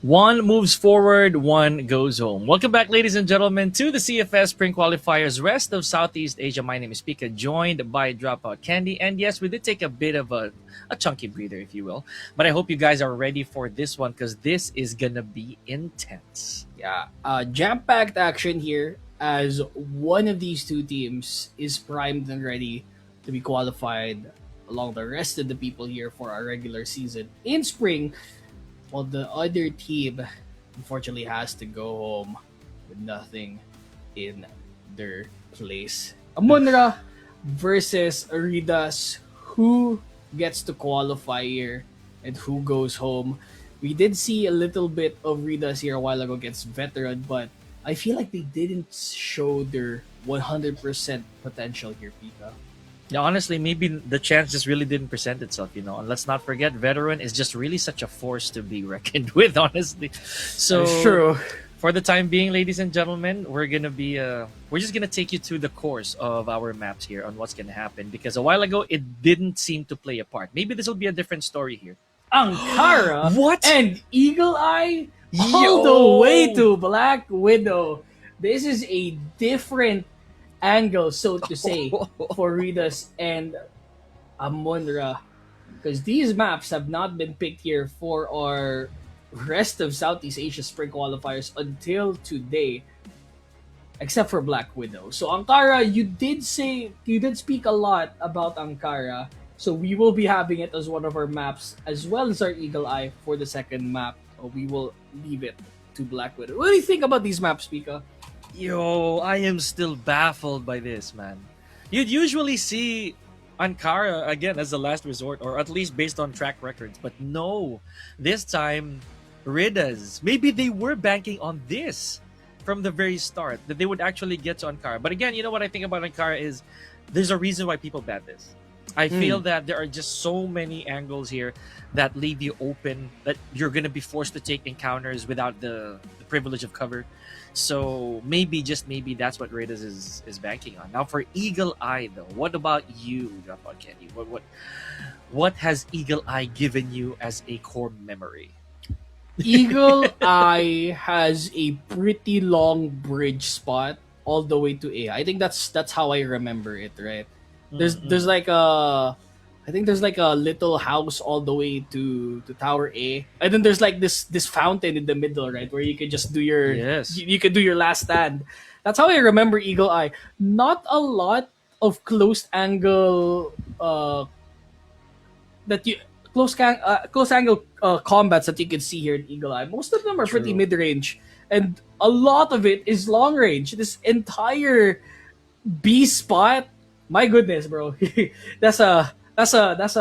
One moves forward, one goes home. Welcome back, ladies and gentlemen, to the CFS Spring Qualifiers Rest of Southeast Asia. My name is Pika, joined by Dropout Candy. And yes, we did take a bit of a chunky breather, if you will. But I hope you guys are ready for this one because this is going to be intense. Yeah, jam-packed action here as one of these two teams is primed and ready to be qualified along the rest of the people here for our regular season in spring, while the other team unfortunately has to go home with nothing in their place. Amunra versus RidaZ. Who gets to qualify here and who goes home? We did see a little bit of RidaZ here a while ago against Veteran, but I feel like they didn't show their 100% potential here, Pika. Yeah, honestly, maybe the chance just really didn't present itself, you know. And let's not forget, Veteran is just really such a force to be reckoned with, honestly. So, That's true. for the time being, ladies and gentlemen, we're just gonna take you through the course of our maps here on what's gonna happen because a while ago it didn't seem to play a part. Maybe this will be a different story here. Ankara What? and Eagle Eye all Yo! the way to Black Widow. This is a different angle, so to say, for RidaZ and Amunra. Because these maps have not been picked here for our rest of Southeast Asia Spring Qualifiers until today, except for Black Widow. So Ankara, you did speak a lot about Ankara. So we will be having it as one of our maps, as well as our Eagle Eye for the second map. We will leave it to Black Widow. What do you think about these maps, Pika? Yo, I am still baffled by this, man. You'd usually see Ankara again as the last resort, or at least based on track records. But no, this time, RidaZ. Maybe they were banking on this from the very start, that they would actually get to Ankara. But again, you know what I think about Ankara is there's a reason why people ban this. I feel that there are just so many angles here that leave you open, that you're going to be forced to take encounters without the privilege of cover. So maybe, just maybe, that's what RidaZ is banking on. Now for Eagle Eye, though, what about you, Dropout Candy? What has Eagle Eye given you as a core memory? Eagle Eye has a pretty long bridge spot all the way to A. I think that's how I remember it, right? There's like I think there's like a little house all the way to Tower A, and then there's like this fountain in the middle, right, where you can just do your Yes. you can do your last stand. That's how I remember Eagle Eye. Not a lot of close angle that you close angle combats that you can see here in Eagle Eye. Most of them are pretty True. mid range, and a lot of it is long range. This entire B spot, my goodness, bro, that's a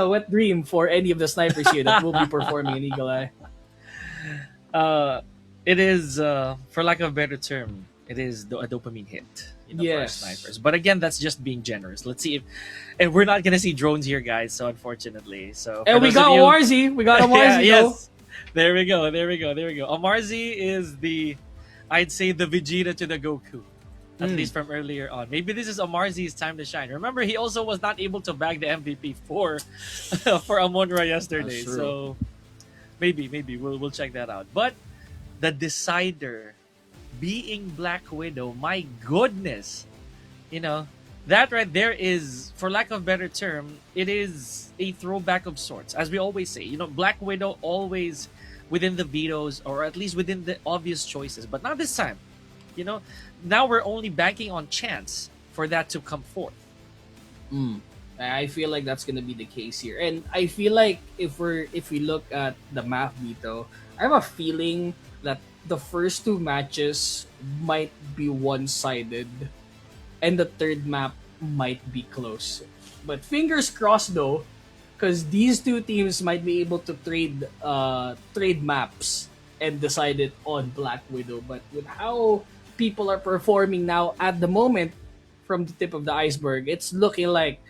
wet dream for any of the snipers here that will be performing in Eagle Eye. Uh, it is, for lack of a better term, it is a dopamine hit. You know, for our Yes. snipers. But again, that's just being generous. Let's see if, and we're not gonna see drones here, guys. So unfortunately, so And for we those got of you, Warzi. We got yeah, Warzi, though. yes, there we go, there we go, there we go. Amarzi is the, I'd say, the Vegeta to the Goku. At least from earlier on. Maybe this is Amarzi's time to shine. Remember, he also was not able to bag the MVP for for Amunra yesterday. That's true. So maybe we'll check that out. But the decider being Black Widow, my goodness. You know, that right there is, for lack of a better term, it is a throwback of sorts. As we always say, you know, Black Widow always within the vetoes, or at least within the obvious choices, but not this time. You know, now we're only banking on chance for that to come forth. I feel like that's gonna be the case here, and I feel like if we look at the map veto, I have a feeling that the first two matches might be one-sided, and the third map might be close. But fingers crossed though, because these two teams might be able to trade maps and decide it on Black Widow. But with how people are performing now at the moment from the tip of the iceberg, it's looking like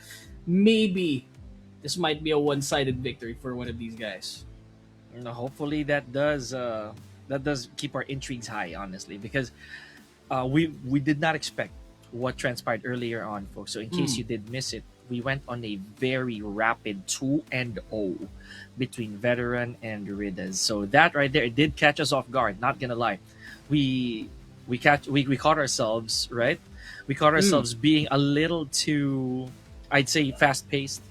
maybe this might be a one-sided victory for one of these guys. Hopefully that does keep our intrigues high, honestly, because we did not expect what transpired earlier on, folks. So in case you did miss it, we went on a very rapid 2-0 between Veteran and RidaZ. So that right there, it did catch us off guard. Not gonna lie, we we caught ourselves, right. We caught Mm, ourselves being a little too, I'd say, fast paced,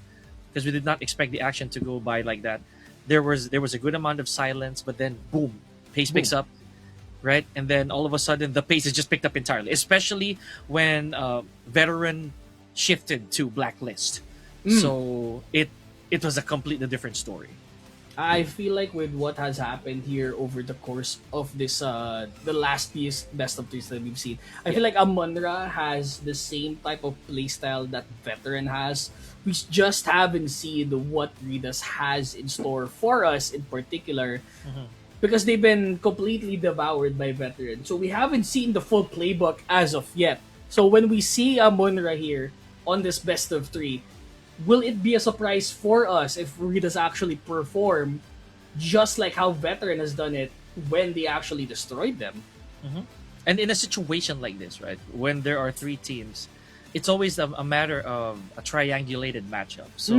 because we did not expect the action to go by like that. There was a good amount of silence, but then boom, pace picks boom. up, right? And then all of a sudden the pace is just picked up entirely, especially when Veteran shifted to Blacklist. Mm. So it was a completely different story. I feel like with what has happened here over the course of this the last piece best of threes that we've seen, I Yeah. feel like Amunra has the same type of playstyle that Veteran has. We just haven't seen what RidaZ has in store for us in particular Mhm. because they've been completely devoured by Veteran. So we haven't seen the full playbook as of yet. So when we see Amunra here on this best of three, will it be a surprise for us if RidaZ actually perform just like how Veteran has done it when they actually destroyed them? Mhm. And in a situation like this, right, when there are three teams, it's always a matter of a triangulated matchup. Mm, So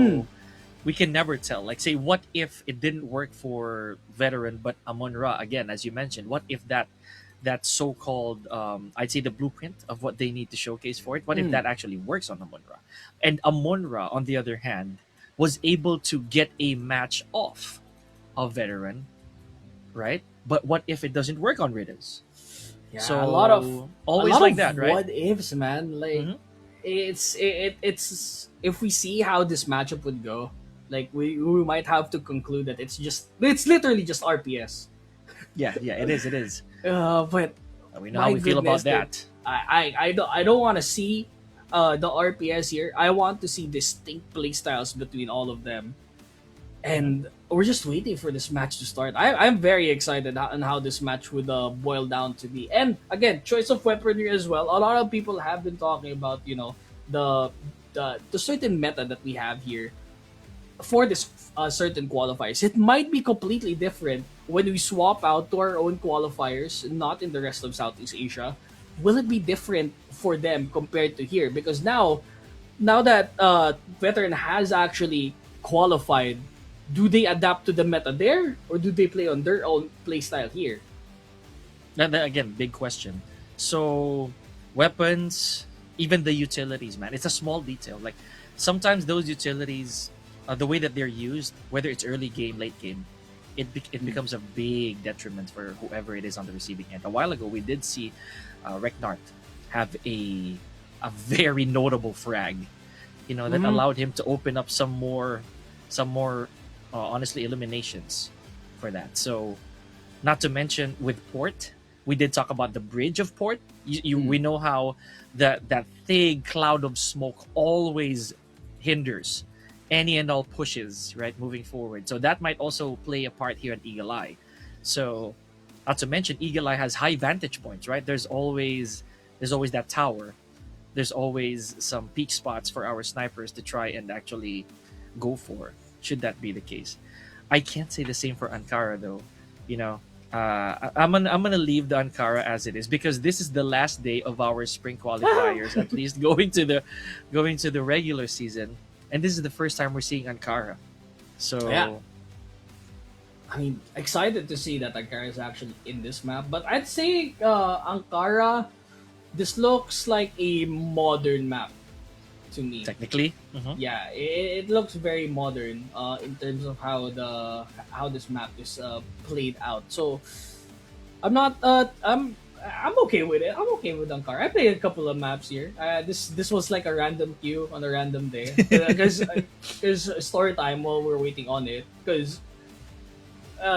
we can never tell. Like, say, what if it didn't work for Veteran, but Amon-Ra, again, as you mentioned, what if that so-called, I'd say, the blueprint of what they need to showcase for it, what if mm. that actually works on Amon-Ra? And Amon-Ra, on the other hand, was able to get a match off of Veteran, right? But what if it doesn't work on RidaZ? Yeah, So a always lot like of that, right? what ifs, man. Like Hmm. it's if we see how this matchup would go, like we might have to conclude that it's literally just RPS. Yeah, yeah, it is. It is. But We know how my we feel goodness, about dude, that. I don't want to see the RPS here. I want to see distinct playstyles between all of them, Hmm. and we're just waiting for this match to start. I'm very excited on how this match would boil down to be. And again, choice of weaponry as well. A lot of people have been talking about the the certain meta that we have here for this certain qualifiers. It might be completely different when we swap out to our own qualifiers, not in the rest of Southeast Asia. Will it be different for them compared to here? Because now that veteran has actually qualified, do they adapt to the meta there or do they play on their own playstyle here? That again, big question. So weapons, even the utilities, man, it's a small detail. Like sometimes those utilities, the way that they're used, whether it's early game, late game, it Mm. becomes a big detriment for whoever it is on the receiving end. A while ago, we did see Reknart have a very notable frag, that Mm-hmm. allowed him to open up some more honestly eliminations for that. So not to mention with port, we did talk about the bridge of port. We Mm. know how that thick cloud of smoke always hinders any and all pushes, right, moving forward. So that might also play a part here at Eagle Eye. So not to mention Eagle Eye has high vantage points, right? There's always that tower. There's always some peak spots for our snipers to try and actually go for, should that be the case. I can't say the same for Ankara though. You know, I'm gonna leave the Ankara as it is because this is the last day of our spring qualifiers, at least going to the regular season, and this is the first time we're seeing Ankara. Yeah, So I mean, excited to see that Ankara is actually in this map, but I'd say Ankara, this looks like a modern map to me. technically, mhm. Yeah, it looks very modern in terms of how this map is played out. So I'm okay with it. I'm okay with Ankara. I played a couple of maps here. This was like a random queue on a random day because story time while we're waiting on it. Because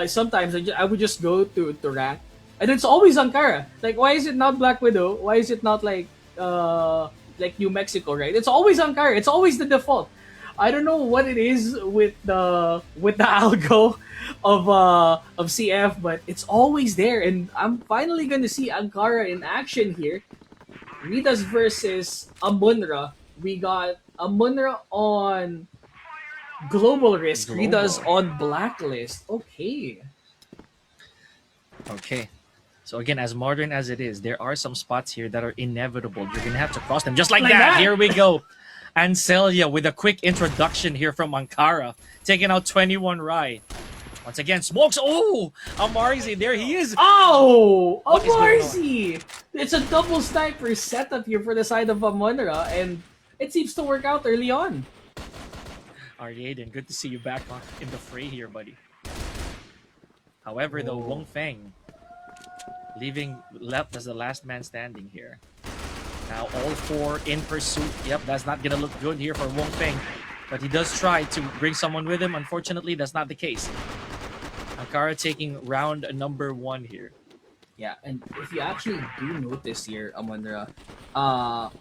sometimes I would just go to rank, and it's always Ankara. Like, why is it not Black Widow? Why is it not like New Mexico? Right? It's always Ankara. It's always the default. I don't know what it is with the algo of CF, but it's always there, and I'm finally gonna see Ankara in action here. RidaZ versus Amunra. We got Amunra on Global Risk, RidaZ Global. on Blacklist. Okay. Okay. So again, as modern as it is, there are some spots here that are inevitable. You're gonna have to cross them just like Like that. that. Here we go. And Celia with a quick introduction here from Ankara, taking out 21 Rai. Once again, smokes. Oh, Amarzi, there he is. Oh, What is going on? Amarzi! It's a double sniper setup here for the side of Amunra, and it seems to work out early on. Aryaden, good to see you back in the fray here, buddy. However, though, Wong Feng leaving left as the last man standing here. Now all four in pursuit. Yep, that's not gonna look good here for Wong Feng. But he does try to bring someone with him. Unfortunately, that's not the case. Ankara taking round number 1 here. Yeah, and if you actually do notice here, Amunra,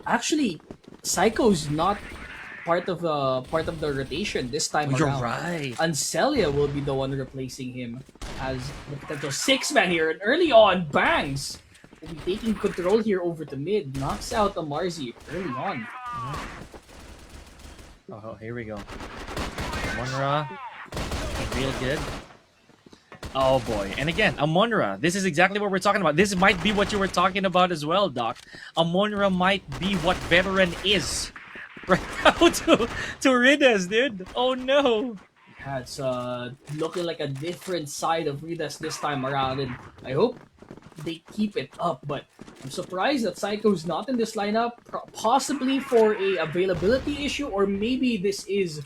actually, Psycho's not part of the rotation this time You're around. right. And Celia will be the one replacing him as the potential 6-man here. And early on, Bangs will be taking control here over the mid. Knocks out Amarzi early on. Oh, here we go. Amunra, real good. Oh boy. And again, Amunra, this is exactly what we're talking about. This might be what you were talking about as well, Doc. Amunra might be what veteran is right now to RidaZ, dude. Oh no. Yeah, it's looking like a different side of RidaZ this time around, and I hope they keep it up. But I'm surprised that Psycho's not in this lineup, possibly for a availability issue, or maybe this is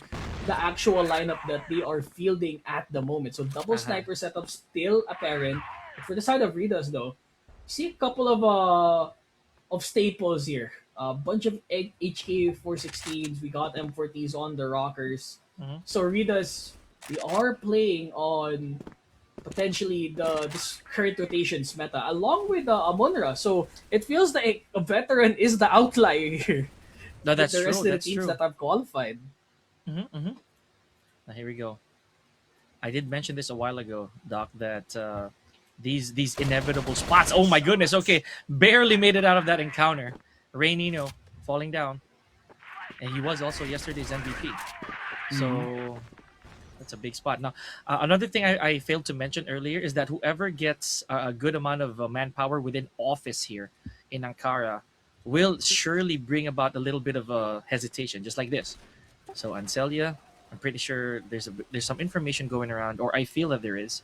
the actual lineup that they are fielding at the moment. So double sniper setup still apparent. But for the side of RidaZ though, see a couple of staples here. A bunch of HK 416s. We got M40s on the rockers. So RidaZ, we are playing on potentially this current rotations meta along with Amunra. So it feels like a veteran is the outlier here. No, that's the rest true. of the That's teams true. that have qualified. Now here we go. I did mention this a while ago, Doc, that these inevitable spots. Oh my goodness. Okay, barely made it out of that encounter. Rainino falling down, and he was also yesterday's MVP. So that's a big spot. Now, another thing I failed to mention earlier is that whoever gets a good amount of manpower within office here in Ankara will surely bring about a little bit of a hesitation, just like this. So Ancelia, I'm pretty sure there's some information going around, or I feel that there is.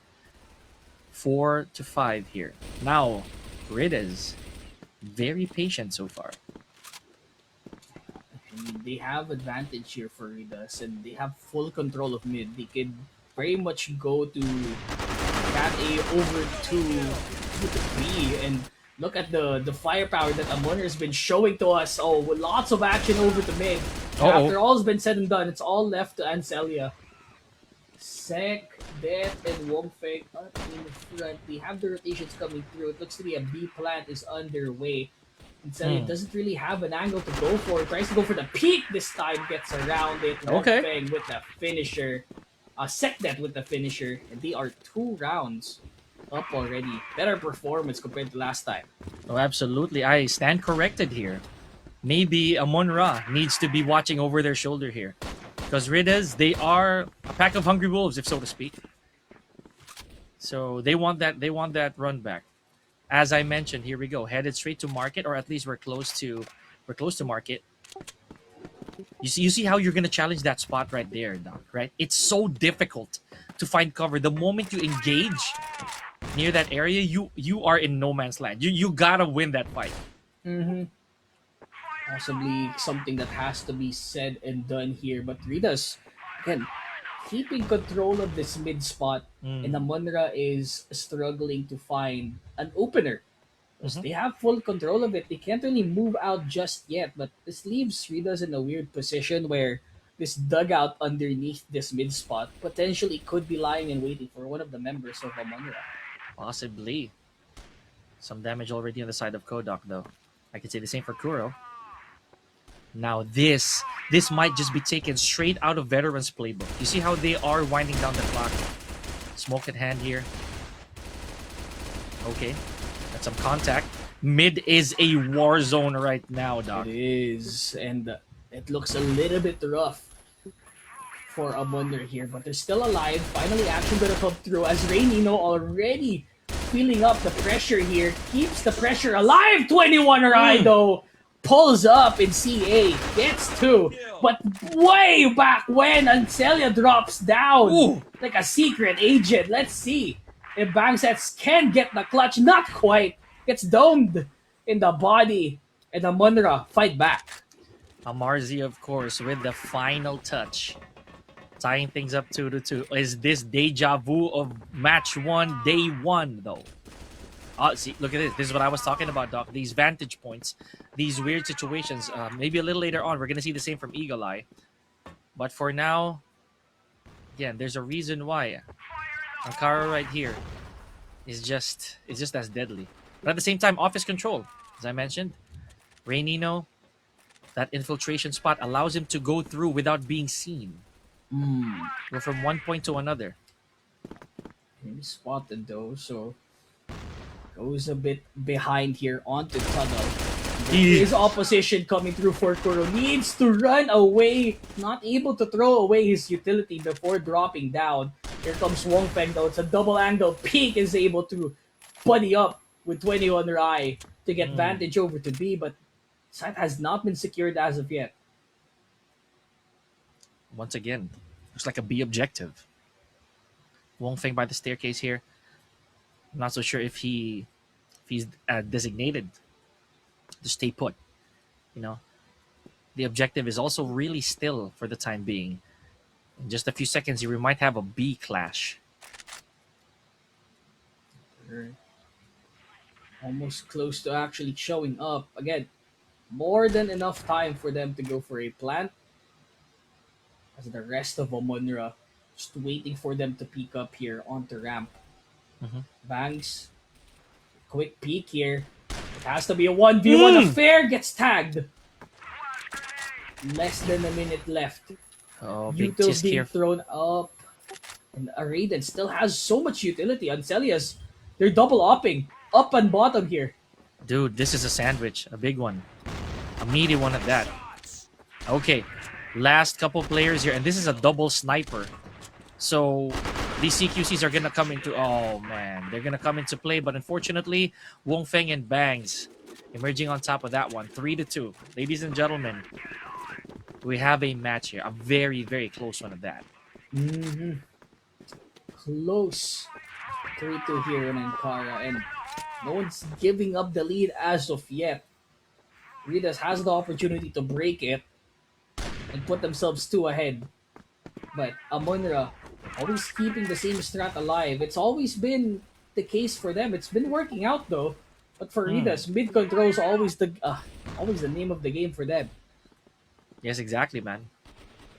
4 to 5 here. Now, RidaZ, very patient so far. They have advantage here for RidaZ, and they have full control of mid. They could very much go to Cat A over to 3, and look at the firepower that Amunra has been showing to us. Oh, with lots of action over the mid. After all's been said and done, it's all left to Ancelia. Sek, Death, and Wongfeng up in the front. They have the rotations coming through. It looks to be a B plant is underway. Ancelia doesn't really have an angle to go for. Tries to go for the peak this time. Gets around it. Wongfeng with the finisher. Sekdet with the finisher. And they are 2 rounds up already. Better performance compared to last time. Oh, absolutely. I stand corrected here. Maybe Amunra needs to be watching over their shoulder here. Because RidaZ, they are a pack of hungry wolves, if so to speak. So they want that run back. As I mentioned, here we go. Headed straight to market, or at least we're close to market. You see how you're gonna challenge that spot right there, Doc, right? It's so difficult to find cover. The moment you engage near that area, you are in no man's land. You gotta win that fight. Possibly something that has to be said and done here. But RidaZ, again, keeping control of this mid spot, and Amunra is struggling to find an opener. Because they have full control of it. They can't really move out just yet, but this leaves RidaZ in a weird position where this dugout underneath this mid spot potentially could be lying and waiting for one of the members of Amunra. Possibly. Some damage already on the side of Kodok, though. I could say the same for Kuro. Now this might just be taken straight out of Veterans Playbook. You see how they are winding down the clock. Smoke at hand here. Okay, that's some contact. Mid is a war zone right now, Doc. It is, and it looks a little bit rough for Amunra here, but they're still alive. Finally, action gonna come through as Rainino already feeling up the pressure here. Keeps the pressure alive. 21 Rai though. pulls up in CA, gets two, but way back when Ancelia drops down Ooh. like a secret agent. Let's see if Bangsets can get the clutch. Not quite. Gets domed in the body, and Amunra fight back. Amarzi, of course, with the final touch. Tying things up 2-2. Is this deja vu of match one, day one, though? See, look at this. This is what I was talking about, Doc. These vantage points, these weird situations. Maybe a little later on, we're going to see the same from Eagle Eye. But for now, again, there's a reason why Ankara right here is just as deadly. But at the same time, office control, as I mentioned. Rainino, that infiltration spot allows him to go through without being seen. Go from one point to another. He's spotted though, so goes a bit behind here onto tunnel. His opposition coming through for Kuro needs to run away, not able to throw away his utility before dropping down. Here comes Wong Feng though. It's a double angle. Peak is able to buddy up with 21 Rai to get vantage over to B, but site has not been secured as of yet. Once again, looks like a B objective. Wong Feng by the staircase here. I'm not so sure if he's designated to stay put. You know, the objective is also really still for the time being. In just a few seconds here, we might have a B clash. Almost close to actually showing up. Again, more than enough time for them to go for a plant. As the rest of Amunra just waiting for them to peek up here onto ramp. Bangs, quick peek here. It has to be a 1v1 affair. Gets tagged. Less than a minute left. Oh, big Util tisk being here. thrown up. And Raiden still has so much utility. Ancelia's, they're double upping. Up and bottom here. Dude, this is a sandwich. A big one. A meaty one at that. Okay. Last couple players here. And this is a double sniper. So these CQCs are gonna come into they're gonna come into play, but unfortunately, Wong Feng and Bangs emerging on top of that one. 3-2. Ladies and gentlemen, we have a match here. A very, very close one at that. Close. 3-2 here in Ankara, and no one's giving up the lead as of yet. RidaZ has the opportunity to break it and put themselves 2 ahead. But Amunra always keeping the same strat alive. It's always been the case for them. It's been working out though. But for RidaZ, mid control is always the name of the game for them. Yes, exactly, man.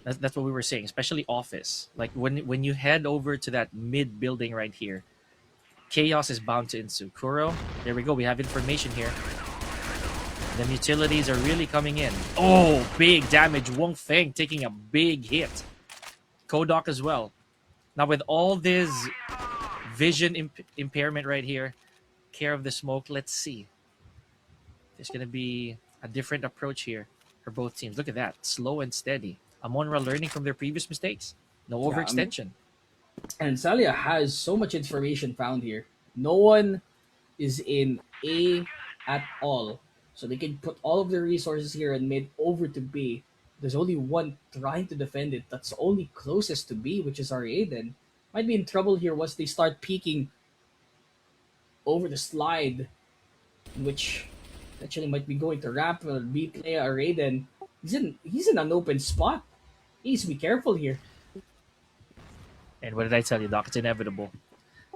That's what we were saying, especially office. Like when you head over to that mid building right here, chaos is bound to ensue. Kuro, there we go. We have information here. The utilities are really coming in. Oh, big damage. Wong Feng taking a big hit. Kodok as well. Now with all this vision impairment right here, care of the smoke, let's see. There's going to be a different approach here for both teams. Look at that. Slow and steady. Amunra learning from their previous mistakes. No overextension. And Salia has so much information found here. No one is in A at all. So they can put all of their resources here and mid over to B. There's only one trying to defend it. That's only closest to B, which is our Aiden. Might be in trouble here once they start peeking over the slide, which actually might be going to ramp or B player or Aiden. He's in an open spot. He needs to be careful here. And what did I tell you, Doc? It's inevitable.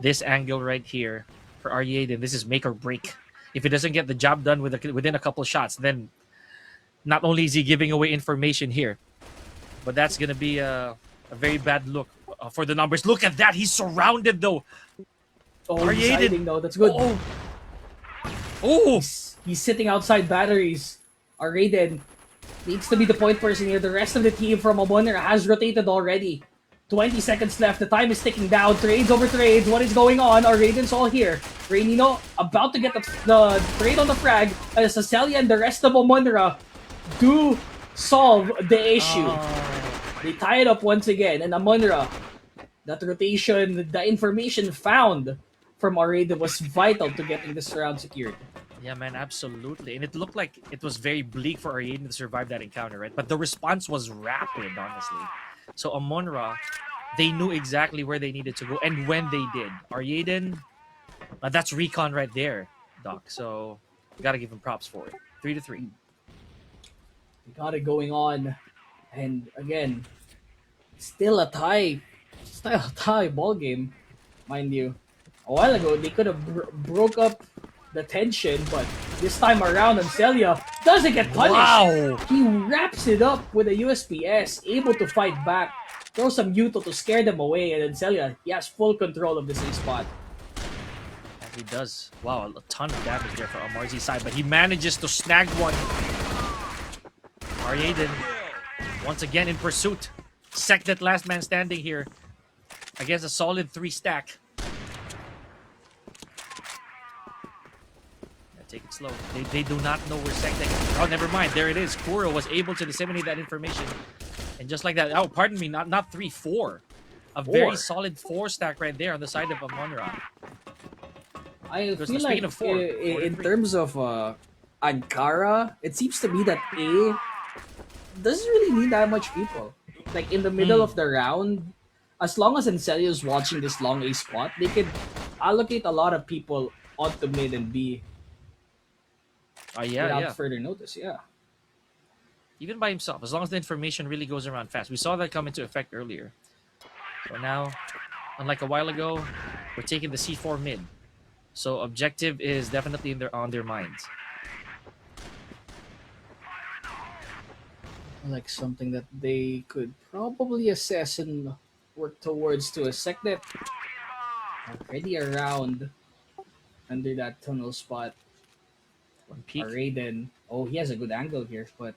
This angle right here for Aiden, this is make or break. If he doesn't get the job done within a couple shots, then not only is he giving away information here, but that's going to be a very bad look for the numbers. Look at that. He's surrounded, though. Oh, he's hiding, though. That's good. Oh. He's sitting outside batteries. Raiden needs to be the point person here. The rest of the team from Amunra has rotated already. 20 seconds left. The time is ticking down. Trades over trades. What is going on? Raiden's all here. Rainino about to get the trade on the frag as Celia and the rest of Amunra do solve the issue. They tie it up once again. And Amunra, that rotation, the information found from Raiden was vital to getting this round secured. Yeah, man, absolutely. And it looked like it was very bleak for Ariadne to survive that encounter, right? But the response was rapid, honestly. So Amunra, they knew exactly where they needed to go and when they did. Ariadne, that's recon right there, Doc. So you gotta give him props for it. 3-3. We got it going on, and again, still a tie. Still a tie ball game, mind you. A while ago, they could have broke up the tension, but this time around, Ancelia doesn't get punished. Wow! He wraps it up with a USPS, able to fight back, throw some Yuto to scare them away, and Ancelia, he has full control of this A spot. And he does. Wow, a ton of damage there for Amarzi's side, but he manages to snag one. Ariadne, once again in pursuit. Second last man standing here against a solid 3 stack. Yeah, take it slow. They do not know where Sektek is. Oh, never mind. There it is. Kuro was able to disseminate that information. And just like that, oh, pardon me, not 3, 4. A very solid 4 stack right there on the side of Amunra. I Because feel speaking like of 4, in terms of Ankara, it seems to me that A doesn't really need that much people. Like in the middle of the round, as long as Ancelia is watching this long A spot, they could allocate a lot of people onto mid and B yeah, without yeah. further notice. Yeah. Even by himself, as long as the information really goes around fast. We saw that come into effect earlier. So now, unlike a while ago, we're taking the C4 mid. So objective is definitely on their minds. Like something that they could probably assess and work towards to a Seknet already around under that tunnel spot. One peak. Raiden. Oh, he has a good angle here, but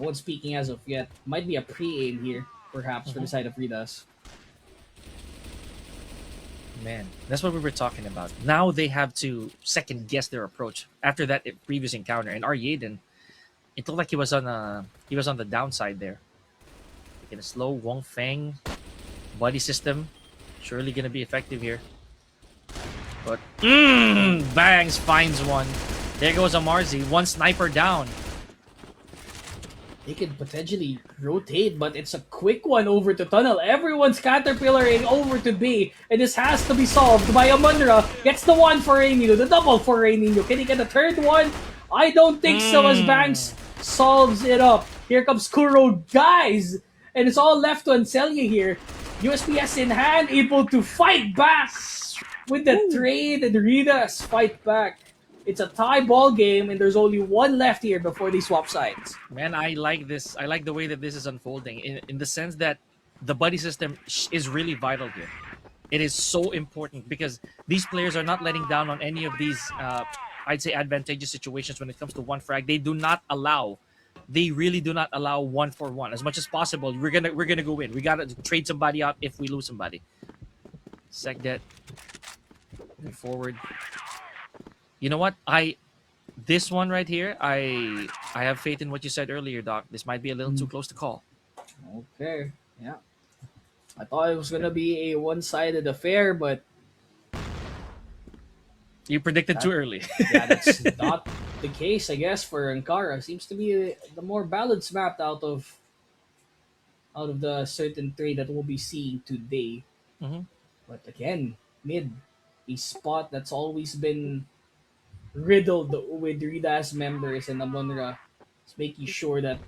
no one's speaking as of yet. Might be a pre-aim here, perhaps, for the side of RidaZ. Man, that's what we were talking about. Now they have to second guess their approach after that previous encounter. And Ariadne, it looked like he was on the downside there. Taking a slow Wong Feng body system, surely gonna be effective here. But Bangs finds one. There goes Amarzi, one sniper down. They could potentially rotate, but it's a quick one over to tunnel. Everyone's caterpillaring over to B, and this has to be solved by Amunra. Gets the one for Rainino, the double for Rainino. Can he get the third one? I don't think so, as Banks solves it up. Here comes Kuro, guys! And it's all left to Ancelia here. USPS in hand, able to fight back with the trade, and RidaZ fight back. It's a tie ball game, and there's only one left here before they swap sides. Man, I like this. I like the way that this is unfolding in the sense that the buddy system is really vital here. It is so important because these players are not letting down on any of these, I'd say, advantageous situations when it comes to one frag. They do not allow. They really do not allow 1-for-1. As much as possible, we're gonna go in. We gotta trade somebody out if we lose somebody. Sekdet moving forward. You know what? This one right here, I have faith in what you said earlier, Doc. This might be a little too close to call. Okay, yeah. I thought it was gonna be a one-sided affair, but You predicted too early. yeah, that's not the case, I guess, for Ankara. Seems to be the more balanced map out of the certain trade that we'll be seeing today. Mhm. But again, mid, a spot that's always been riddled with RidaZ members, and Amunra is making sure that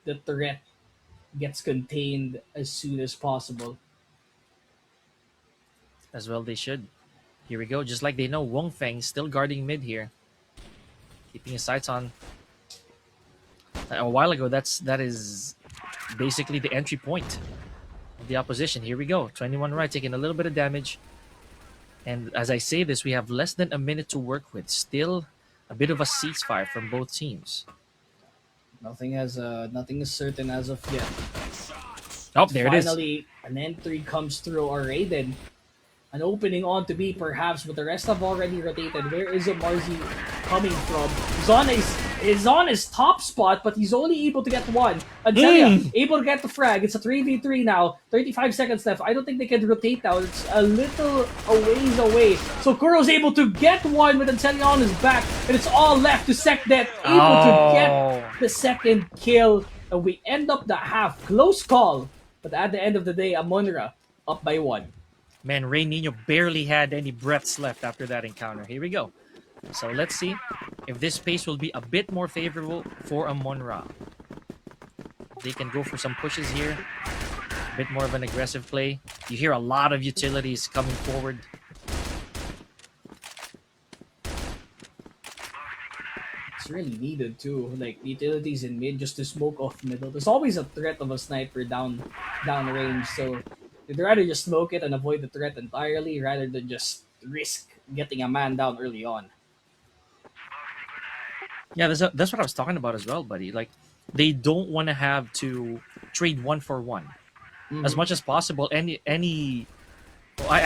the threat gets contained as soon as possible. As well, they should. Here we go. Just like they know, Wong Feng still guarding mid here, keeping his sights on. A while ago, that is basically the entry point of the opposition. Here we go. 21 right, taking a little bit of damage. And as I say this, we have less than a minute to work with. Still a bit of a ceasefire from both teams. Nothing is certain as of yet. Oh, there it is. Finally, an entry comes through Raiden. An opening on to B perhaps, but the rest have already rotated. Where is Amarzi coming from? Zona is is on his top spot, but he's only able to get one. Angelia able to get the frag. It's a 3v3 now. 35 seconds left. I don't think they can rotate now. It's a little a ways away. So Kuro's able to get one with Angelia on his back, and it's all left to Sekdet, able to get the second kill. And we end up the half. Close call. But at the end of the day, Amunra up by one. Man, Rey Nino barely had any breaths left after that encounter. Here we go. So let's see if this pace will be a bit more favorable for Amunra. They can go for some pushes here. A bit more of an aggressive play. You hear a lot of utilities coming forward. It's really needed too. Like utilities in mid just to smoke off middle. There's always a threat of a sniper down range, so you'd rather just smoke it and avoid the threat entirely rather than just risk getting a man down early on. Yeah, that's what I was talking about as well, buddy. Like, they don't want to have to trade 1-for-1 as much as possible. I'd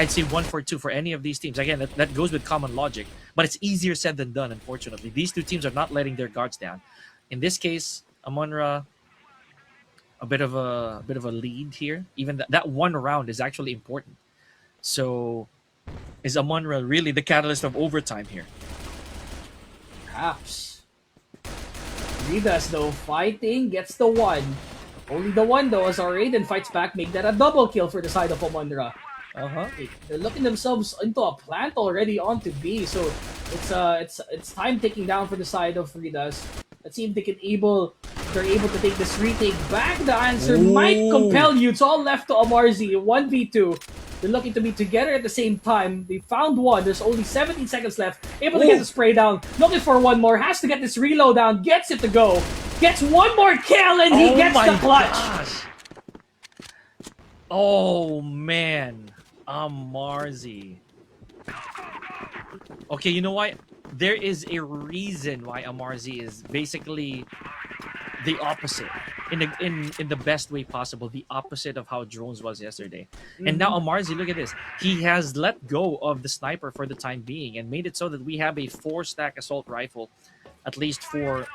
say 1-for-2 for any of these teams. Again, that goes with common logic, but it's easier said than done. Unfortunately, these two teams are not letting their guards down. In this case, Amunra, a bit of a lead here. Even that one round is actually important. So, is Amunra really the catalyst of overtime here? Perhaps. RidaZ though fighting gets the one. Only the one though, as our Raiden fights back, make that a double kill for the side of Amunra. They're looking themselves into a plant already onto B, so it's time ticking down for the side of RidaZ. Let's see if they're able to take this retake back. The answer might compel you. It's all left to Amarzi. 1v2. They're looking to be together at the same time. They found one. There's only 17 seconds left. Able to get the spray down. Looking for one more. Has to get this reload down. Gets it to go. Gets one more kill and he gets the clutch. Gosh. Oh man. Amarzi. Okay, you know what? There is a reason why Amarzi is basically the opposite in the best way possible, the opposite of how Drones was yesterday. And now Amarzi, look at this. He has let go of the sniper for the time being and made it so that we have a 4-stack assault rifle, at least for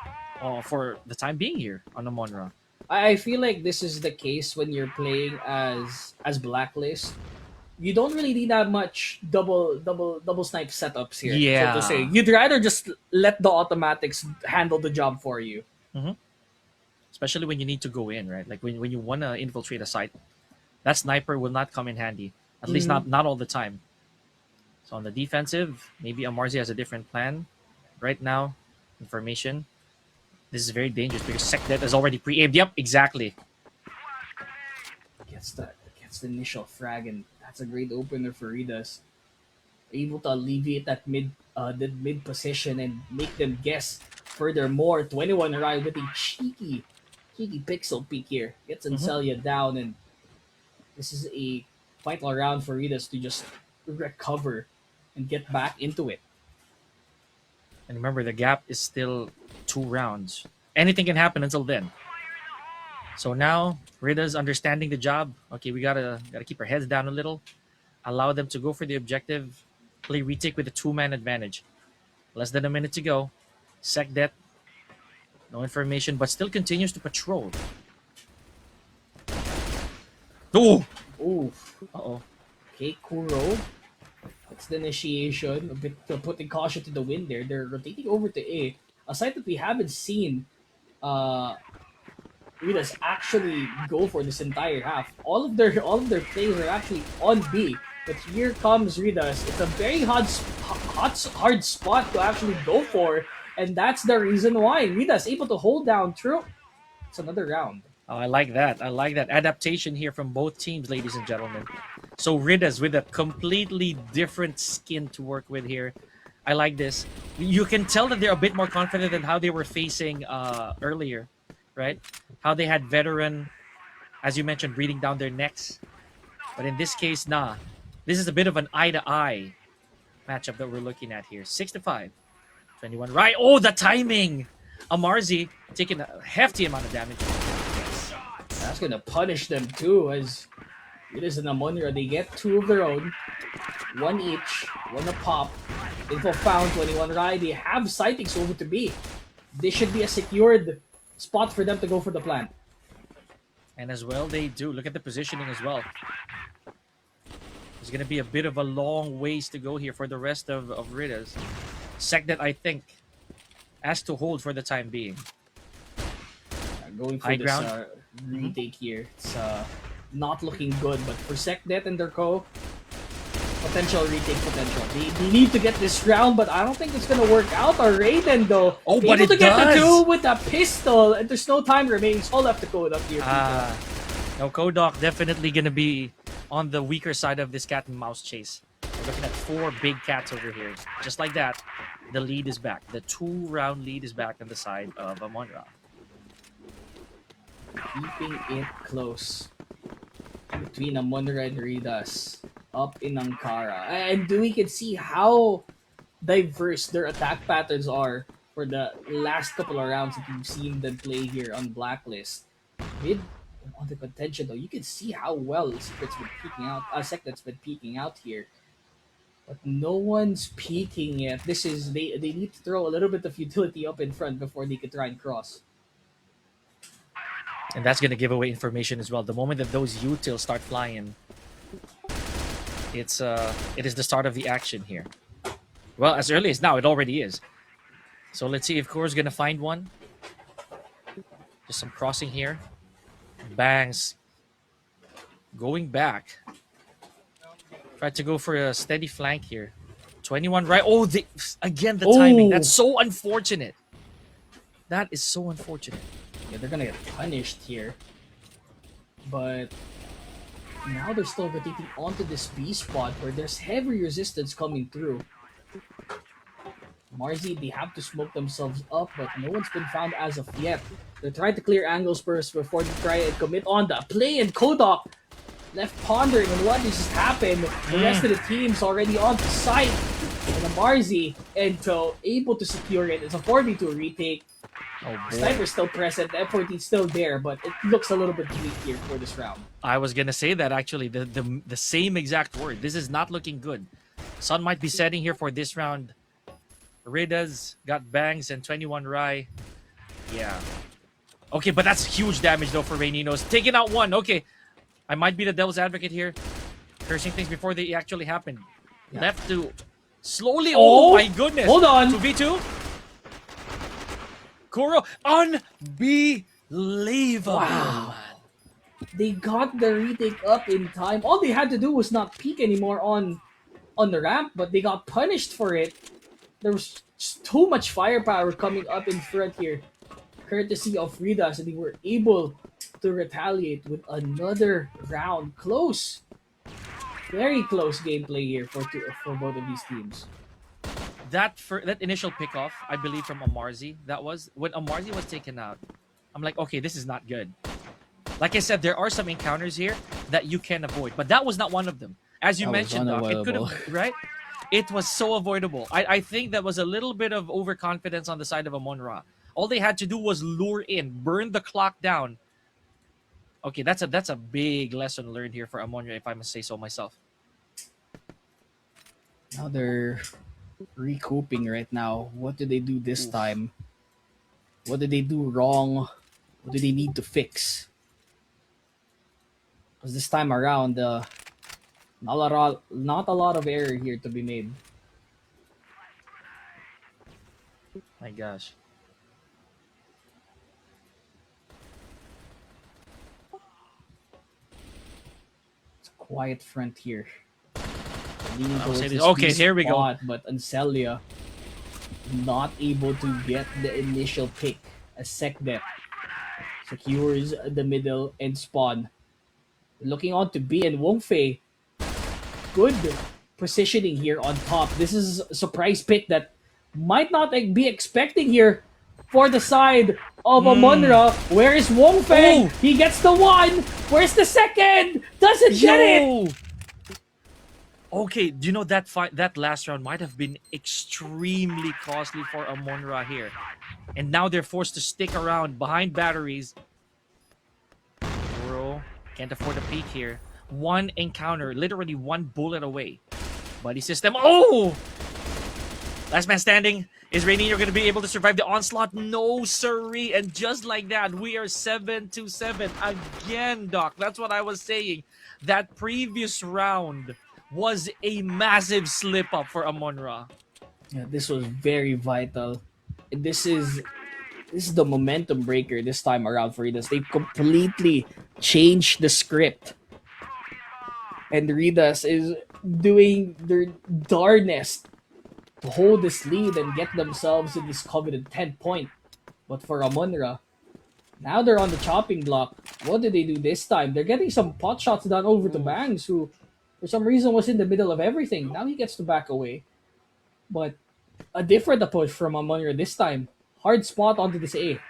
the time being here on Amunra. I feel like this is the case when you're playing as Blacklist. You don't really need that much double snipe setups here. Yeah. So to say, you'd rather just let the automatics handle the job for you. Especially when you need to go in, right? Like when you want to infiltrate a site, that sniper will not come in handy. At least not all the time. So on the defensive, maybe Amarzi has a different plan. Right now, information. This is very dangerous because Sekdet is already pre-aimed. Yep, exactly. Gets the initial frag, and that's a great opener for RidaZ. Able to alleviate that mid position and make them guess furthermore. 21 arrive with a cheeky pixel peek here. Gets Ancelia down, and this is a vital round for RidaZ to just recover and get back into it. And remember, the gap is still 2 rounds. Anything can happen until then. So now, RidaZ understanding the job. Okay, we gotta keep our heads down a little. Allow them to go for the objective. Play retake with a 2-man advantage. Less than a minute to go. Sekdet, no information, but still continues to patrol. Oh! Uh-oh. Okay, Kuro. That's the initiation. A bit putting caution to the wind there. They're rotating over to A. A site that we haven't seen RidaZ actually go for this entire half. All of their plays are actually on B. But here comes RidaZ. It's a very hard spot to actually go for, and that's the reason why RidaZ able to hold down through. It's another round. Oh, I like that. I like that adaptation here from both teams, ladies and gentlemen. So RidaZ with a completely different skin to work with here. I like this. You can tell that they're a bit more confident than how they were facing earlier, right? How they had veteran, as you mentioned, breathing down their necks. But in this case, nah. This is a bit of an eye-to-eye matchup that we're looking at here. 6-5. 21. Right. Oh, the timing. Amarzi taking a hefty amount of damage. That's going to punish them too, as it is an Amunra. They get 2 of their own. 1 each. 1 a pop. Info found. 21 Rai. They have sightings over to B. This should be a secured spot for them to go for the plant. And as well, they do. Look at the positioning as well. There's going to be a bit of a long ways to go here for the rest of RidaZ. SecNet, I think, has to hold for the time being. Going for High this ground. retake here. It's not looking good, but for SecNet and their co, potential retake potential. They need to get this round, but I don't think it's gonna work out. Or Raiden though, Oh, but able to it get the does! 2 with a pistol, and there's no time remaining. So all left to code up here. No, Kodok definitely going to be on the weaker side of this cat and mouse chase. We're looking at 4 big cats over here. Just like that, the lead is back. The 2-round lead is back on the side of Amunra. Keeping it close between Amunra and RidaZ up in Ankara. And we can see how diverse their attack patterns are for the last couple of rounds that you've seen them play here on Blacklist. Mid on the contention though, you can see how well Secret's been peeking out. SecNet's been peeking out here. But no one's peeking yet. This is they need to throw a little bit of utility up in front before they can try and cross. And that's going to give away information as well. The moment that those utils start flying, it is the start of the action here. Well, as early as now, it already is. So let's see if Core's going to find one. Just some crossing here. Bangs going back. Tried to go for a steady flank here. 21 right. Oh, again, the timing. That's so unfortunate. That is so unfortunate. Yeah, they're gonna get punished here. But now they're still rotating onto this B spot where there's heavy resistance coming through. Marzi, they have to smoke themselves up, but no one's been found as of yet. They're trying to clear angles first before they try and commit on the play, and Kodok left pondering on what just happened. The rest of the team's already on the site. And the Marzi, and so able to secure it. It's a 4v2 retake. Oh, boy. Sniper's still present, the F14's still there, but it looks a little bit weak here for this round. I was gonna say that actually, the same exact word. This is not looking good. Sun might be setting here for this round. RidaZ got bangs and 21 Rai. Yeah. Okay, but that's huge damage though for Raininos. Taking out one. Okay. I might be the devil's advocate here. Cursing things before they actually happen. Yeah. Left to slowly. Oh my goodness. Hold on. 2v2. Kuro. Unbelievable. Wow. They got the retake up in time. All they had to do was not peek anymore on the ramp, but they got punished for it. There was just too much firepower coming up in front here, courtesy of RidaZ, and they were able to retaliate with another round. Close, very close gameplay here for both of these teams. That initial pickoff, I believe from Amarzi, that was when Amarzi was taken out. I'm like, okay, this is not good. Like I said, there are some encounters here that you can avoid, but that was not one of them. As you mentioned, Doc, it could have, right? It was so avoidable. I think that was a little bit of overconfidence on the side of Amunra. All they had to do was lure in, burn the clock down. Okay, that's a big lesson learned here for Amunra, if I must say so myself. Now they're recouping right now. What did they do this time? What did they do wrong? What do they need to fix? Because this time around, not a lot of error here to be made. My gosh. It's a quiet front here. Okay, here we go. But Ancelia not able to get the initial pick. A SecNet secures the middle and spawn. Looking on to B and Wongfei. Good positioning here on top. This is a surprise pick that might not be expecting here for the side of Amunra. Where is Wongfei? Oh. He gets the one. Where's the second? Doesn't get it. Okay, do you know that that last round might have been extremely costly for Amunra here. And now they're forced to stick around behind batteries. Bro, can't afford a peek here. One encounter, literally one bullet away. Buddy system. Oh! Last man standing. Is Rainier going to be able to survive the onslaught? No, sirree. And just like that, we are 7-7 again, Doc. That's what I was saying. That previous round was a massive slip up for Amunra. Yeah, this was very vital. This is the momentum breaker this time around for RidaZ. They completely changed the script. And RidaZ is doing their darnest to hold this lead and get themselves in this coveted 10 point. But for Amunra, now they're on the chopping block. What did they do this time? They're getting some pot shots done over to Bangs, who for some reason was in the middle of everything. Now he gets to back away. But a different approach from Amunra this time. Hard spot onto this A.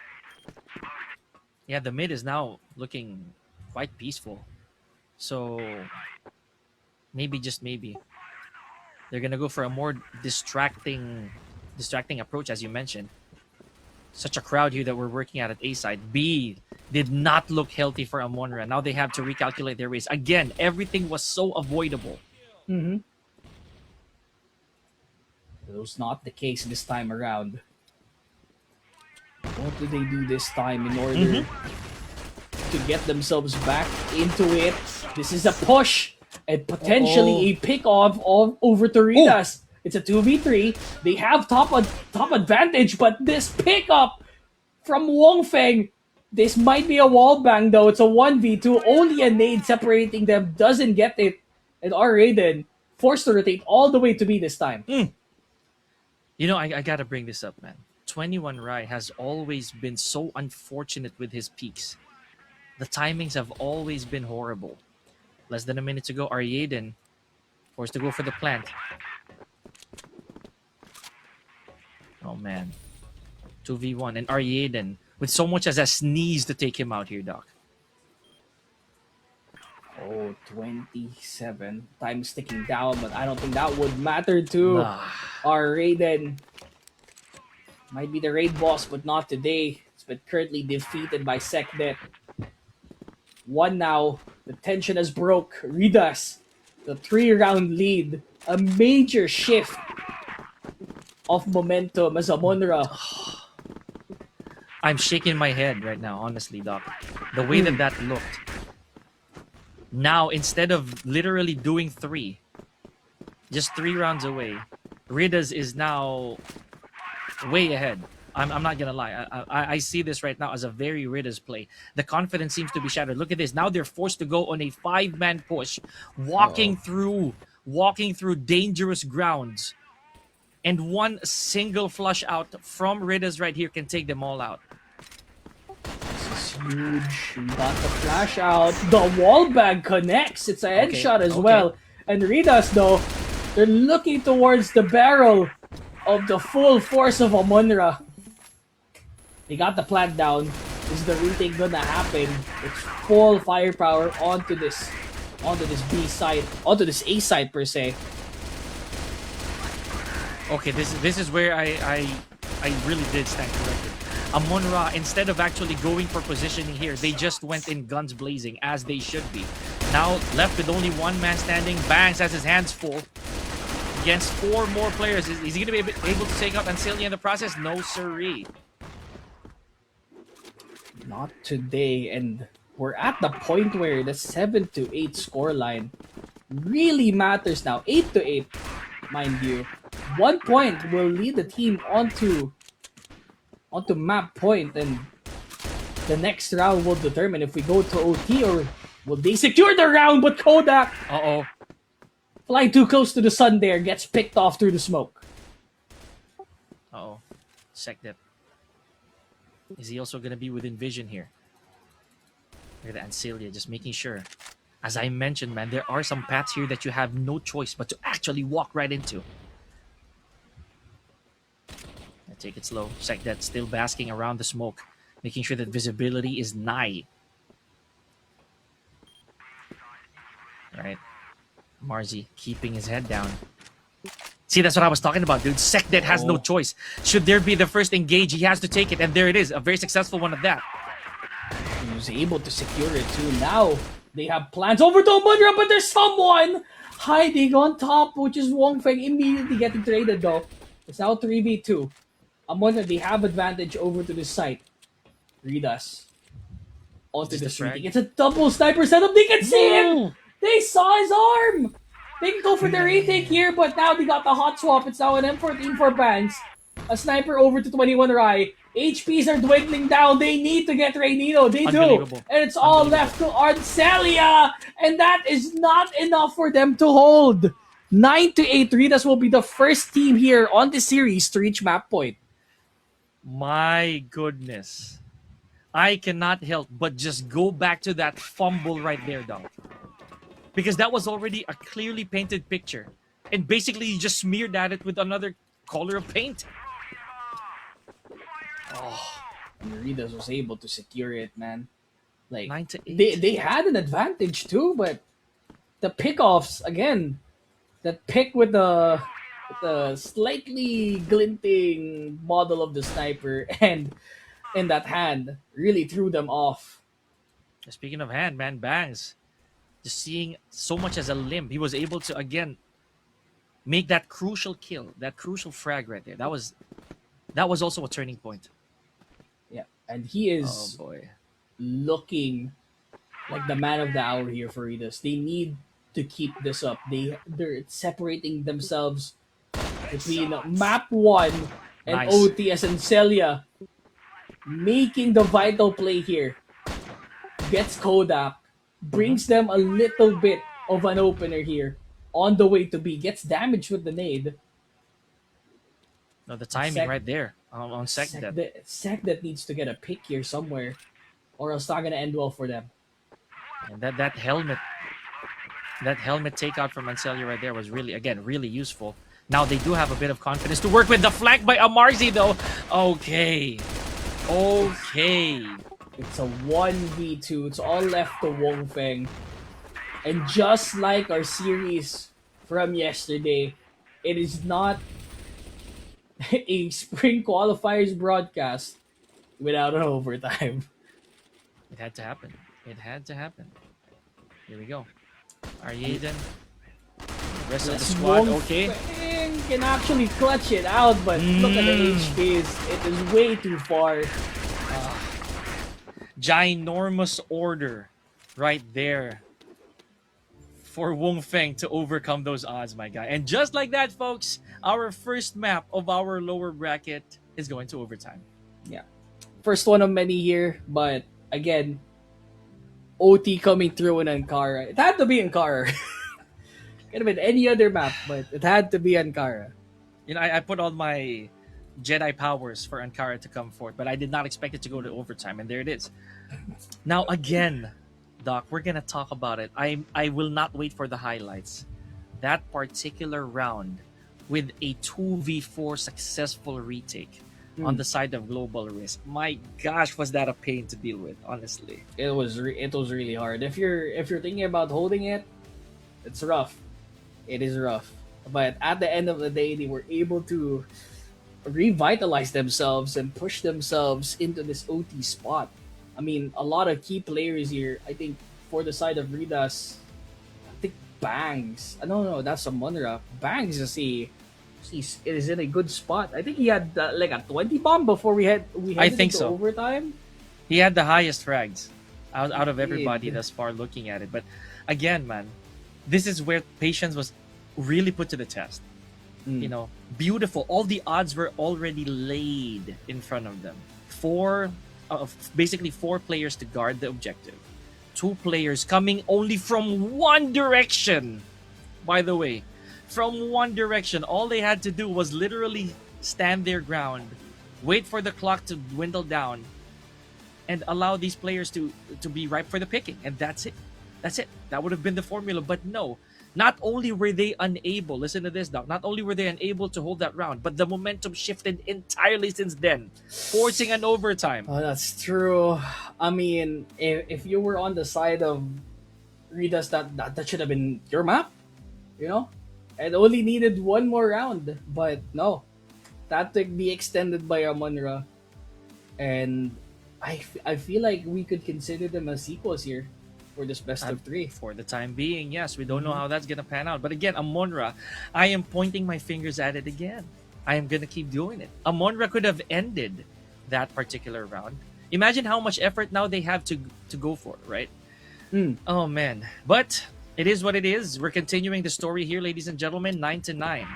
Yeah, the mid is now looking quite peaceful. So maybe, just maybe, they're gonna go for a more distracting approach, as you mentioned. Such a crowd here that we're working at A side. B did not look healthy for Amunra. Now they have to recalculate their race. Again, everything was so avoidable. Mm-hmm. It was not the case this time around. What do they do this time in order to get themselves back into it? This is a push and potentially a pick off of over to RidaZ. It's a 2v3. They have top advantage, but this pickup from Wongfeng, this might be a wall bang though. It's a 1v2. Only a nade separating them, doesn't get it. And our Raiden forced to rotate all the way to B this time. You know, I gotta bring this up, man. 21 Rai has always been so unfortunate with his peaks. The timings have always been horrible. Less than a minute to go, Aryaden forced to go for the plant. Oh man. 2v1 and Aryaden with so much as a sneeze to take him out here, Doc. Oh, 27. Time's ticking down, but I don't think that would matter to our Raiden. Might be the raid boss, but not today. It's been currently defeated by Sekdet. One now. The tension has broke. RidaZ, the 3-round lead. A major shift of momentum as Amunra. I'm shaking my head right now, honestly, Doc. The way that looked. Now, instead of literally doing 3, just 3 rounds away, RidaZ is now way ahead. I'm not gonna lie. I see this right now as a very RidaZ play. The confidence seems to be shattered. Look at this. Now they're forced to go on a 5-man push, walking through dangerous grounds, and one single flush out from RidaZ right here can take them all out. This is huge. We got the flash out. The wall bag connects. It's a headshot as well. And RidaZ, though, they're looking towards the barrel of the full force of Amunra. They got the plant down. Is the retake gonna happen? It's full firepower onto this B side, onto this A side per se. Okay, this is where I really did stand corrected. Amunra, instead of actually going for positioning here, they just went in guns blazing, as they should be. Now left with only one man standing. Bangs has his hands full against 4 more players. Is he going to be able to take out Ancilia in the process? No, sirree. Not today, and we're at the point where the 7-8 scoreline really matters now. 8-8, mind you. 1 point will lead the team onto map point, and the next round will determine if we go to OT or will they secure the round. But Kodak, fly too close to the sun there, gets picked off through the smoke. Sekdet. Is he also going to be within vision here? Look at that, Ancilia just making sure. As I mentioned, man, there are some paths here that you have no choice but to actually walk right into. Take it slow. Sekdet still basking around the smoke, making sure that visibility is nigh. Right. Marzi keeping his head down. See, that's what I was talking about, dude. Sekdet has no choice. Should there be the first engage, he has to take it. And there it is. A very successful one of that. He was able to secure it too. Now, they have plans over to Amunra, but there's someone hiding on top, which is Wongfeng immediately getting traded though. It's now 3v2. Amunra, they have advantage over to the site. RidaZ Is onto this the the shooting. frag? It's a double sniper setup. They can see him! No! They saw his arm! They can go for the retake here, but now they got the hot swap. It's now an M14 for Banks. A sniper over to 21 Rai. HPs are dwindling down. They need to get Reynino. They do. Unbelievable. And it's all Unbelievable. left to Arcelia. And that is not enough for them to hold. 9-8. RidaZ will be the first team here on the series to reach map point. My goodness. I cannot help but just go back to that fumble right there, dog. Because that was already a clearly painted picture. And basically, you just smeared at it with another color of paint. Oh, and RidaZ was able to secure it, man. Like 9-8. they had an advantage too, but the pickoffs again, that pick with the slightly glinting model of the sniper and in that hand really threw them off. Speaking of hand, man, Bangs. Just seeing so much as a limb. He was able to, again, make that crucial kill. That crucial frag right there. That was also a turning point. Yeah, and he Oh, is boy. looking like the man of the hour here for RidaZ. They need to keep this up. They're separating themselves between map 1 and Nice. OTS and Celia, making the vital play here. Gets Kodak, brings them a little bit of an opener here on the way to B. Gets damaged with the nade. No, the timing Sec- right there on Secdet. Sec that needs to get a pick here somewhere, or else not gonna end well for them. And that helmet takeout from Ancelia right there was really, again, really useful. Now they do have a bit of confidence to work with. The flank by Amarzi, though. Okay. It's a 1v2. It's all left to Wong Feng. And just like our series from yesterday, it is not a Spring Qualifiers broadcast without an overtime. It had to happen. It had to happen. Here we go. Aryaden. Rest of the Yes, squad, Wong okay. Feng can actually clutch it out, but look at the HPs. It is way too far. Ginormous order right there for Wong Feng to overcome those odds, my guy. And just like that, folks, our first map of our lower bracket is going to overtime. Yeah. First one of many here, but again, OT coming through in Ankara. It had to be Ankara. Could have been any other map, but it had to be Ankara. You know, I put all my Jedi powers for Ankara to come forth, but I did not expect it to go to overtime, and there it is. Now, again, Doc, we're going to talk about it. I will not wait for the highlights. That particular round with a 2v4 successful retake on the side of Global Risk. My gosh, was that a pain to deal with, honestly. It was really hard. If you're thinking about holding it, it's rough. It is rough. But at the end of the day, they were able to revitalize themselves and push themselves into this OT spot. I mean, a lot of key players here. I think for the side of RidaZ, I think Bangs. No, that's Amunra. Bangs is in a good spot. I think he had like a 20 bomb before we headed think into so. overtime. He had the highest frags out of He everybody did. thus far looking at it. But again, man, this is where patience was really put to the test. You know, beautiful. All the odds were already laid in front of them. Basically four players to guard the objective. 2 players coming only from one direction. By the way, from one direction. All they had to do was literally stand their ground, wait for the clock to dwindle down, and allow these players to be ripe for the picking. And that's it. That's it. That would have been the formula. But no, not only were they unable, listen to this, Doc, not only were they unable to hold that round, but the momentum shifted entirely since then, forcing an overtime. Oh, that's true. I mean, if you were on the side of RidaZ, that should have been your map, you know? And only needed one more round. But no, that to be extended by Amunra. And I feel like we could consider them as sequels here for this best of 3. For the time being, yes. We don't know how that's going to pan out. But again, Amunra, I am pointing my fingers at it again. I am gonna keep doing it. Amunra could have ended that particular round. Imagine how much effort now they have to go for it, right? Mm. Oh man. But it is what it is. We're continuing the story here, ladies and gentlemen. 9-9.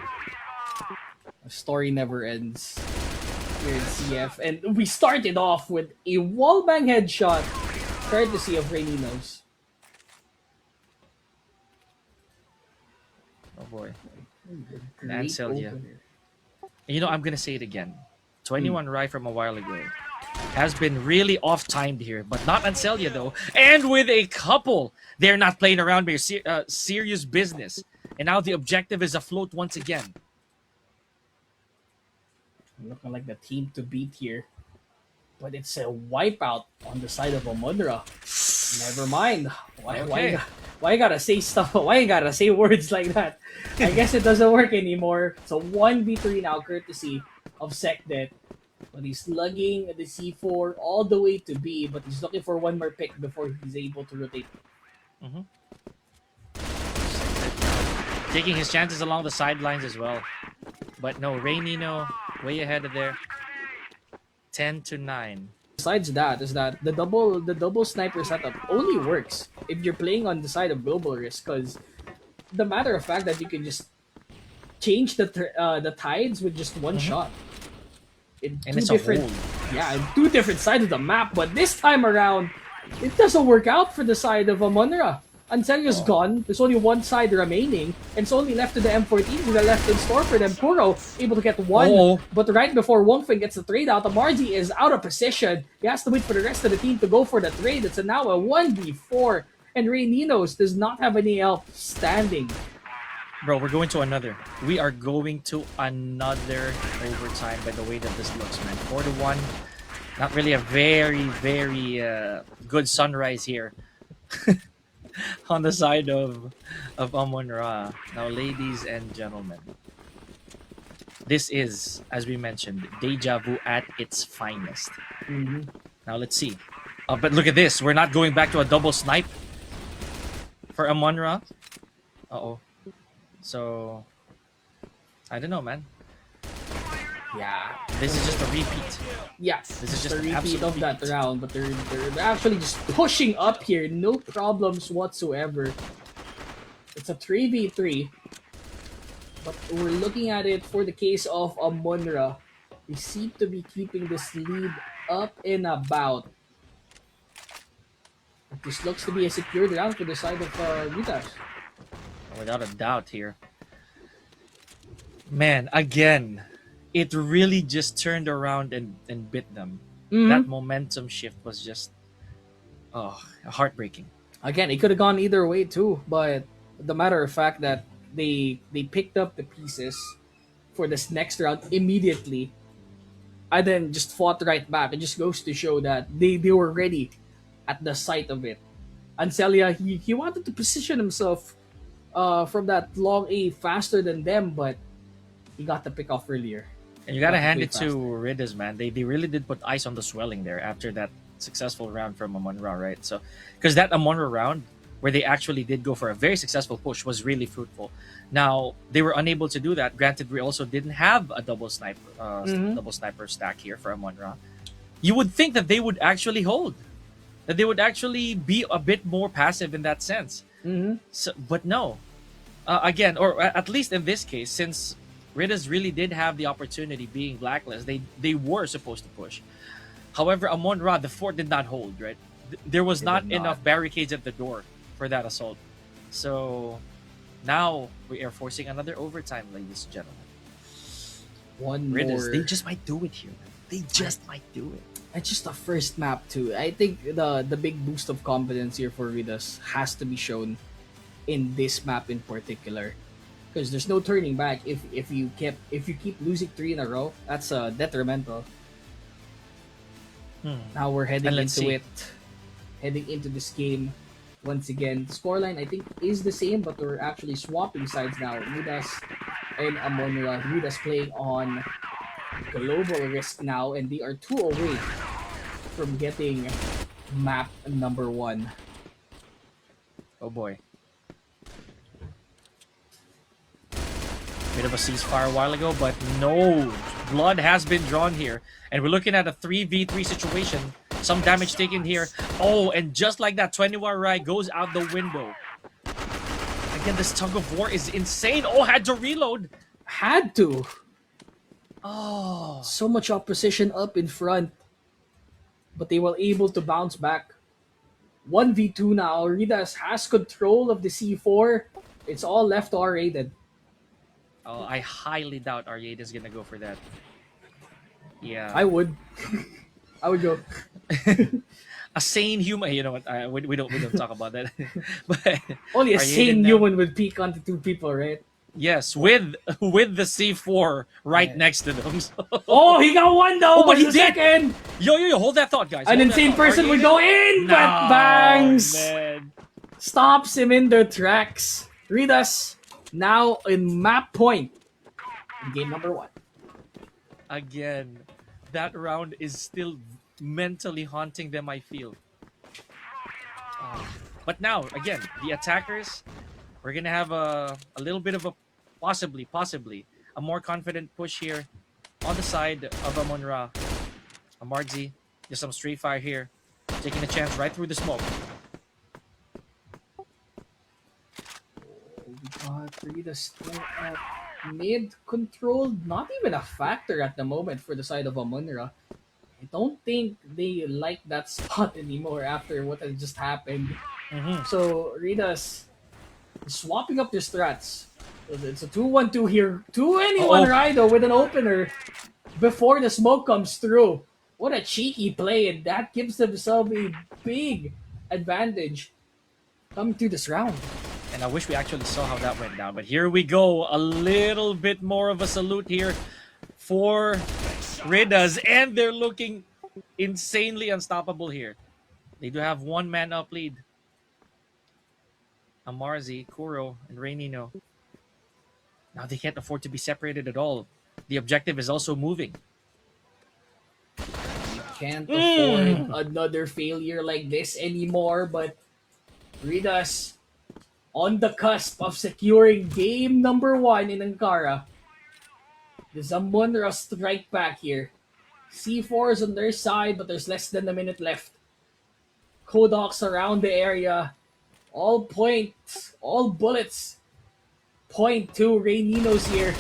The story never ends here in CF. And we started off with a wallbang headshot, courtesy of Raininos. Oh boy. Great Ancelia. opener. You know, I'm gonna say it again. 21 Rai from a while ago has been really off-timed here, but not Ancelia though. And with a couple, they're not playing around with serious business. And now the objective is afloat once again. Looking like the team to beat here. But it's a wipeout on the side of Amunra. Never mind. Okay. Why you gotta say stuff? Why you gotta say words like that? I guess it doesn't work anymore. It's a 1v3 now, courtesy of Sekdet. But he's lugging the C4 all the way to B, but he's looking for one more pick before he's able to rotate. Mhm. Taking his chances along the sidelines as well. But no, Rainino way ahead of there. 10-9. Besides that, is that the double sniper setup only works if you're playing on the side of global risk, because the matter of fact that you can just change the tides with just one shot. In And two it's a different, hold. yeah, in two different sides of the map. But this time around, it doesn't work out for the side of Amunra. Anselio's gone. There's only one side remaining, and it's only left to the M14 that are left in store for them. Kuro able to get one, Oh. but right before Wongfeng gets the trade out, Amarji is out of position. He has to wait for the rest of the team to go for the trade. It's now a 1v4, and Raininos does not have any help standing. Bro, we're going to another. We are going to another overtime by the way that this looks, man. 4-1. Not really a very, very good sunrise here. On the side of Amunra. Now, ladies and gentlemen, this is, as we mentioned, deja vu at its finest. Mhm. Now, let's see. But look at this. We're not going back to a double snipe for Amunra. Uh-oh. So, I don't know, man. Yeah, This is just a repeat. yeah. This is just a an repeat absolute of that repeat. round, but they're actually just pushing up here. No problems whatsoever. It's a 3v3. But we're looking at it for the case of Amunra. They seem to be keeping this lead up and about. But this looks to be a secured round for the side of RidaZ. Without a doubt here. Man, again, it really just turned around and bit them. That momentum shift was just heartbreaking. Again, it could have gone either way too, but the matter of fact that they picked up the pieces for this next round immediately and then just fought right back. It just goes to show that they were ready at the sight of it. Ancelia, he wanted to position himself from that long A faster than them, but he got the pick off earlier. And you gotta Got hand way it to RidaZ, man. They really did put ice on the swelling there after that successful round from Amunra, right? So, because that Amunra round where they actually did go for a very successful push was really fruitful. Now they were unable to do that. Granted, we also didn't have a double sniper stack here for Amunra. You would think that they would actually hold, that they would actually be a bit more passive in that sense. Mm-hmm. So, but no, again, or at least in this case, since RidaZ really did have the opportunity being blacklist, they were supposed to push. However, Amunra, the fort did not hold, right? There was not enough barricades at the door for that assault. So now we are forcing another overtime, ladies and gentlemen. One RidaZ, more. they just might do it here. They just might do it. It's just a first map too. I think the big boost of confidence here for RidaZ has to be shown in this map in particular, because there's no turning back. If you keep losing 3 in a row, that's detrimental. Now we're heading heading into this game once again. The scoreline I think is the same, but we're actually swapping sides now. RidaZ and Amunra. RidaZ playing on global risk now, and they are 2 away from getting map number 1. Oh boy. Bit of a ceasefire a while ago, but no. Blood has been drawn here. And we're looking at a 3v3 situation. Some damage taken here. Oh, and just like that, 21 Rai goes out the window. Again, this tug of war is insane. Oh, had to reload. Had to. Oh. So much opposition up in front. But they were able to bounce back. 1v2 now. RidaZ has control of the C4. It's all left to R-rated. Oh, I highly doubt Aryade is gonna go for that. Yeah. I would. I would go. A sane human. You know what? We don't talk about that. But Only a Aryade sane now- human would peek onto two people, right? Yes, with the C4 right Yeah. next to them. So- Oh, he got one though! Oh, but he in a did! second! Yo, hold that thought, guys. An Hold that insane thought. person would Aryade- go in, but No, bangs! man. Stops him in their tracks. RidaZ now in map point. In game number 1. Again, that round is still mentally haunting them, I feel. But now, again, the attackers, we're gonna have a little bit of a possibly a more confident push here on the side of Amunra. Amarzi, just some straight fire here, taking a chance right through the smoke. We got RidaZ still at mid control. Not even a factor at the moment for the side of Amunra. I don't think they like that spot anymore after what had just happened. So RidaZ is swapping up their strats. It's a 2-1-2 here. 2-1 Rido with an opener before the smoke comes through. What a cheeky play, and that gives themselves a big advantage coming through this round. And I wish we actually saw how that went down. But here we go. A little bit more of a salute here for RidaZ. And they're looking insanely unstoppable here. They do have one man up lead. Amarzi, Kuro, and Reynino. Now they can't afford to be separated at all. The objective is also moving. Can't afford another failure like this anymore, but RidaZ on the cusp of securing game number 1 in Ankara. The Amunra strike back here. C4 is on their side, but there's less than a minute left. Kodaks around the area. All bullets point to Reynino's here.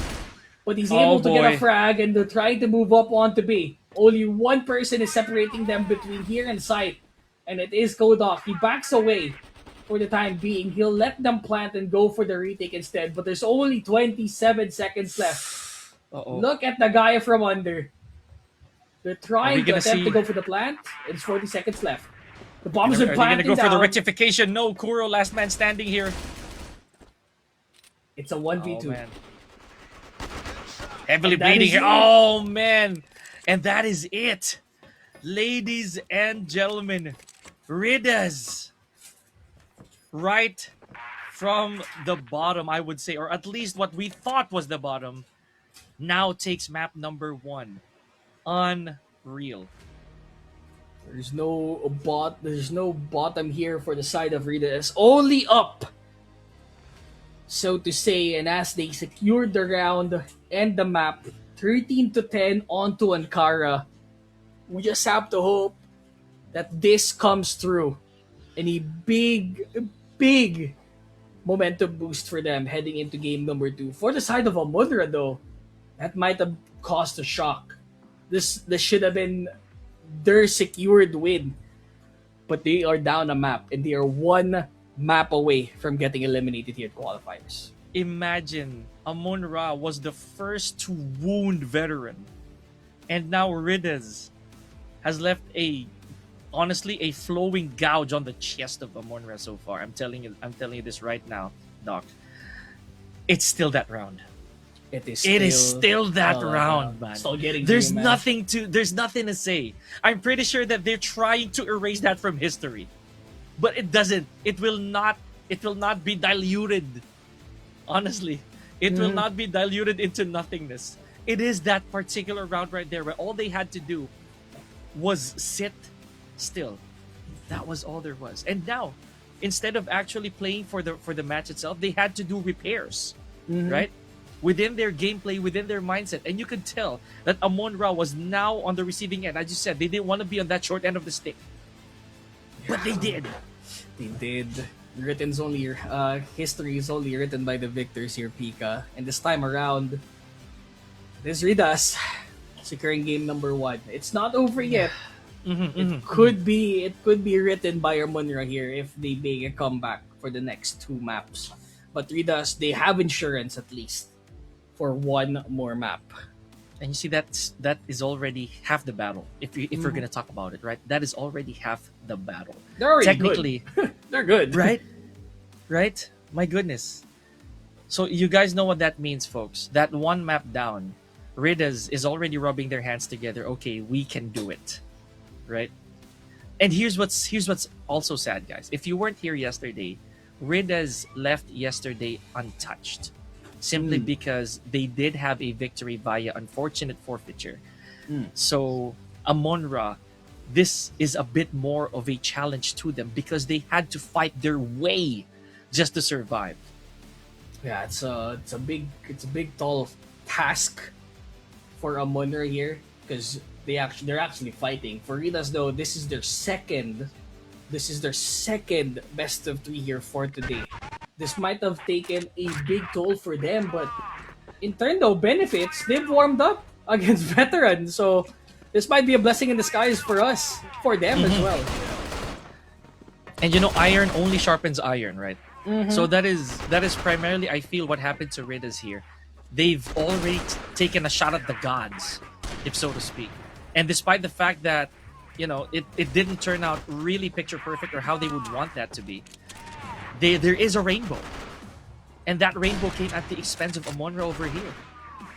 But he's able to get a frag, and they're trying to move up onto B. Only one person is separating them between here and site, and it is Kodak. He backs away for the time being. He'll let them plant and go for the retake instead, but there's only 27 seconds left. Look at the guy from under. They're trying to attempt to go for the plant. It's 40 seconds left. The bombs are planted down. Are they going to go for the rectification? No, Kuro, last man standing here. It's a 1v2. Oh, man. Heavily bleeding here. Oh, man. And that is it. Ladies and gentlemen, RidaZ. Right from the bottom, I would say, or at least what we thought was the bottom, now takes map number 1. Unreal. There's no bottom here for the side of RidaZ. Only up, so to say. And as they secured the round and the map, 13-10 onto Ankara, we just have to hope that this comes through and a big momentum boost for them heading into game number 2. For the side of Amunra, though, that might have caused a shock. This should have been their secured win, but they are down a map, and they are one map away from getting eliminated here at qualifiers. Imagine Amunra was the first to wound veteran, and now RidaZ has left honestly a flowing gouge on the chest of Amunra so far. I'm telling you this right now, Doc. It's still that round. It is still that round, man. Still getting there's to you, man. nothing to say. I'm pretty sure that they're trying to erase that from history, but it doesn't. It will not be diluted. Honestly, it will not be diluted into nothingness. It is that particular round right there where all they had to do was sit still. That was all there was. And now, instead of actually playing for the match itself, they had to do repairs, right? within their gameplay, within their mindset, and you could tell that Amunra was now on the receiving end. As you said, they didn't want to be on that short end of the stick, but they did. They did. History is only written by the victors here, Pika. And this time around, this RidaZ securing game number 1. It's not over yet. It could be written by Amunra here if they make a comeback for the next 2 maps. But RidaZ, they have insurance at least for 1 more map. And you see that is already half the battle. If we're gonna talk about it, right? That is already half the battle. They're already Technically, good. They're good, right? Right? My goodness. So you guys know what that means, folks. That 1 map down, RidaZ is already rubbing their hands together. Okay, we can do it, right? And here's what's also sad, guys. If you weren't here yesterday, RidaZ left yesterday untouched, simply because they did have a victory via unfortunate forfeiture. So Amunra, this is a bit more of a challenge to them because they had to fight their way just to survive. Yeah, it's a big tall task for Amunra here because they're actually fighting. For RidaZ though, this is their second best of 3 here for today. This might have taken a big toll for them, but in turn though, benefits, they've warmed up against veterans, so this might be a blessing in disguise for them as well. And iron only sharpens iron, right? So that is primarily, I feel, what happened to RidaZ here. They've already taken a shot at the gods, if so to speak. And despite the fact that, it didn't turn out really picture perfect or how they would want that to be, there is a rainbow. And that rainbow came at the expense of Amunra over here.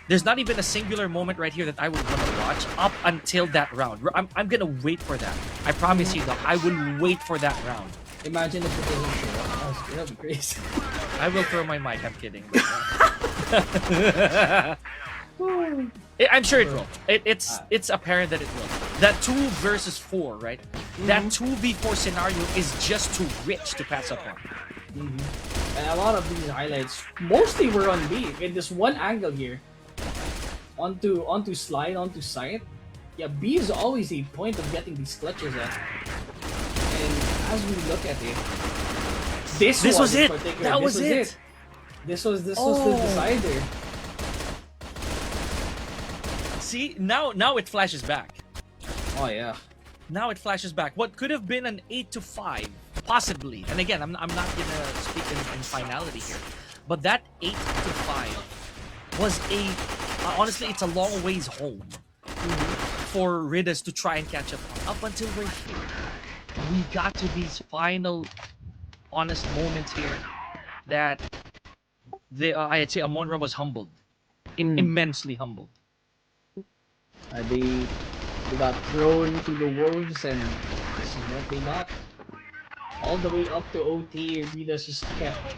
There's not even a singular moment right here that I would want to watch up until that round. I'm going to wait for that. I promise you, though, I will wait for that round. Imagine if it doesn't show up. That'd be crazy. I will throw my mic. I'm kidding. I'm sure it will. It's apparent that it will. That 2 versus 4, right? That 2v4 scenario is just too rich to pass up on. And a lot of these highlights mostly were on B. In this one angle here, onto slide, onto site. Yeah, B is always a point of getting these clutches at. And as we look at it, this was it. That was it. This was the decider. See, now it flashes back. Oh yeah. Now it flashes back. What could have been an 8-5, possibly. And again, I'm not gonna speak in finality here, but that 8-5 was honestly, it's a long ways home for RidaZ to try and catch up until we're here. We got to these final honest moments here that I'd say Amunra was humbled, immensely humbled. They got thrown to the wolves, and this is what they got. All the way up to OT, RidaZ just kept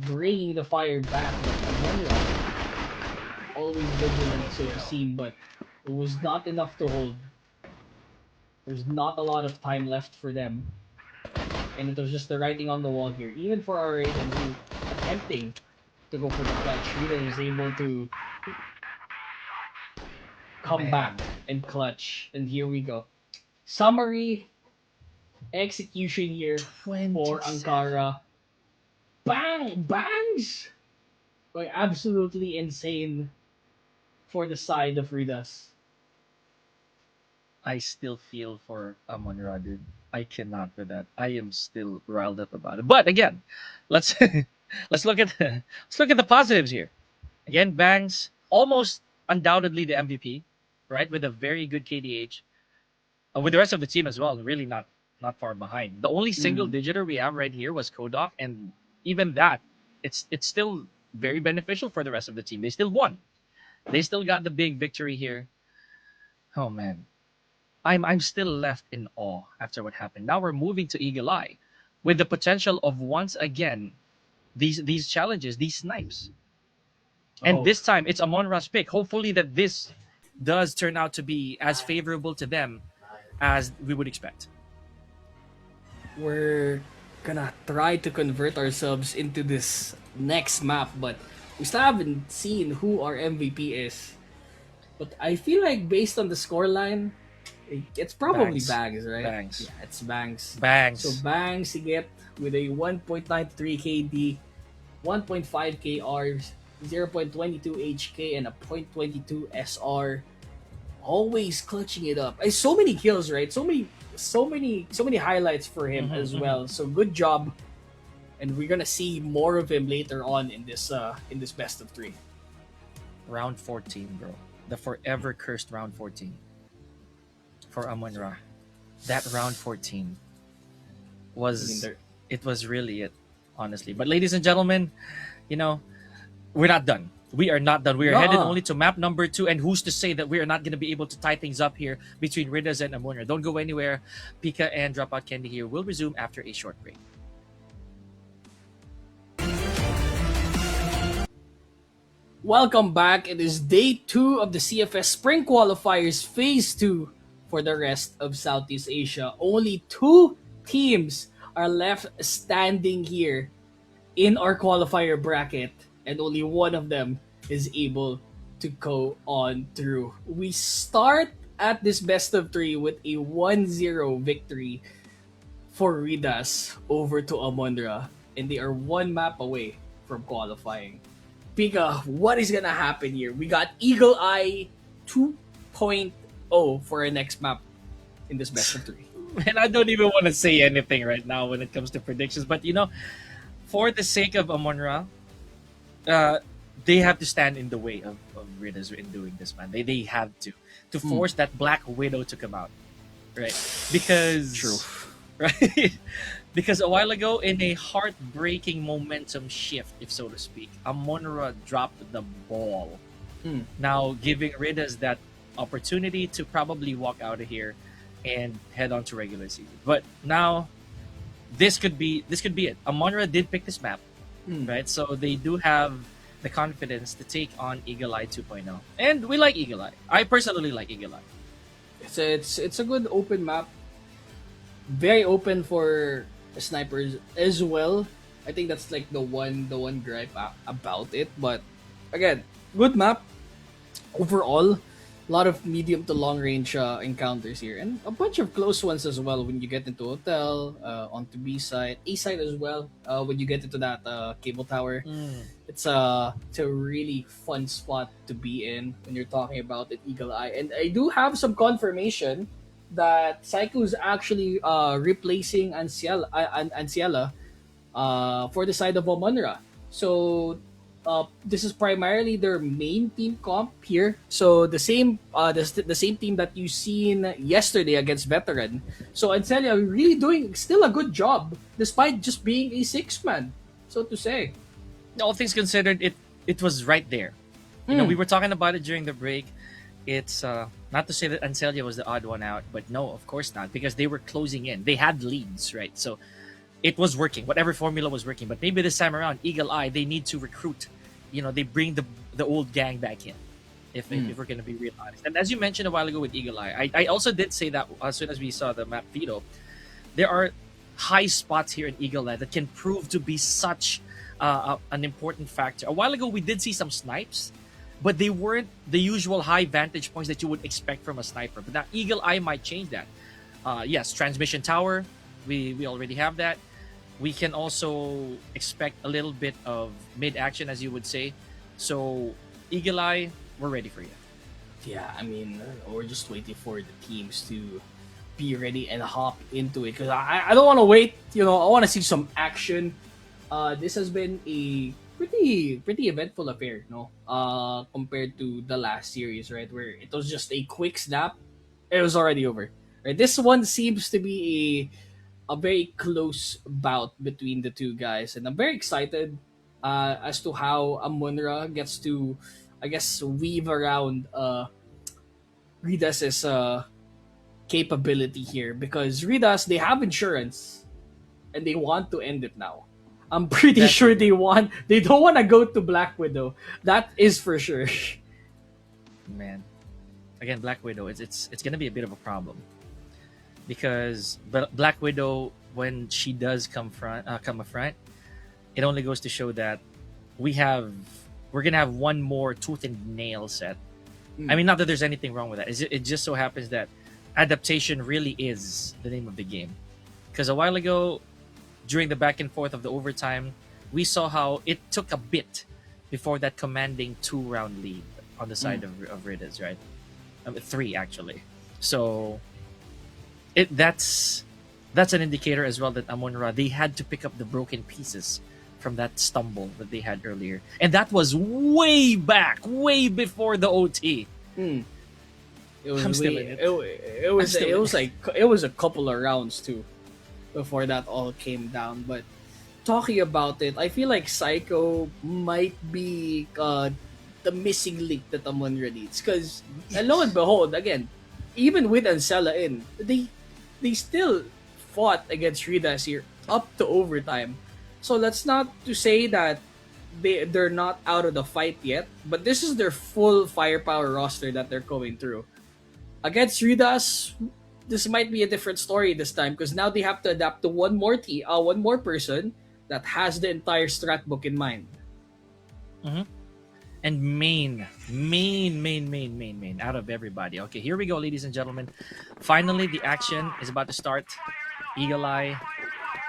bringing the fire back. But Amunra, always vigilant, so to seem, but it was not enough to hold. There's not a lot of time left for them. And it was just the writing on the wall here. Even for our Raiden, who attempting to go for the clutch, RidaZ was able to come back and clutch. And here we go. Summary execution here for Ankara. Bang! Bangs! Going absolutely insane for the side of RidaZ. I still feel for Amunra, dude. I cannot with that. I am still riled up about it. But again, let's let's look at the positives here. Again, Bangs almost undoubtedly the MVP, right? With a very good KDH. With the rest of the team as well, really not far behind. The only single digiter we have right here was Kodok, and even that, it's still very beneficial for the rest of the team. They still won. They still got the big victory here. Oh man. I'm still left in awe after what happened. Now we're moving to Eagle Eye with the potential of once again these challenges, these snipes. And this time it's Amunra's pick. Hopefully that this does turn out to be as favorable to them as we would expect. We're gonna try to convert ourselves into this next map, but We still haven't seen who our MVP is. But I feel like based on the scoreline, it's probably Bangs. Bangs, right? Bangs. Yeah, it's Bangs. So Bangs. Bangs you get with a 1.93 KD, 1.5 KRs, 0.22 HK, and a 0.22 SR. Always clutching it up. So many kills, right? So many highlights for him Mhm, as mhm. well. So good job, and we're gonna see more of him later on in this best of three. Round 14, bro. The forever cursed round 14 for Amunra. That round 14 I mean, was there. it was really it, honestly. But ladies and gentlemen, you know, we're not done. We are not done. We are headed Nuh-uh. only to map number 2, and who's to say that we are not going to be able to tie things up here between RidaZ and Amunra? Don't go anywhere. Pika and Dropout Candy here will resume after a short break. Welcome back. It is day 2 of the CFS Spring Qualifiers Phase 2 for the rest of Southeast Asia. Only 2 teams are left standing here in our qualifier bracket, and only one of them is able to go on through. We start at this best of 3 with a 1-0 victory for RidaZ over to Amunra, and they are one map away from qualifying. Pika, what is gonna happen here? We got Eagle Eye 2.0 for our next map in this best of 3. And I don't even want to say anything right now when it comes to predictions, but for the sake of Amonra, uh, they have to stand in the way of RidaZ in doing this, man. They have to Mm, force that Black Widow to come out, right? true. Because right, because a while ago in a heartbreaking momentum shift, if so to speak, Amonra dropped the ball. Mm, Now giving RidaZ that opportunity to probably walk out of here and head on to regular season. But now this could be it. Amonra did pick this map, mm. right? So they do have the confidence to take on Eagle Eye 2.0. And we like Eagle Eye. I personally like Eagle Eye. It's a good open map, very open for snipers as well. I think that's like the one gripe about it, but again, good map overall. A lot of medium to long range encounters here, and a bunch of close ones as well. When you get into hotel, onto B side, A side as well. When you get into that cable tower, Mm, it's a really fun spot to be in when you're talking about an Eagle Eye. And I do have some confirmation that Psycho's actually replacing Anciela for the side of Omonra. So this is primarily their main team comp here. So the same team that you seen yesterday against Veteran. So Anciela really doing still a good job despite just being a six man, so to say. all things considered, it was right there. We Hmm. were talking about it during the break. It's not to say that Ancelia was the odd one out, but no, of course not, because they were closing in. They had leads, right? So it was working. Whatever formula was working. But maybe this time around, Eagle Eye, they need to recruit. They bring the old gang back in. If we're gonna be real honest. And as you mentioned a while ago with Eagle Eye, I also did say that as soon as we saw the map Vito, there are high spots here in Eagle Eye that can prove to be such an important factor. A while ago, we did see some snipes, but they weren't the usual high vantage points that you would expect from a sniper. But now Eagle Eye might change that. Yes, transmission tower, we already have that. We can also expect a little bit of mid action, as you would say. So Eagle Eye, we're ready for you. Yeah, I mean, we're just waiting for the teams to be ready and hop into it because I don't want to wait. I want to see some action. This has been a pretty eventful affair, no? Compared to the last series, right, where it was just a quick snap, it was already over. Right, this one seems to be a very close bout between the two guys, and I'm very excited as to how Amunra gets to, I guess, weave around RidaZ's capability here because RidaZ they have insurance and they want to end it now. I'm pretty That's sure really they don't want to go to Black Widow. That is for sure. man. Again, Black Widow, it's gonna be a bit of a problem because Black Widow, when she does come up front, it only goes to show that we have we're gonna have one more tooth and nail set. Hmm. I mean, not that there's anything wrong with that. It just so happens that adaptation really is the name of the game. Because a while ago, during the back and forth of the overtime, we saw how it took a bit before that commanding 2-round lead on the side of RidaZ, right? 3 actually. So that's an indicator as well that Amunra, they had to pick up the broken pieces from that stumble that they had earlier, and that was way back, way before the OT. Hmm. It was I'm still in it. it was a couple of rounds too before that all came down. But talking about it, I feel like Psycho might be the missing link that Amunra needs. Because lo and behold, again, even with Ancella in, they still fought against RidaZ here up to overtime. So that's not to say that they're not out of the fight yet, but this is their full firepower roster that they're going through. Against RidaZ, this might be a different story this time because now they have to adapt to one more person that has the entire strat book in mind. Mm-hmm. And main out of everybody. Okay, here we go, ladies and gentlemen. Finally, the action is about to start. Eagle Eye,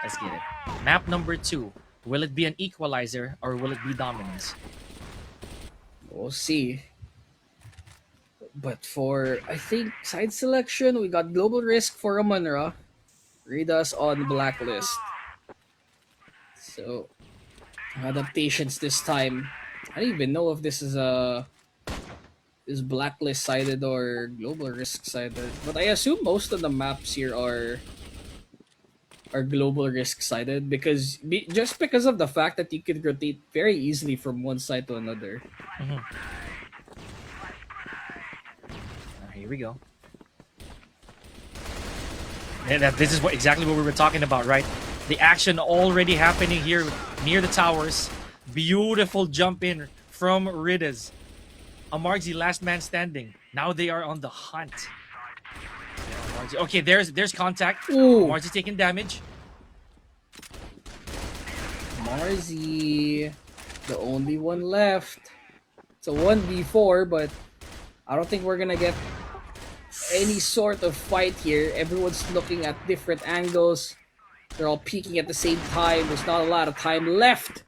let's get it. Map number 2. Will it be an equalizer or will it be dominance? We'll see. But for, I think, side selection, we got Global Risk for Amunra. RidaZ on Blacklist. So, adaptations this time. I don't even know if this is Blacklist sided or Global Risk sided. But I assume most of the maps here are Global Risk sided just because of the fact that you could rotate very easily from one side to another. Mm-hmm. Here we go. And this is exactly what we were talking about, right? The action already happening here near the towers. Beautiful jump in from RidaZ. Amarzi, last man standing. Now they are on the hunt. Okay, there's contact. Ooh. Amarzi taking damage. Marzi, the only one left. It's a 1v4, but I don't think we're gonna get any sort of fight here. Everyone's looking at different angles. They're all peeking at the same time. There's not a lot of time left.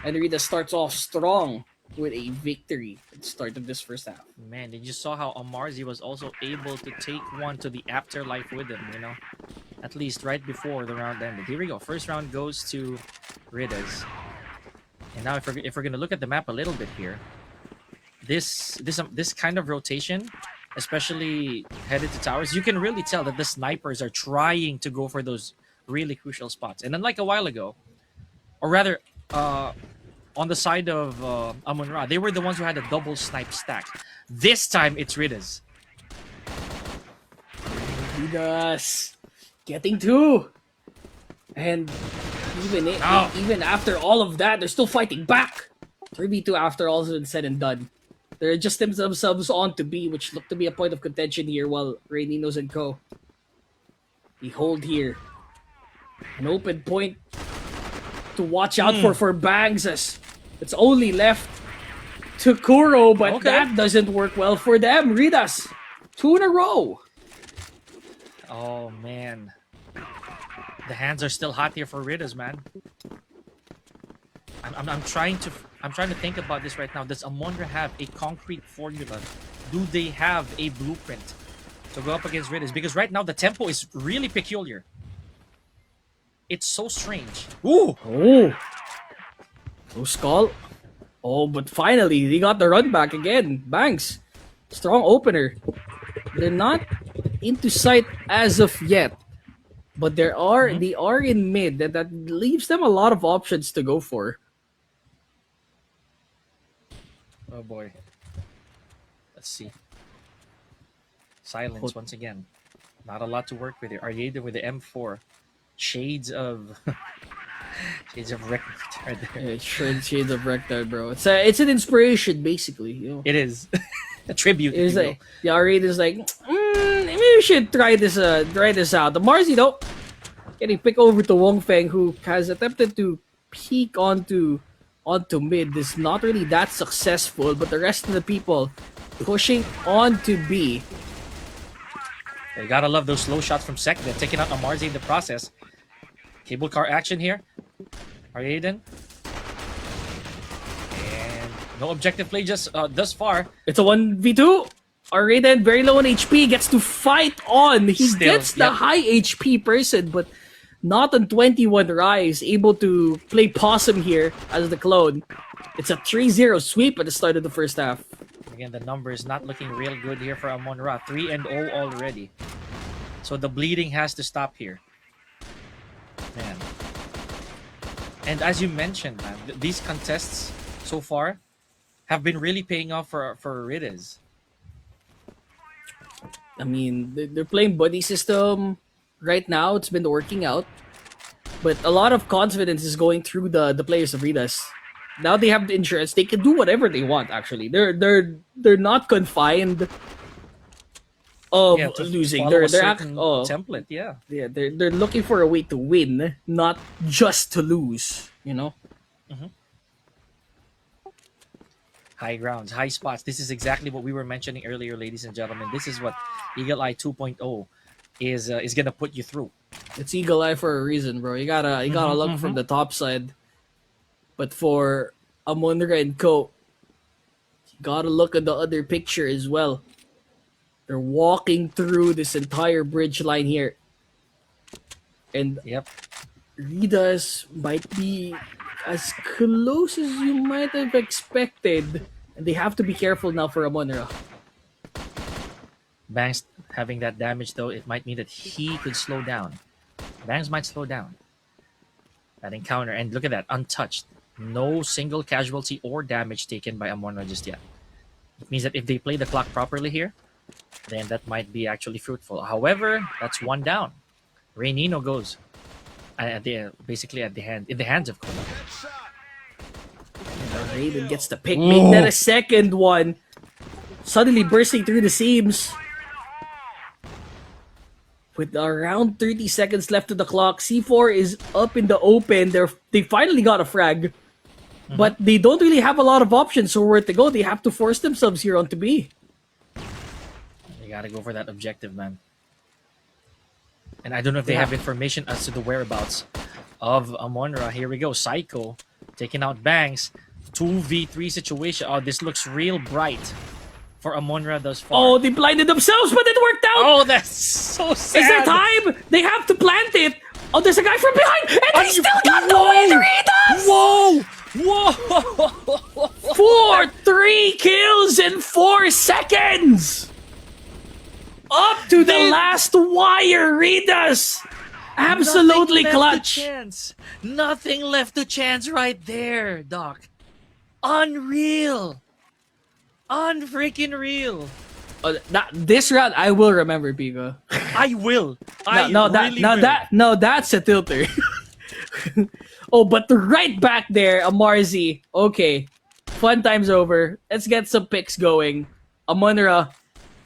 And RidaZ starts off strong with a victory at the start of this first half. Man, you just saw how Amarzi was also able to take one to the afterlife with him, you know? At least right before the round ended. Here we go. First round goes to RidaZ. And now if we're going to look at the map a little bit here, this kind of rotation, especially headed to towers, you can really tell that the snipers are trying to go for those really crucial spots. And unlike a while ago, or rather, on the side of Amunra, they were the ones who had a double snipe stack. This time, it's RidaZ. RidaZ getting 2. And even after all of that, they're still fighting back. 3v2 after all has been said and done. They're adjusting themselves on to B, which looked to be a point of contention here while Reyninos and co. The hold here. An open point to watch out for Bangs as it's only left to Kuro, but that doesn't work well for them. RidaZ, 2 in a row. Oh man, the hands are still hot here for RidaZ, man. I'm trying to think about this right now. Does Amunra have a concrete formula? Do they have a blueprint to go up against RidaZ? Because right now the tempo is really peculiar. It's so strange. Ooh! Oh! No skull. Oh, but finally, they got the run back again. Banks. Strong opener. They're not into sight as of yet. But they are in mid. That leaves them a lot of options to go for. Oh boy. Let's see. Silence once again. Not a lot to work with here. Ariada with the M4. Shades of Rectard right there. Yeah, shades of Rectard, bro. It's an inspiration, basically. You know? It is a tribute. It's like Ariada's like, maybe we should try this out. The Marzi though, getting picked over to Wong Feng, who has attempted to peek onto onto mid is not really that successful, but the rest of the people pushing on to B. You gotta love those slow shots from Sek. They're taking out Amarzi in the process. Cable car action here. Aiden. And no objective play just thus far. It's a 1v2. Raiden, very low on HP, gets to fight on. He Still, gets the yep. high HP person, but not on 21 Rise, able to play Possum here as the clone. It's a 3-0 sweep at the start of the first half. Again, the number is not looking real good here for Amunra. 3-0 already. So the bleeding has to stop here. Man. And as you mentioned, man, these contests so far have been really paying off for RidaZ. I mean, they're playing buddy system right now. It's been working out. But a lot of confidence is going through the players of RidaZ. Now they have the insurance. They can do whatever they want, actually. They're not confined of losing. They're template, yeah. Yeah, they're looking for a way to win, not just to lose, you know? High grounds, high spots. This is exactly what we were mentioning earlier, ladies and gentlemen. This is what Eagle Eye 2.0 is gonna put you through. It's Eagle Eye for a reason, bro. You gotta look from the top side. But for Amunra and Co, you gotta look at the other picture as well. They're walking through this entire bridge line here. And Yep. RidaZ might be as close as you might have expected. And they have to be careful now for Amunra. Bangs having that damage though, it might mean that he could slow down. Bangs might slow down. That encounter, and look at that, untouched. No single casualty or damage taken by Amunra just yet. It means that if they play the clock properly here, then that might be actually fruitful. However, that's one down. Rainino goes basically in the hands of Kona. Raiden gets the pick. Make that a second one. Suddenly bursting through the seams. With around 30 seconds left of the clock, C4 is up in the open. They finally got a frag. But they don't really have a lot of options for where to go. They have to force themselves here onto B. You gotta go for that objective, man. And I don't know if they have information as to the whereabouts of Amunra. Here we go. Psycho taking out Bangs. 2v3 situation. Oh, this looks real bright for Amunra thus far. Oh, they blinded themselves, but it worked out! Oh, that's so sad. Is there time? They have to plant it! Oh, there's a guy from behind! And they still got the win, RidaZ! Whoa! Whoa! 3 kills in 4 seconds! Up to the last wire, RidaZ! Absolutely clutch! Nothing left to chance right there, Doc. Unreal. Unfreaking real. This round, I will remember, Pico. I will. That's a tilter. Oh, but right back there, Amarzi. Okay, fun time's over. Let's get some picks going. Amunra,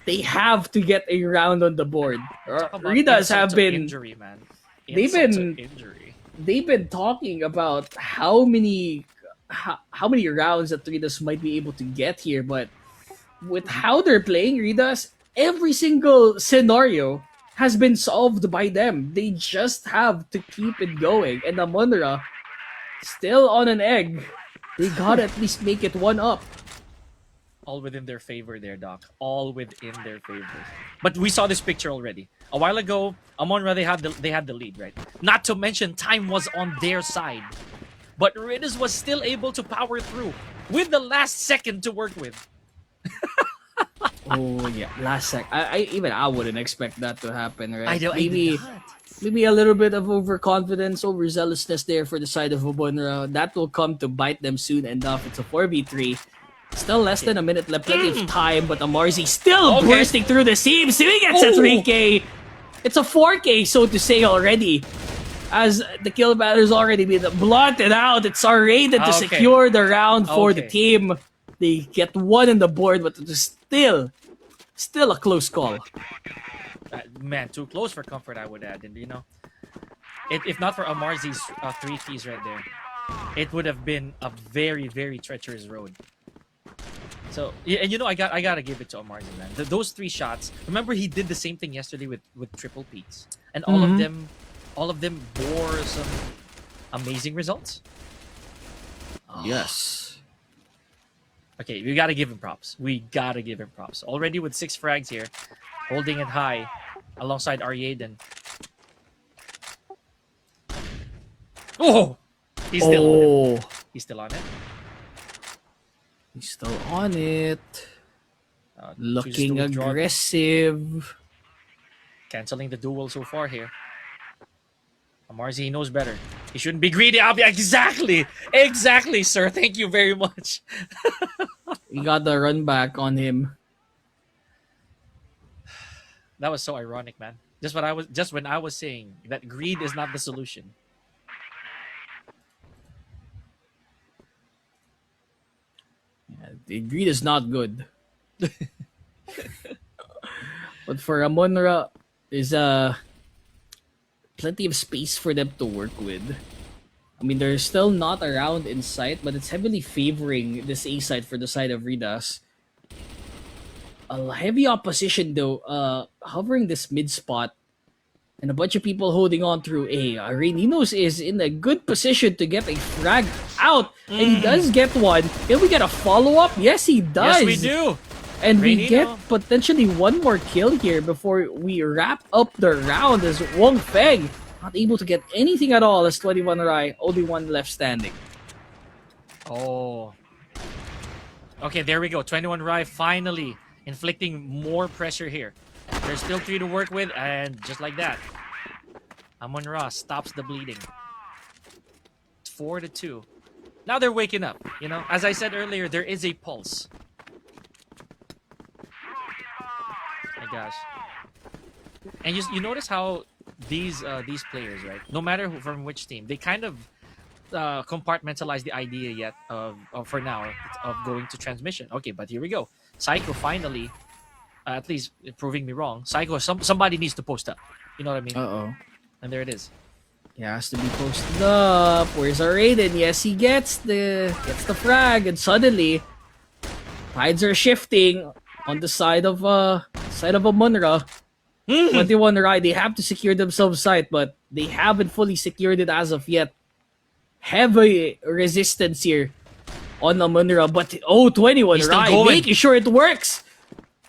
they have to get a round on the board. RidaZ have been injury, man. They've been talking about how many rounds that RidaZ might be able to get here, but with how they're playing RidaZ, every single scenario has been solved by them. They just have to keep it going. And Amunra, still on an egg. They gotta at least make it one up. All within their favor there, Doc. All within their favor. But we saw this picture already. A while ago, Amunra, they had the lead, right? Not to mention time was on their side. But RidaZ was still able to power through with the last second to work with. Oh yeah, last sec. I wouldn't expect that to happen, right? I did not. Maybe a little bit of overconfidence, overzealousness there for the side of Amunra. That will come to bite them soon enough. It's a 4v3. Still less than a minute left, plenty of time, but Amarzi still bursting through the seams. He gets a 3K. It's a 4K, so to say, already. As the kill batter's already been blotted out, it's our Raiden to secure the round for the team. They get one on the board, but it is still a close call. Man, too close for comfort, I would add. And, if not for Amarzi's 3 keys right there. it would have been a very, very treacherous road. So, yeah, and I gotta give it to Amarzi, man. Those 3 shots. Remember, he did the same thing yesterday with triple peaks, and Mm-hmm. all of them bore some amazing results. Yes. Okay, we gotta give him props. We gotta give him props. Already with 6 frags here, holding it high, alongside Aryaden. Oh, he's still on it. Oh, He's still on it. he's still on it. Chooses to Looking withdraw, aggressive. canceling the duel so far here. Amarzi, he knows better. He shouldn't be greedy. Exactly, sir. Thank you very much. He got the run back on him. That was so ironic, man. Just when I was saying that greed is not the solution. Yeah, the greed is not good. But for Amunra, there's plenty of space for them to work with. I mean, they're still not around in sight, but it's heavily favoring this A side for the side of RidaZ. A heavy opposition though, hovering this mid spot, and a bunch of people holding on through A. Reyninos is in a good position to get a frag out, and he does get one. Can we get a follow up? Yes, he does. Yes, we do. And we Reynino. get potentially one more kill here before we wrap up the round as Wong Feng not able to get anything at all as 21 Rai, only one left standing. Oh. Okay, there we go. 21 Rai finally inflicting more pressure here. There's still 3 to work with, and just like that, Amunra stops the bleeding. It's 4-2. Now they're waking up. As I said earlier, there is a pulse. My gosh. And you notice how these players, right? No matter from which team, they kind of compartmentalize the idea yet of for now of going to transmission. Okay, but here we go. Psycho finally, at least proving me wrong. Psycho, somebody needs to post up. You know what I mean? Uh-oh. And there it is. He has to be posted up. Where's our Raiden? Yes, he gets the frag, and suddenly tides are shifting on the side of Amunra. 21 Rai, they have to secure themselves site, but they haven't fully secured it as of yet. Heavy resistance here on Amunra, but 21 He's still Rai going. making sure it works.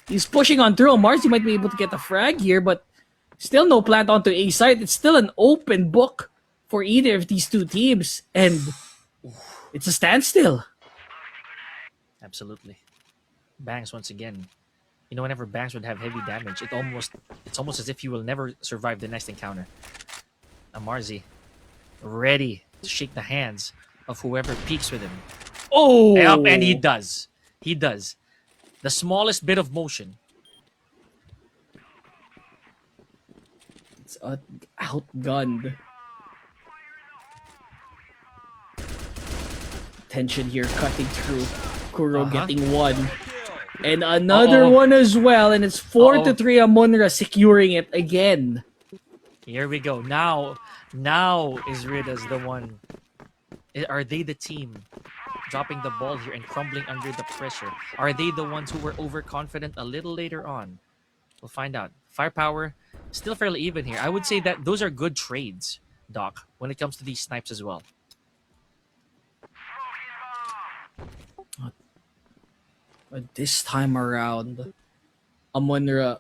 He's pushing on through. Marzi might be able to get a frag here, but still no plant onto A site. It's still an open book for either of these two teams, and it's a standstill. Absolutely. Bangs once again. Whenever Bangs would have heavy damage, it's almost as if he will never survive the next encounter. Amarzi, ready to shake the hands of whoever peeks with him. Oh! Yep, and he does. He does. The smallest bit of motion. It's outgunned. Tension here cutting through. Kuro getting one. And another one as well, and it's 4-3 Amunra securing it again. Here we go. Now is RidaZ the one. Are they the team dropping the ball here and crumbling under the pressure? Are they the ones who were overconfident a little later on? We'll find out. Firepower, still fairly even here. I would say that those are good trades, Doc, when it comes to these snipes as well. But this time around, Amunra,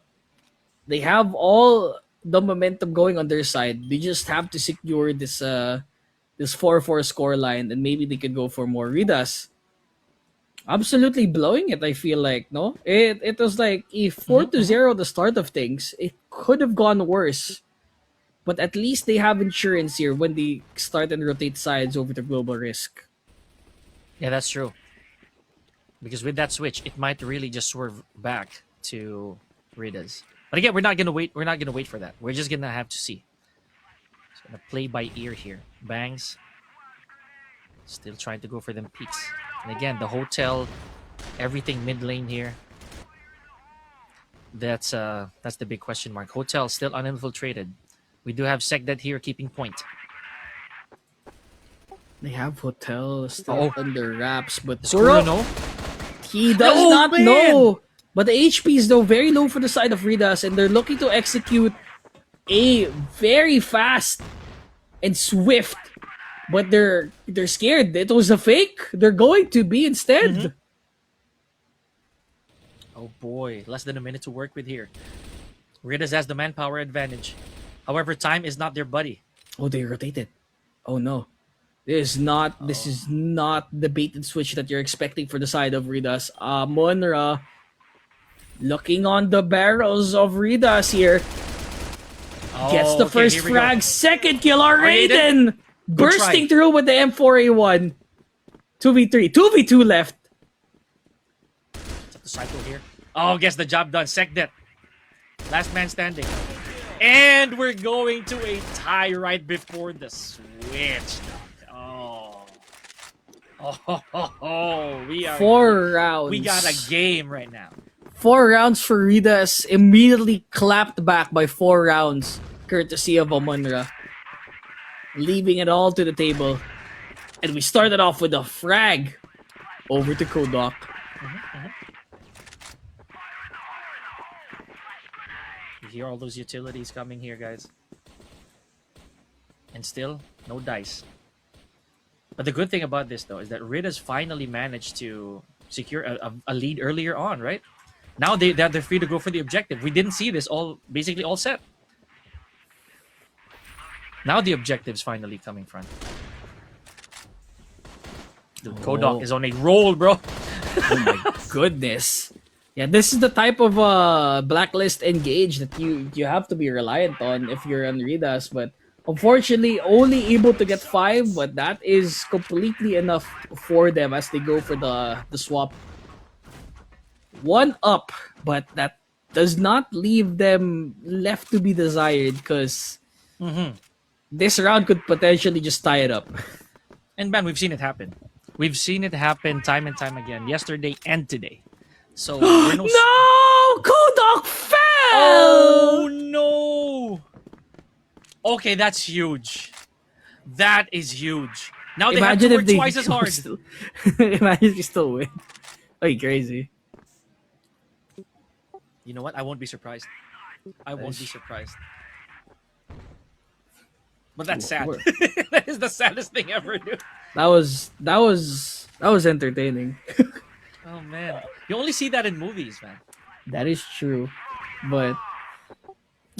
they have all the momentum going on their side. They just have to secure this 4-4 score line, and maybe they could go for more. RidaZ absolutely blowing it, I feel like, no? It was like a 4-0 the start of things. It could have gone worse. But at least they have insurance here when they start and rotate sides over the global risk. Yeah, that's true. Because with that switch, it might really just swerve back to RidaZ. But again, we're not gonna wait. We're not gonna wait for that. We're just gonna have to see. Just gonna play by ear here. Bangs still trying to go for them peaks. And again, the hotel, everything mid lane here. That's the big question mark. Hotel still uninfiltrated. We do have Segdet here keeping point. They have Hotel still Oh, under wraps, but does Kuro Kuro, know? he does No, not man! know. But the HP is though very low for the side of RidaZ, and they're looking to execute a very fast and swift. But they're scared. It was a fake. They're going to be Mhm. instead. Oh boy, less than a minute to work with here. RidaZ has the manpower advantage. However, time is not their buddy. Oh, they rotated. Oh no. This Oh. is not the bait and switch that you're expecting for the side of RidaZ. Amunra looking on the barrels of RidaZ here. Gets Oh, the okay, first here we go. frag. Second kill on Okay, then. Raiden. Good try. Bursting through with the M4A1. 2v3. 2v2 left. It's up the cycle here. Oh, gets the job done. Sekdet. Last man standing. And we're going to a tie right before the switch. Oh. Oh, we are. 4 rounds. We got a game right now. 4 rounds for RidaZ. Immediately clapped back by 4 rounds. Courtesy of Amunra. Leaving it all to the table. And we started off with a frag. Over to Kodok. You hear all those utilities coming here, guys. And still, no dice. But the good thing about this, though, is that RidaZ finally managed to secure a lead earlier on, right? Now they're free to go for the objective. We didn't see this basically all set. Now the objective's finally coming front. Dude, Kodok is on a roll, bro. Oh my goodness. Yeah, this is the type of blacklist engage that you have to be reliant on if you're on RidaZ, but unfortunately only able to get 5, but that is completely enough for them as they go for the swap. 1 up, but that does not leave them left to be desired because this round could potentially just tie it up. And man, we've seen it happen. We've seen it happen time and time again, yesterday and today. So we're no. No! Kodok fell! Oh no! Okay, that's huge. That is huge. Now they have to work twice as hard. Imagine if you still win. Are you crazy? You know what? I won't be surprised. I won't be surprised. But that's sad. That is the saddest thing ever, dude. That was entertaining. Oh man, you only see that in movies, man. That is true, but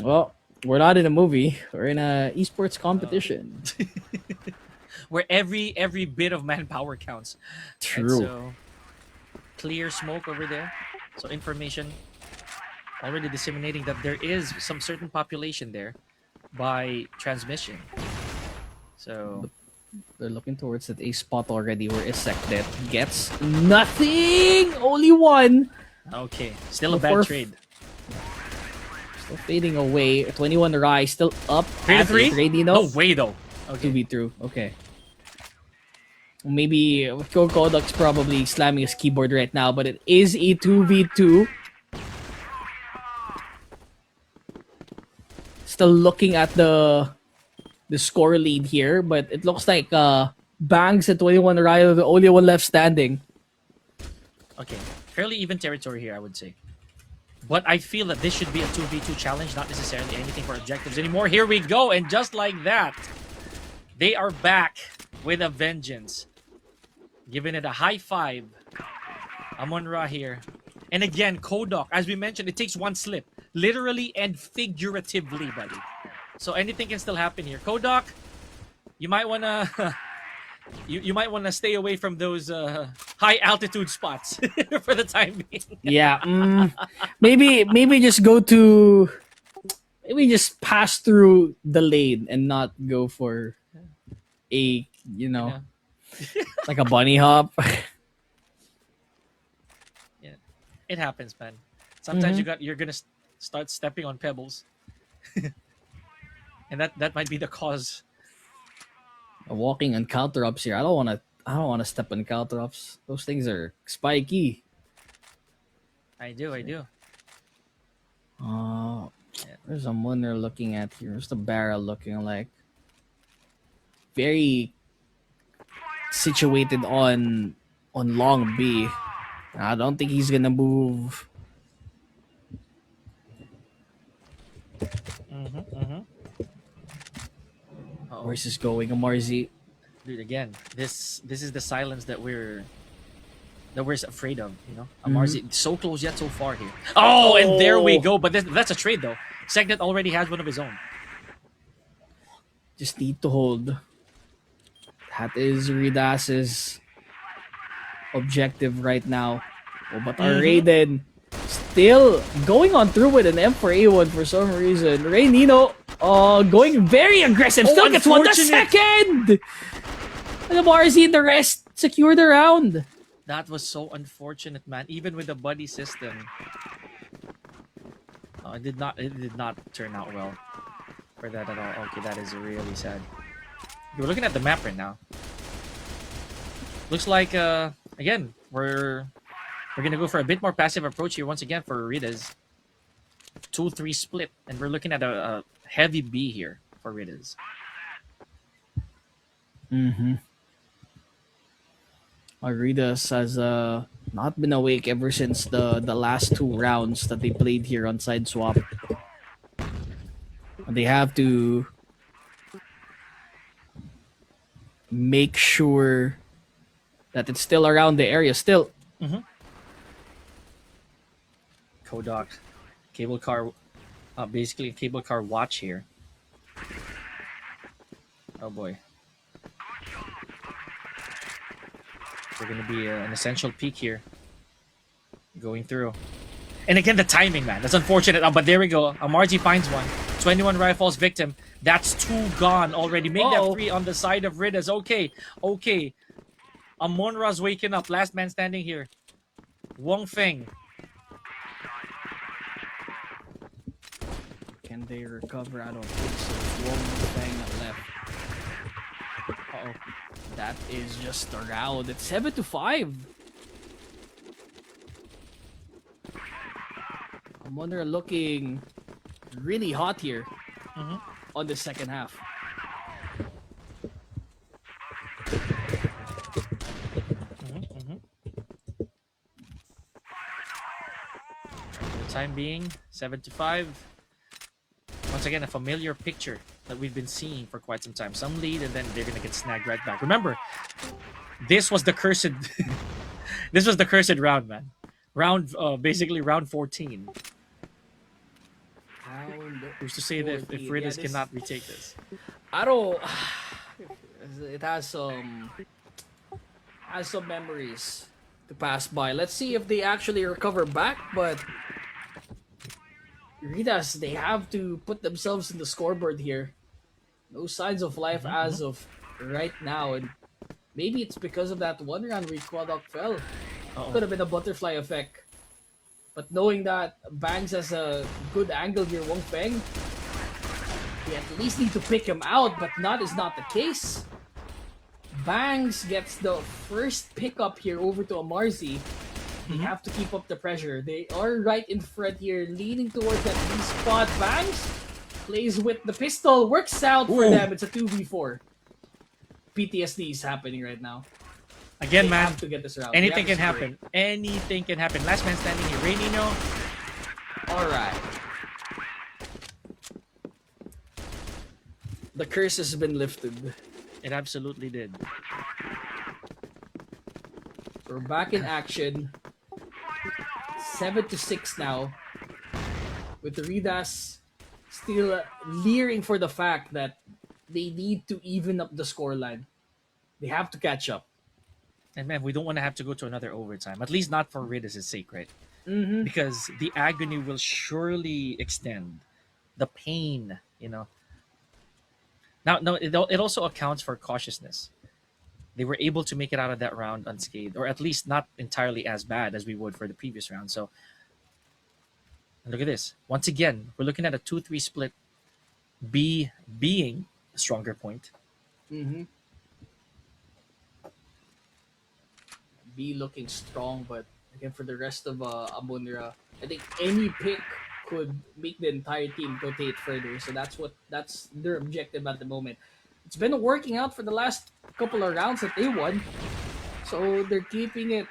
well, we're not in a movie. We're in a esports competition. Where every bit of manpower counts. True. And so clear smoke over there. So information already disseminating that there is some certain population there by transmission. So They're looking towards that A spot already where Sekdet gets nothing. Only 1. okay, still a bad trade. Still fading away. 21 Rai still up. 3-3? Ready No no. way though. Okay. 2v2. Okay. Maybe Kodok's probably slamming his keyboard right now, but it is a 2v2. Still looking at the score lead here, but it looks like Bangs and 21 Rai are the only one left standing. Okay, fairly even territory here, I would say. But I feel that this should be a 2v2 challenge, not necessarily anything for objectives anymore. Here we go, and just like that, they are back with a vengeance. Giving it a high 5. Amunra here. And again, Kodok, as we mentioned, it takes 1 slip. Literally and figuratively, buddy. So anything can still happen here. Kodok, you might wanna you might wanna stay away from those high altitude spots for the time being. Yeah, maybe just go to maybe just pass through the lane and not go for a like a bunny hop. Yeah, it happens, man. Sometimes you're gonna start stepping on pebbles, and that might be the cause. Walking on counter ups here. I don't wanna step on counter ups. Those things are spiky. I do. There's a Munner looking at here. Where's the barrel looking like? Very situated on long B. I don't think he's gonna move. Mm-hmm. Oh, Where's this going, Amarzi? dude, again, this is the silence that we're afraid of. You know, Mhm. Amarzi so close yet so far here. Oh, and there we Oh, go. But that's a trade though. Segnet already has one of his own. just need to hold. That is RidaZ's objective right now. Oh, but our Mm-hmm. Raiden still going on through with an M4A1 for some reason. Ray Nino going very aggressive. Oh, Still gets one the unfortunate. second! And the RZ and the rest secure the round. That was so unfortunate, man. Even with the buddy system, it did not turn out well for that at all. Okay, that is really sad. We're looking at the map right now. Looks like again we're gonna go for a bit more passive approach here once again for RidaZ. 2-3 split, and we're looking at a heavy B here for RidaZ. Mm-hmm. RidaZ has not been awake ever since the last two rounds that they played here on side swap. They have to make sure that it's still around the area still. Mm-hmm. Kodak, cable car, basically a cable car watch here. Oh boy. We're gonna be an essential peak here. Going through. And again, the timing, man. That's unfortunate. But there we go. Amarji finds one. 21 rifles victim. That's two gone already. Make that three on the side of RidaZ. Okay. Okay. Amunra's waking up. Last man standing here. Wong Feng. Can they recover? I don't think so. It's one thing left. Uh-oh. That is just a round. It's 7-5. Amunra looking really hot here on the second half. For the time being, 7-5. Once again, a familiar picture that we've been seeing for quite some time. Some lead, and then they're gonna get snagged right back. Remember, this was the cursed. This was the cursed round, man. Basically round 14. Who's to say that if RidaZ cannot retake this? I don't. It has some memories to pass by. Let's see if they actually recover back. But RidaZ, they have to put themselves in the scoreboard here. No signs of life as of right now, and maybe it's because of that one round where Quadoc fell. Could have been a butterfly effect. But knowing that Bangs has a good angle here, Wong Feng, we at least need to pick him out, but not is not the case. Bangs gets the first pickup here over to Amarzi. They have to keep up the pressure. They are right in front here, leaning towards that B spot. Bangs plays with the pistol, works out for them. It's a 2v4. PTSD is happening right now. Again, They man, have to get this round. anything They can have to happen. Anything can happen. Last man standing here. Ray Nino. All right. The curse has been lifted. It absolutely did. We're back in action. 7-6 now. With RidaZ still leering for the fact that they need to even up the scoreline. They have to catch up. And man, we don't want to have to go to another overtime. At least not for RidaZ's sake, right? Because the agony will surely extend. The pain, you know. Now, no, it also accounts for cautiousness. They were able to make it out of that round unscathed, or at least not entirely as bad as we would for the previous round. So, look at this. Once again, we're looking at a 2-3 split. B being a stronger point. B looking strong, but again for the rest of Amunra, I think any pick could make the entire team rotate further. So that's their objective at the moment. It's been working out for the last couple of rounds that they won. So they're keeping it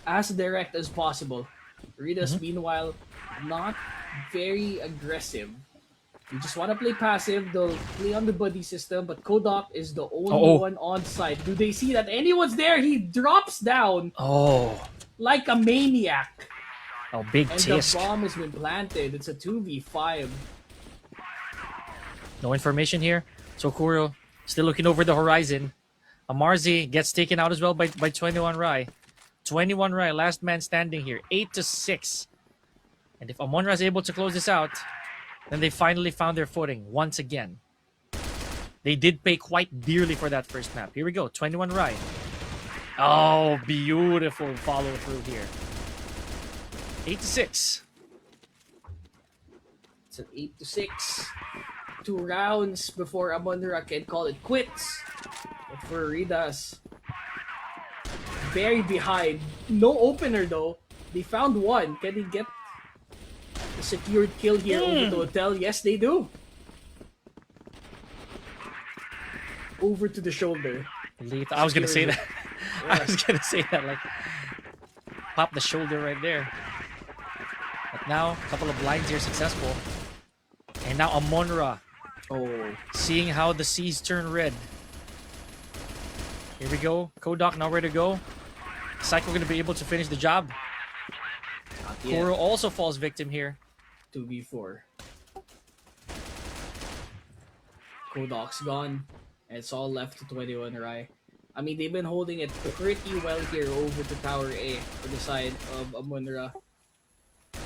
as direct as possible. RidaZ, Mhm. meanwhile, not very aggressive. You just want to play passive. They'll play on the buddy system, but Kodok is the only Oh, one on site. Do they see that anyone's there? He drops down oh, like a maniac. oh, big And the tisk. bomb has been planted. It's a 2v5. No information here. So Kuro still looking over the horizon. Amarzi gets taken out as well by 21 Rai. 21 Rai, last man standing here. 8-6. And if Amunra is able to close this out, then they finally found their footing once again. They did pay quite dearly for that first map. Here we go. 21 Rai. Oh, beautiful follow through here. 8-6. It's an 8-6. 2 rounds before Amunra can call it quits. But for RidaZ, very behind. No opener though. They found one. Can they get a secured kill here over the hotel? Yes, they do. Over to the shoulder. I was gonna say that. I Yeah. was gonna say that, like, pop the shoulder right there. But now, a couple of blinds here successful. And now Amunra, Oh. seeing how the seas turn red. Here we go. Kodok nowhere to go. Psycho gonna be able to finish the job. Not yet. Kuro also falls victim here. 2v4. Kodok's gone. And it's all left to 21 Rai. I mean, they've been holding it pretty well here over to Tower A for the side of Amunra.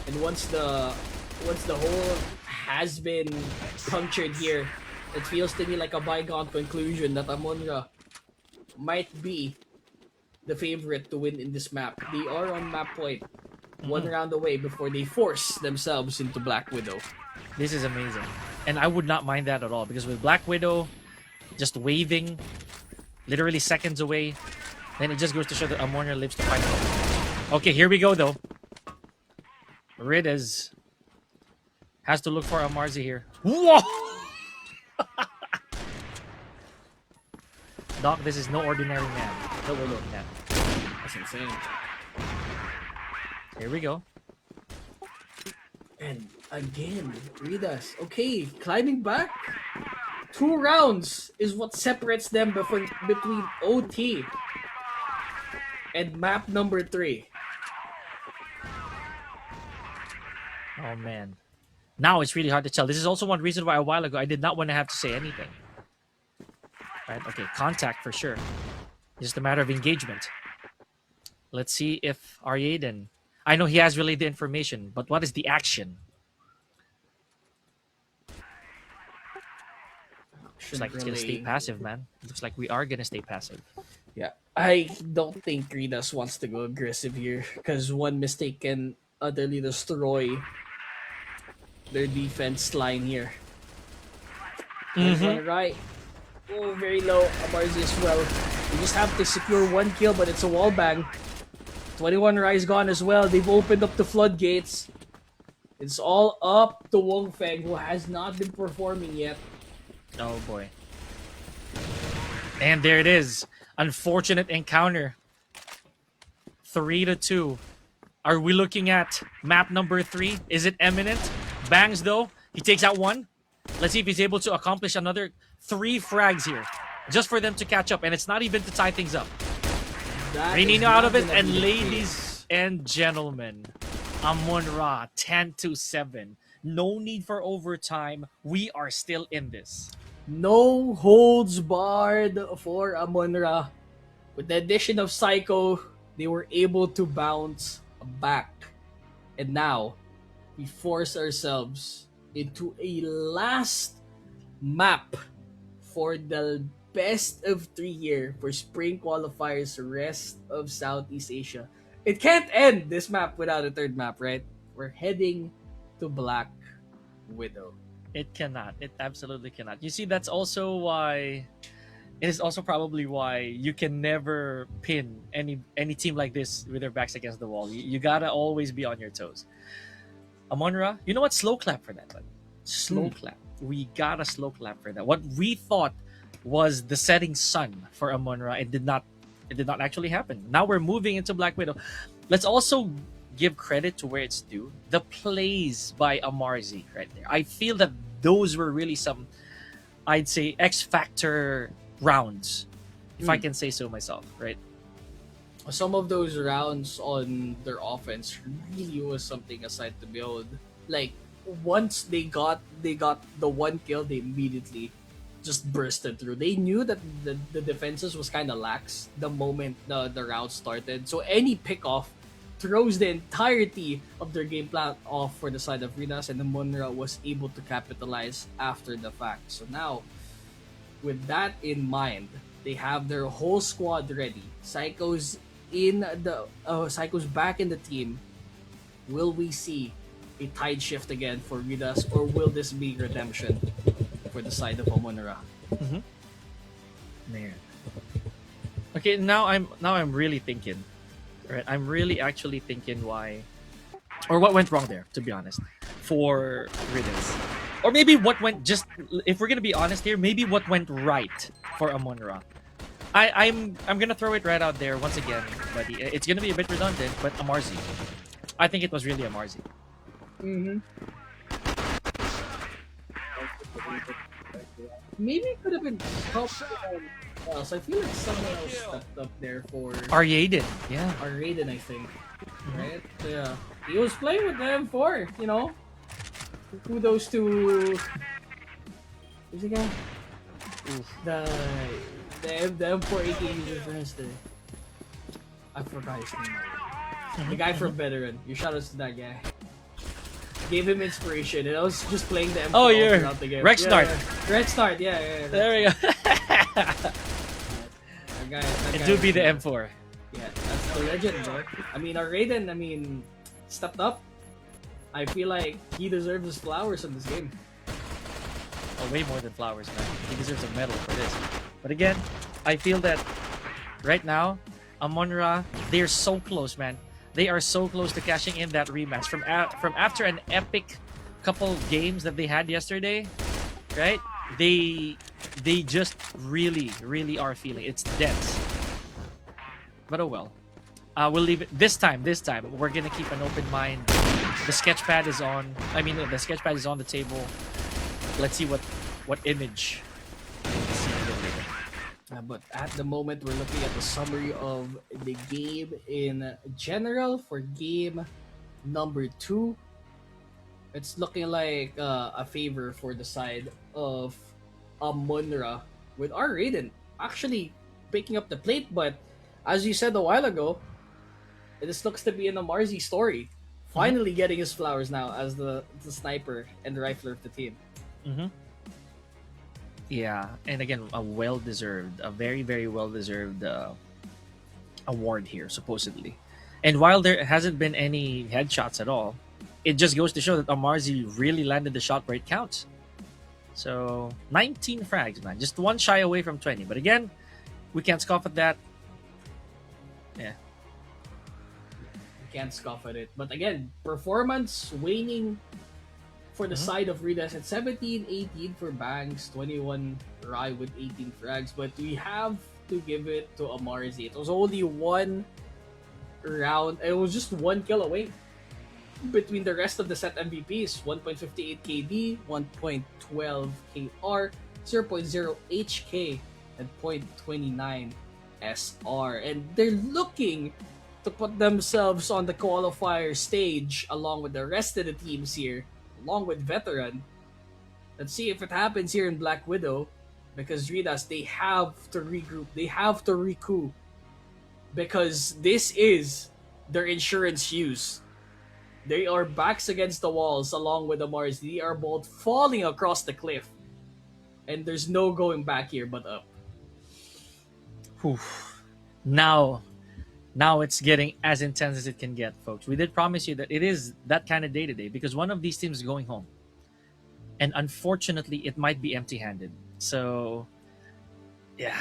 And once the hole has been punctured here, it feels to me like a bygone conclusion that Amunra might be the favorite to win in this map. They are on map point, one round away before they force themselves into Black Widow. This is amazing. And I would not mind that at all, because with Black Widow just waving, literally seconds away, then it just goes to show that Amunra lives to fight. Okay, here we go though. RidaZ has to look for Amarzi here. Whoa! Doc, this is no ordinary man. No, man. That's insane. Here we go. And again, RidaZ. Okay, climbing back. 2 rounds is what separates them between OT and map number 3. Oh man. Now it's really hard to tell. This is also one reason why a while ago I did not want to have to say anything. Right? Okay, contact for sure. It's just a matter of engagement. Let's see if Aryaden. I know he has relayed the information, but what is the action? Looks like it's gonna stay passive, man. Looks like we are gonna stay passive. Yeah, I don't think RidaZ wants to go aggressive here because one mistake can utterly destroy their defense line here. Mhm. Right. Oh, very low. Amarzi as well. You just have to secure 1 kill, but it's a wall bang. 21 Rise gone as well. They've opened up the floodgates. It's all up to Wong Feng, who has not been performing yet. Oh boy. And there it is. Unfortunate encounter. 3-2. Are we looking at map number 3? Is it imminent? Bangs though. He takes out 1. Let's see if he's able to accomplish another 3 frags here. Just for them to catch up. And it's not even to tie things up. That Rainino is out not of it. gonna And be the ladies case. and gentlemen, Amunra 10-7. No need for overtime. We are still in this. No holds barred for Amunra. With the addition of Psycho, they were able to bounce back. And now, we force ourselves into a last map for the best of 3 here for Spring Qualifiers rest of Southeast Asia. It can't end this map without a third map, right? We're heading to Black Widow. It cannot. It absolutely cannot. You see, that's also why. It is also probably why you can never pin any team like this with their backs against the wall. You gotta always be on your toes. Amunra, you know what? Slow clap for that one. Slow clap. We got a slow clap for that. What we thought was the setting sun for Amunra. It did not actually happen. Now we're moving into Black Widow. Let's also give credit to where it's due. The plays by Amarzi right there. I feel that those were really some, I'd say, X Factor rounds, if I can say so myself, right? Some of those rounds on their offense really was something aside to behold. Like once they got the one kill, they immediately just bursted through. They knew that the defenses was kind of lax the moment the round started. So any pickoff throws the entirety of their game plan off for the side of RidaZ, and the Amunra was able to capitalize after the fact. So now, with that in mind, they have their whole squad ready. Psycho's back in the team. Will we see a tide shift again for RidaZ, or will this be redemption for the side of Amunra? Man. Okay, now I'm really thinking. Right, I'm really actually thinking why, or what went wrong there. To be honest, for RidaZ, or maybe what went just. If we're gonna be honest here, maybe what went right for Amunra. I'm gonna throw it right out there once again, buddy. It's gonna be a bit redundant, but Amarzi. I think it was really Amarzi. Maybe it could have been helped else. I feel like someone else stepped up there for Raiden, yeah. Raiden, I think. Right? So, yeah. He was playing with them for, you know. Kudos to who's the guy? The M4 AK user first. I forgot his name already. The guy from Veteran. Your shoutouts to that guy. Gave him inspiration, and I was just playing the M4 Oh, yeah. throughout the game. Rexnard. Rexnard, yeah. There we go. That It guy do be was, the M4. Yeah, that's the legend, bro. I mean, our Raiden, stepped up. I feel like he deserves his flowers in this game. Oh, way more than flowers, man. He deserves a medal for this. But again, I feel that right now, Amunra, they're so close, man. They are so close to cashing in that rematch from after an epic couple games that they had yesterday, right? They just really are feeling it's dense. But oh well. We'll leave it this time. We're gonna keep an open mind. The sketchpad is on. The sketchpad is on the table. Let's see what image. Let's see later. But at the moment, we're looking at the summary of the game in general for game number 2. It's looking like a favor for the side of Amunra, with our Raiden actually picking up the plate. But as you said a while ago, this looks to be an Amarzi story. Finally getting his flowers now as the sniper and the rifler of the team. Yeah, and again, a very, very well-deserved award here, supposedly. And while there hasn't been any headshots at all, it just goes to show that Amarzi really landed the shot where it counts. So, 19 frags, man. Just one shy away from 20. But again, we can't scoff at that. Yeah. Can't scoff at it. But again, performance waning for the side of RidaZ at 17-18 for Banks, 21 Rai with 18 frags. But we have to give it to Amarzi. It was only one round. It was just one kill away between the rest of the set MVPs. 1.58 KD, 1.12 KR, 0.0 HK, and 0.29 SR. And they're looking to put themselves on the qualifier stage along with the rest of the teams here, along with Veteran. Let's see if it happens here in Black Widow, because RidaZ, they have to regroup, they have to recoup, because this is their insurance use. They are backs against the walls along with the Mars. They are both falling across the cliff, and there's no going back here but up. Whew. Now it's getting as intense as it can get, folks. We did promise you that it is that kind of day today, because one of these teams is going home. And unfortunately, it might be empty-handed. So, yeah.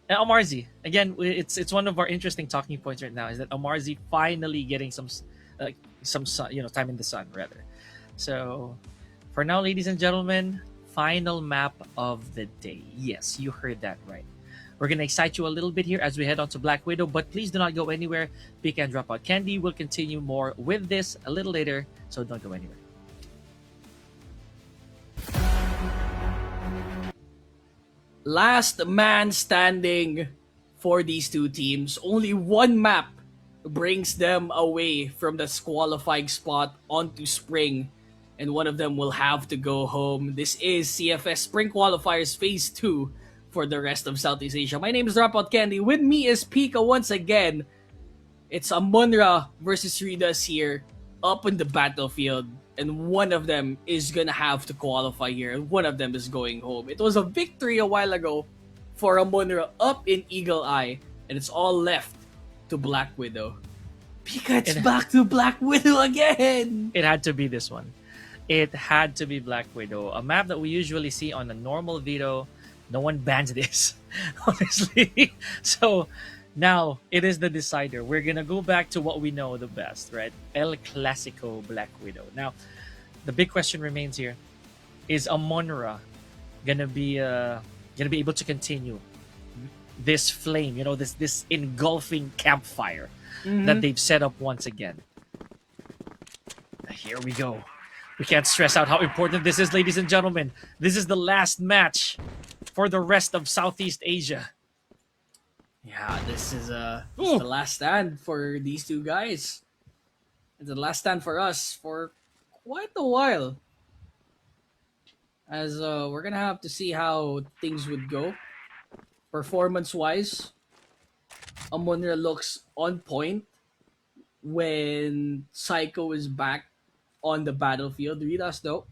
And Amarzi, again, it's one of our interesting talking points right now, is that Amarzi finally getting some time in the sun, rather. So, for now, ladies and gentlemen, final map of the day. Yes, you heard that right. We're going to excite you a little bit here as we head on to Black Widow, but please do not go anywhere. Peek and drop out candy. We'll continue more with this a little later, so don't go anywhere. Last man standing for these two teams. Only one map brings them away from the qualifying spot onto Spring, and one of them will have to go home. This is CFS Spring Qualifiers Phase 2 for the rest of Southeast Asia. My name is Dropout Candy. With me is Pika once again. It's Amunra versus RidaZ here, up in the battlefield, and one of them is gonna have to qualify here, and one of them is going home. It was a victory a while ago for Amunra up in Eagle Eye, and it's all left to Black Widow. Pika, it's back to Black Widow again! It had to be this one. It had to be Black Widow, a map that we usually see on a normal Vito. No one bans this, honestly. So now it is the decider. We're gonna go back to what we know the best, right? El Clasico Black Widow. Now, the big question remains here: is Amunra gonna be able to continue this flame? You know, this engulfing campfire that they've set up once again. Here we go. We can't stress out how important this is, ladies and gentlemen. This is the last match for the rest of Southeast Asia. Yeah, this is the last stand for these two guys. It's the last stand for us for quite a while. As we're gonna have to see how things would go. Performance-wise, Amunra looks on point when Psycho is back on the battlefield. RidaZ, though,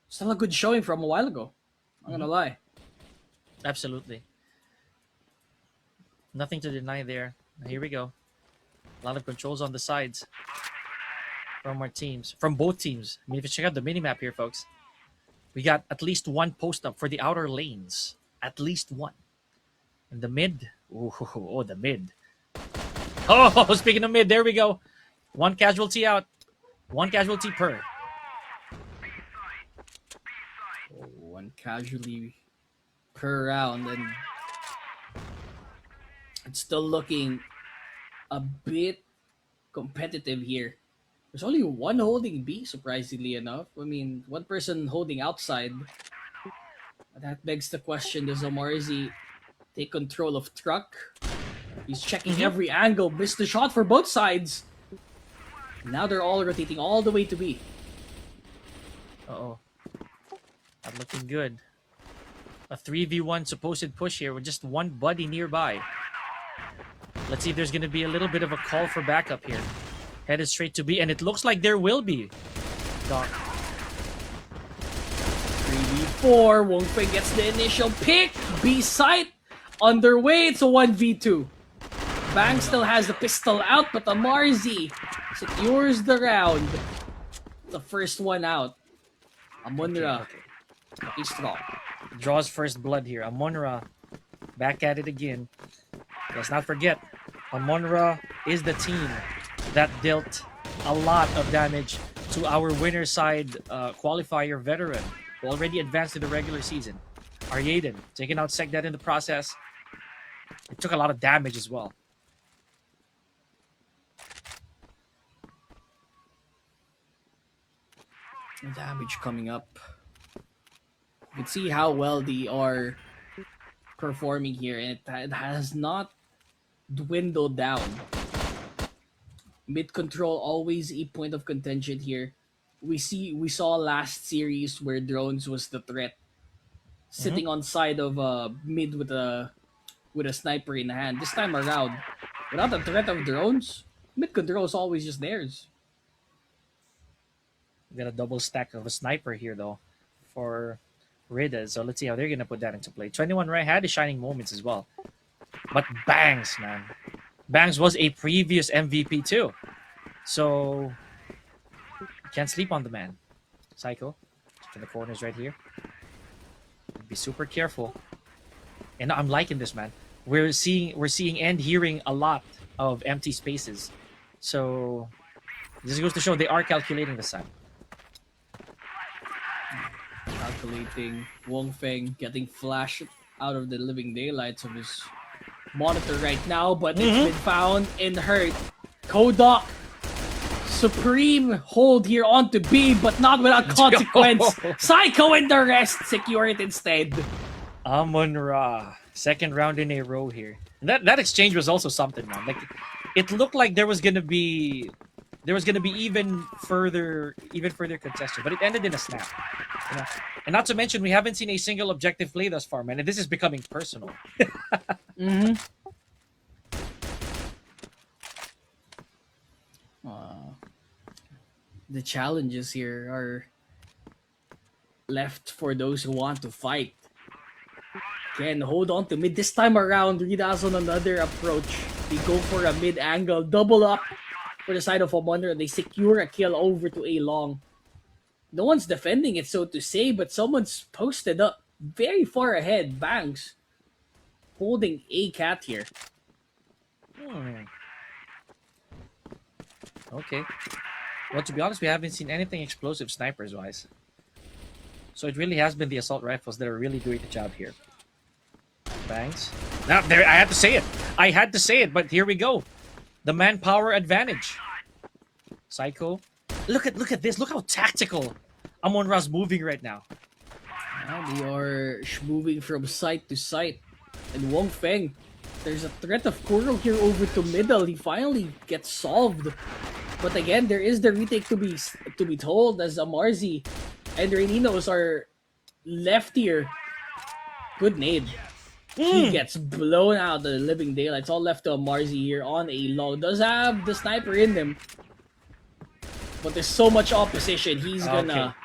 still a good showing from a while ago. I'm gonna lie. Absolutely. Nothing to deny there. Here we go. A lot of controls on the sides from our teams, from both teams. I mean, if you check out the minimap here, folks, we got at least one post up for the outer lanes. At least one. And the mid. Oh, the mid. Oh, speaking of mid, there we go. One casualty out. One casualty per. Oh, one casualty per round, and it's still looking a bit competitive here. There's only one holding B, surprisingly enough. I mean, one person holding outside. That begs the question, does Amarzi take control of truck? He's checking every angle, missed the shot for both sides. Now they're all rotating all the way to B. Uh-oh. Not looking good. A 3v1 supposed push here with just one buddy nearby. Let's see if there's going to be a little bit of a call for backup here. Headed straight to B, and it looks like there will be. Doc. 3v4, Wong Fei gets the initial pick. B site, underway, it's a 1v2. Bang still has the pistol out, but Amarzi secures the round. The first one out. Amunra. He's strong. Draws first blood here. Amunra back at it again. Let's not forget, Amunra is the team that dealt a lot of damage to our winner side qualifier veteran who already advanced to the regular season. Aryaden taking out Segdet in the process. It took a lot of damage as well. Damage coming up. You can see how well they are performing here, and it has not dwindled down. Mid control always a point of contention here. We saw last series where drones was the threat, sitting on side of mid with a sniper in hand. This time around, without the threat of drones, mid control is always just theirs. We got a double stack of a sniper here though for RidaZ. So let's see how they're gonna put that into play. 21 right had his shining moments as well. But Bangs, man. Bangs was a previous MVP too. So can't sleep on the man. Psycho. In the corners right here. Be super careful. And I'm liking this, man. We're seeing and hearing a lot of empty spaces. So this goes to show they are calculating this time. Calculating. Wong Feng getting flashed out of the living daylights of his monitor right now, but it's been found and hurt. Kodok, supreme hold here onto B, but not without consequence. Psycho and the rest secure it instead. Amunra, second round in a row here. And that exchange was also something, man. Like, it looked like there was gonna be even further contested, but it ended in a snap. You know? And not to mention, we haven't seen a single objective play thus far, man. And this is becoming personal. Mm-hmm. The challenges here are left for those who want to fight. Can hold on to mid. This time around, RidaZ on another approach. They go for a mid angle, double up for the side of Amunra. They secure a kill over to A long. No one's defending it, so to say, but someone's posted up very far ahead. Bangs holding A cat here. Okay. Well, to be honest, we haven't seen anything explosive snipers-wise. So it really has been the assault rifles that are really doing the job here. Bangs. Now, there, I had to say it. But here we go. The manpower advantage. Psycho. Look at this. Look how tactical Amunra's moving right now. They are moving from site to site. And Wong Feng, there's a threat of Kuro here over to middle. He finally gets solved. But again, there is the retake to be told, as Amarzi and Reininos are left here. Good nade. He gets blown out of the living daylights. All left to Amarzi here on A long. Does have the sniper in him. But there's so much opposition. He's gonna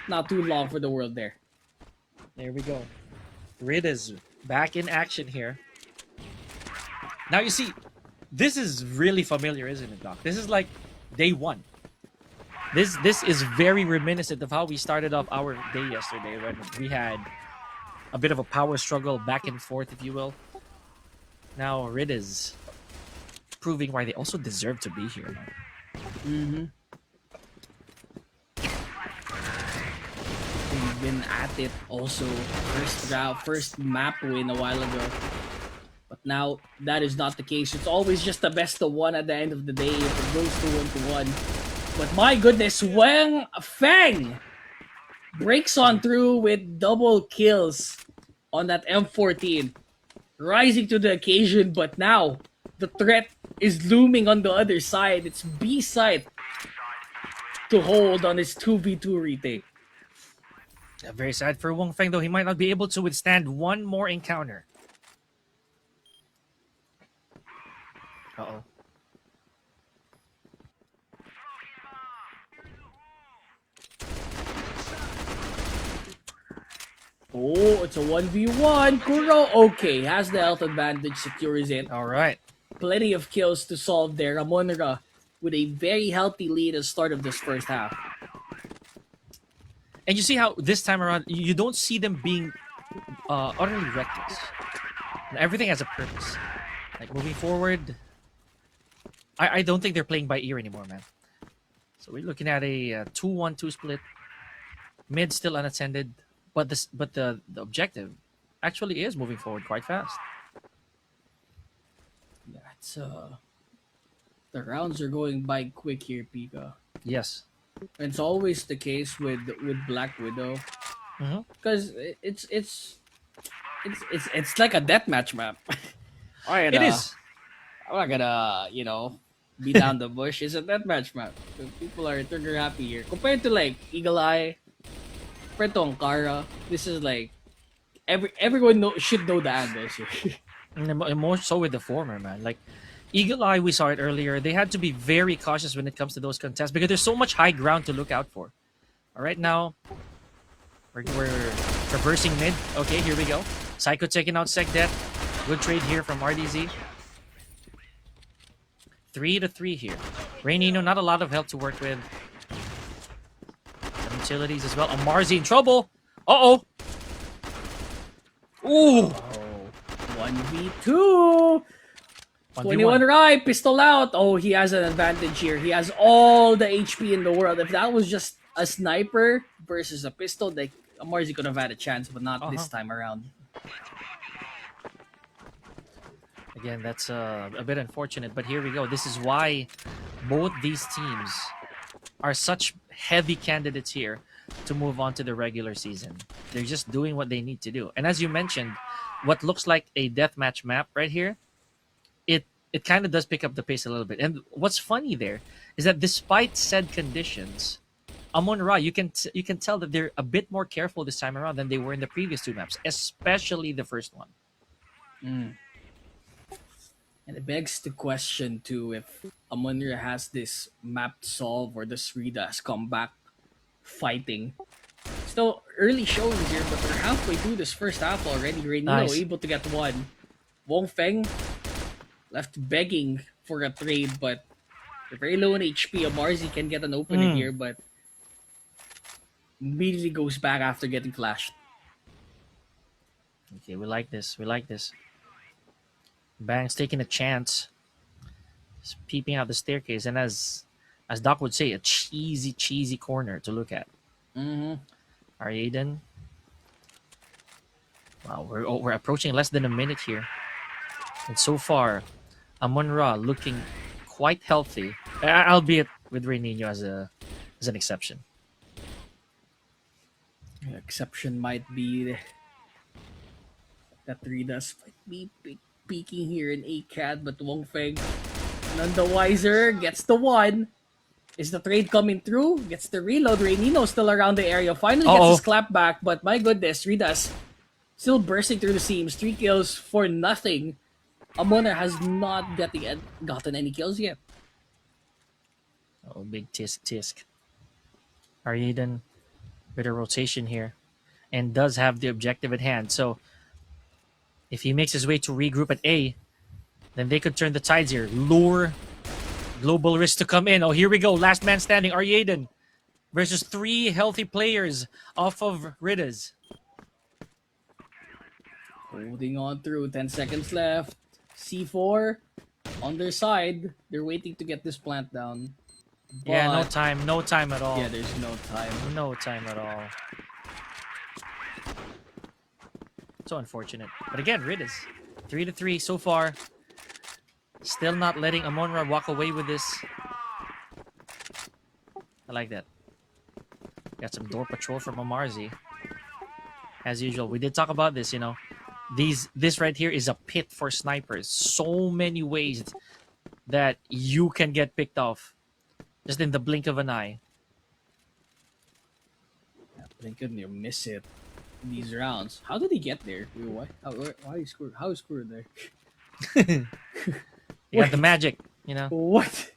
not too long for the world there. There we go. RidaZ back in action here. Now you see, this is really familiar, isn't it, Doc? This is like day one. This is very reminiscent of how we started off our day yesterday when we had a bit of a power struggle back and forth, if you will. Now RidaZ proving why they also deserve to be here, man. We've been at it also. First map win a while ago. But now, that is not the case. It's always just the best of one at the end of the day if it goes to 1-1. But my goodness, Wang Feng breaks on through with double kills on that M14. Rising to the occasion, but now, the threat is looming on the other side. It's B side to hold on his 2v2 retake. Yeah, very sad for Wong Feng, though. He might not be able to withstand one more encounter. Uh-oh. Oh, it's a 1v1. Kuro, okay, has the health advantage, secures it. All right. Plenty of kills to solve there. Amunra with a very healthy lead at the start of this first half. And you see how this time around, you don't see them being utterly reckless. Everything has a purpose. Like moving forward, I don't think they're playing by ear anymore, man. So we're looking at a 2-1-2 split. Mid still unattended, but the objective actually is moving forward quite fast. That's the rounds are going by quick here, Pika. Yes. It's always the case with Black Widow, because it's like a deathmatch map. Alright, it is. I'm not gonna beat down the bush. It's a deathmatch map. So people are trigger happy here compared to like Eagle Eye, compared to Ankara. This is like everyone should know the angles here. And more so with the former, man. Like Eagle Eye, we saw it earlier. They had to be very cautious when it comes to those contests because there's so much high ground to look out for. All right, now we're traversing mid. Okay, here we go. Psycho taking out SecDet. Good trade here from RidaZ. 3-3 here. Rainino, not a lot of help to work with. Some utilities as well. Amarzi in trouble. Uh-oh. Ooh. 1v2. 21 Rai, pistol out. Oh, he has an advantage here. He has all the HP in the world. If that was just a sniper versus a pistol, like Amarzi could have had a chance, but not Uh-huh. this time around. Again, that's a bit unfortunate, but here we go. This is why both these teams are such heavy candidates here to move on to the regular season. They're just doing what they need to do. And as you mentioned, what looks like a deathmatch map right here, it kind of does pick up the pace a little bit. And what's funny there is that despite said conditions, Amunra, you can tell that they're a bit more careful this time around than they were in the previous two maps, especially the first one. Mm. And it begs the question too if Amunra has this map to solve or does RidaZ come back fighting. Still early showings here, but we're halfway through this first half already. Reynino Nice. able to get one. Wong Feng left begging for a trade, but they're very low in HP. Amarzi can get an opening here, but immediately goes back after getting flashed. Okay, we like this. We like this. Bang's taking a chance. Just peeping out the staircase, and as Doc would say, a cheesy corner to look at. Mm-hmm. Aiden. Wow, we're approaching less than a minute here, and so far, Amunra looking quite healthy, albeit with Reyninho as an exception. The exception might be that RidaZ might be peaking here in ACAD, but Wong Feng, none the wiser, gets the one. Is the trade coming through? Gets the reload. Reynino still around the area. Finally gets his clap back, but my goodness, RidaZ still bursting through the seams. 3 kills for nothing. Amunra has not gotten any kills yet. Oh, big tisk. Aiden with a rotation here, and does have the objective at hand. So if he makes his way to regroup at A, then they could turn the tides here. Lure Global Risk to come in. Oh, here we go. Last man standing. Aryaden versus 3 healthy players off of RidaZ. Holding on through. 10 seconds left. C4 on their side. They're waiting to get this plant down. But, Yeah, no time at all. Yeah, there's no time. No time at all. So unfortunate. But again, RidaZ 3-3 so far. Still not letting Amunra walk away with this. I like that. Got some door patrol from Amarzi. As usual, we did talk about this, you know. This right here is a pit for snipers. So many ways that you can get picked off just in the blink of an eye. Blink and you miss it. These rounds. How did he get there? Why he scored? How he scored there? You got the magic, you know. What?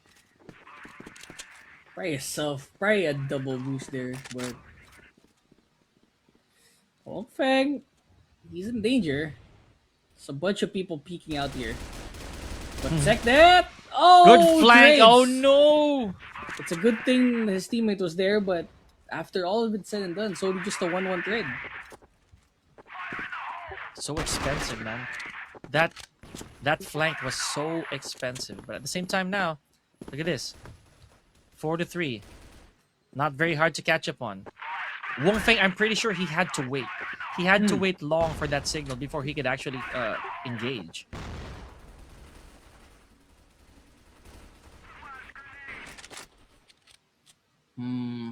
Probably a double boost there, but Wong Feng, he's in danger. There's a bunch of people peeking out here. But check that! Oh, good flank! trades. Oh no! It's a good thing his teammate was there, but after all of it said and done, so just a 1-1 trade. So expensive, man. That flank was so expensive, but at the same time now, look at this. 4-3. Not very hard to catch up on. Wong Feng, I'm pretty sure he had to wait. He had to wait long for that signal before he could actually engage. Hmm.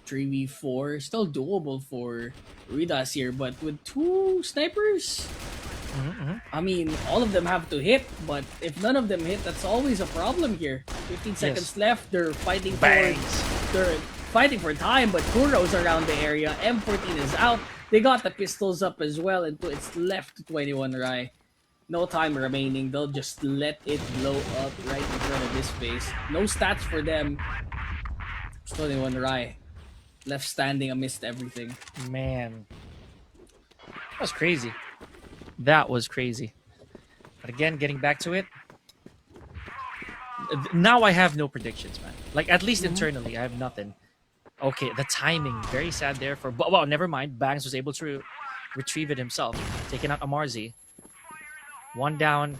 3v4. Still doable for RidaZ here, but with 2 snipers? I mean, all of them have to hit, but if none of them hit, that's always a problem here. 15 seconds left. They're fighting for time, but Kuro's around the area. M14 is out. They got the pistols up as well, and it's left to 21 Rai. No time remaining. They'll just let it blow up right in front of this face. No stats for them. It's 21 Rai. Left standing amidst everything. Man. That was crazy. That was crazy. But again, getting back to it. Now I have no predictions, man. Like, at least internally, I have nothing. Okay, the timing. Very sad there for... Well, never mind. Bangs was able to retrieve it himself. Taking out Amarzi. 1 down.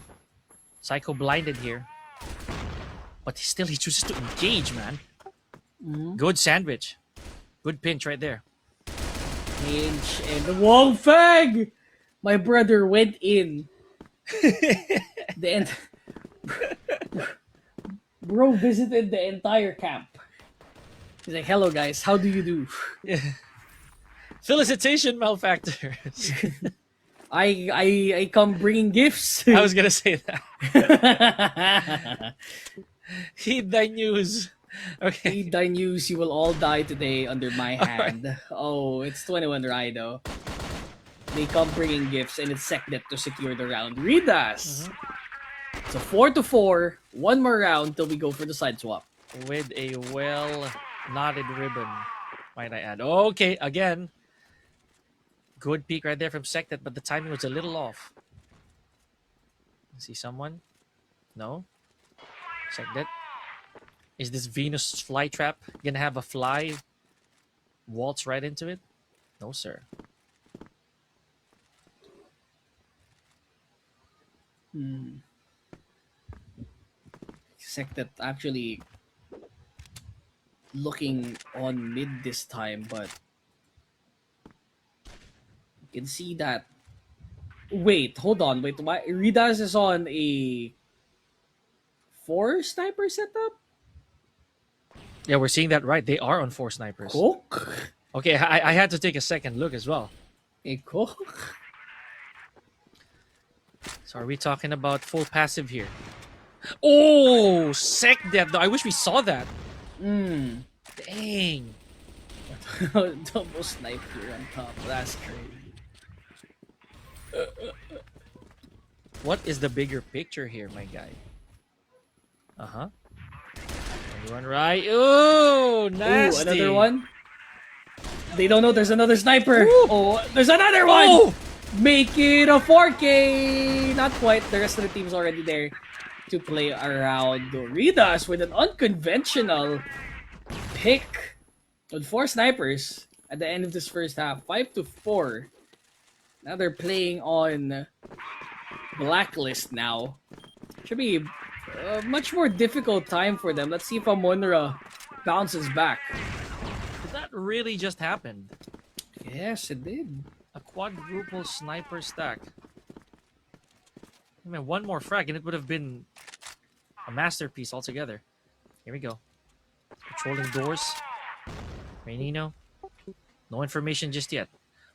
Psycho blinded here. But still, he chooses to engage, man. Good sandwich. Good pinch right there. Hinge and Wong Feng! My brother went in. The bro visited the entire camp. He's like, hello guys, how do you do? Yeah. Felicitation, malefactors. I come bringing gifts. I was gonna say that. Heed thy news. Okay. Heed thy news, you will all die today under my hand. Oh, it's 21 Rido. They come bringing gifts and it's SecDet to secure the round. RidaZ! So 4-4, one more round till we go for the side swap. With a well knotted ribbon, might I add. Okay, again. Good peek right there from SecDet, but the timing was a little off. See someone? No? SecDet? Is this Venus flytrap gonna have a fly waltz right into it? No, sir. SecDet actually looking on mid this time, but you can see that. Wait, hold on. Wait, RidaZ is on a 4 sniper setup? Yeah, we're seeing that right. They are on 4 snipers. Cook? Okay, I had to take a second look as well. A cook? So are we talking about full passive here? Oh, SecDet though. I wish we saw that. Dang. Double snipe here on top. That's crazy. What is the bigger picture here, my guy? Uh-huh. One right. Ooh, nasty. Ooh, another one. They don't know there's another sniper. Ooh. Oh, there's another one. Oh! Make it a 4K. Not quite. The rest of the team's already there to play around. RidaZ with an unconventional pick with 4 snipers at the end of this first half. 5-4. Now they're playing on Blacklist now. Should be a much more difficult time for them. Let's see if Amunra bounces back. That really just happened. Yes, it did. A quadruple sniper stack. I mean, one more frag and it would have been a masterpiece altogether. Here we go. Patrolling doors. Rainino. No information just yet.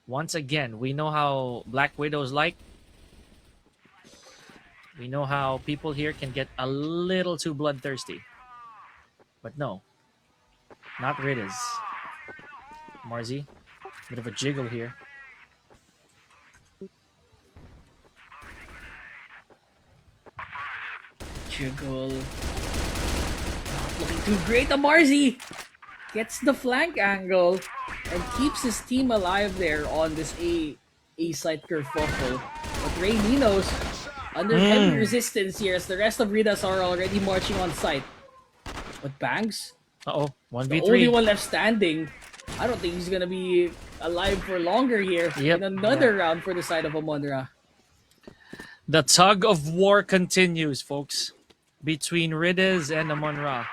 Once again, we know how Black Widow's like. We know how people here can get a little too bloodthirsty. But no. Not RidaZ. Marzi. Bit of a jiggle here. Jiggle. Not looking too great. Marzi gets the flank angle and keeps his team alive there on this A side kerfuffle. But Rainino's under heavy resistance here as the rest of RidaZ are already marching on site. But Bangs, Uh-oh. 1v3. the only one left standing. I don't think he's gonna be alive for longer here. Yep. In another round for the side of Amunra. The tug of war continues, folks, between RidaZ and Amunra.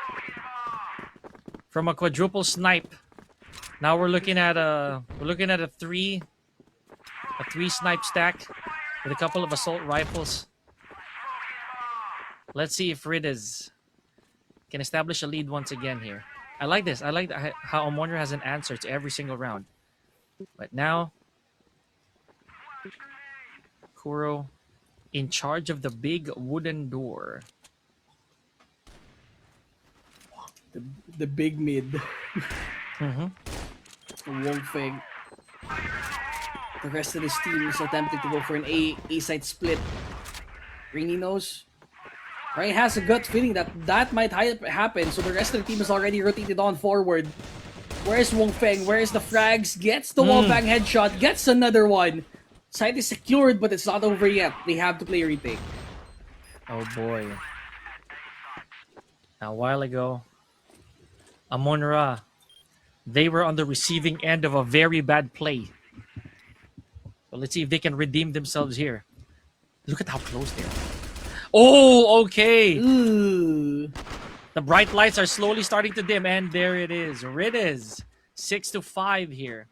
From a quadruple snipe, now we're looking at a three snipe stack with a couple of assault rifles. Let's see if RidaZ can establish a lead once again here. I like this. I like how Amunra has an answer to every single round. But now, Kuro in charge of the big wooden door. The big mid. Mm-hmm. Wong Feng. The rest of his team is attempting to go for an A side split. Rainy knows. Right, has a gut feeling that might happen, so the rest of the team is already rotated on forward. Where's Wong Feng? Where's the frags? Gets the wall bang headshot. Gets another one. Site is secured, but it's not over yet. They have to play a retake. Oh boy. Now, a while ago, Amunra, they were on the receiving end of a very bad play. So let's see if they can redeem themselves here. Look at how close they are. Oh, okay. Ooh. The bright lights are slowly starting to dim, and there it is. RidaZ 6-5 here.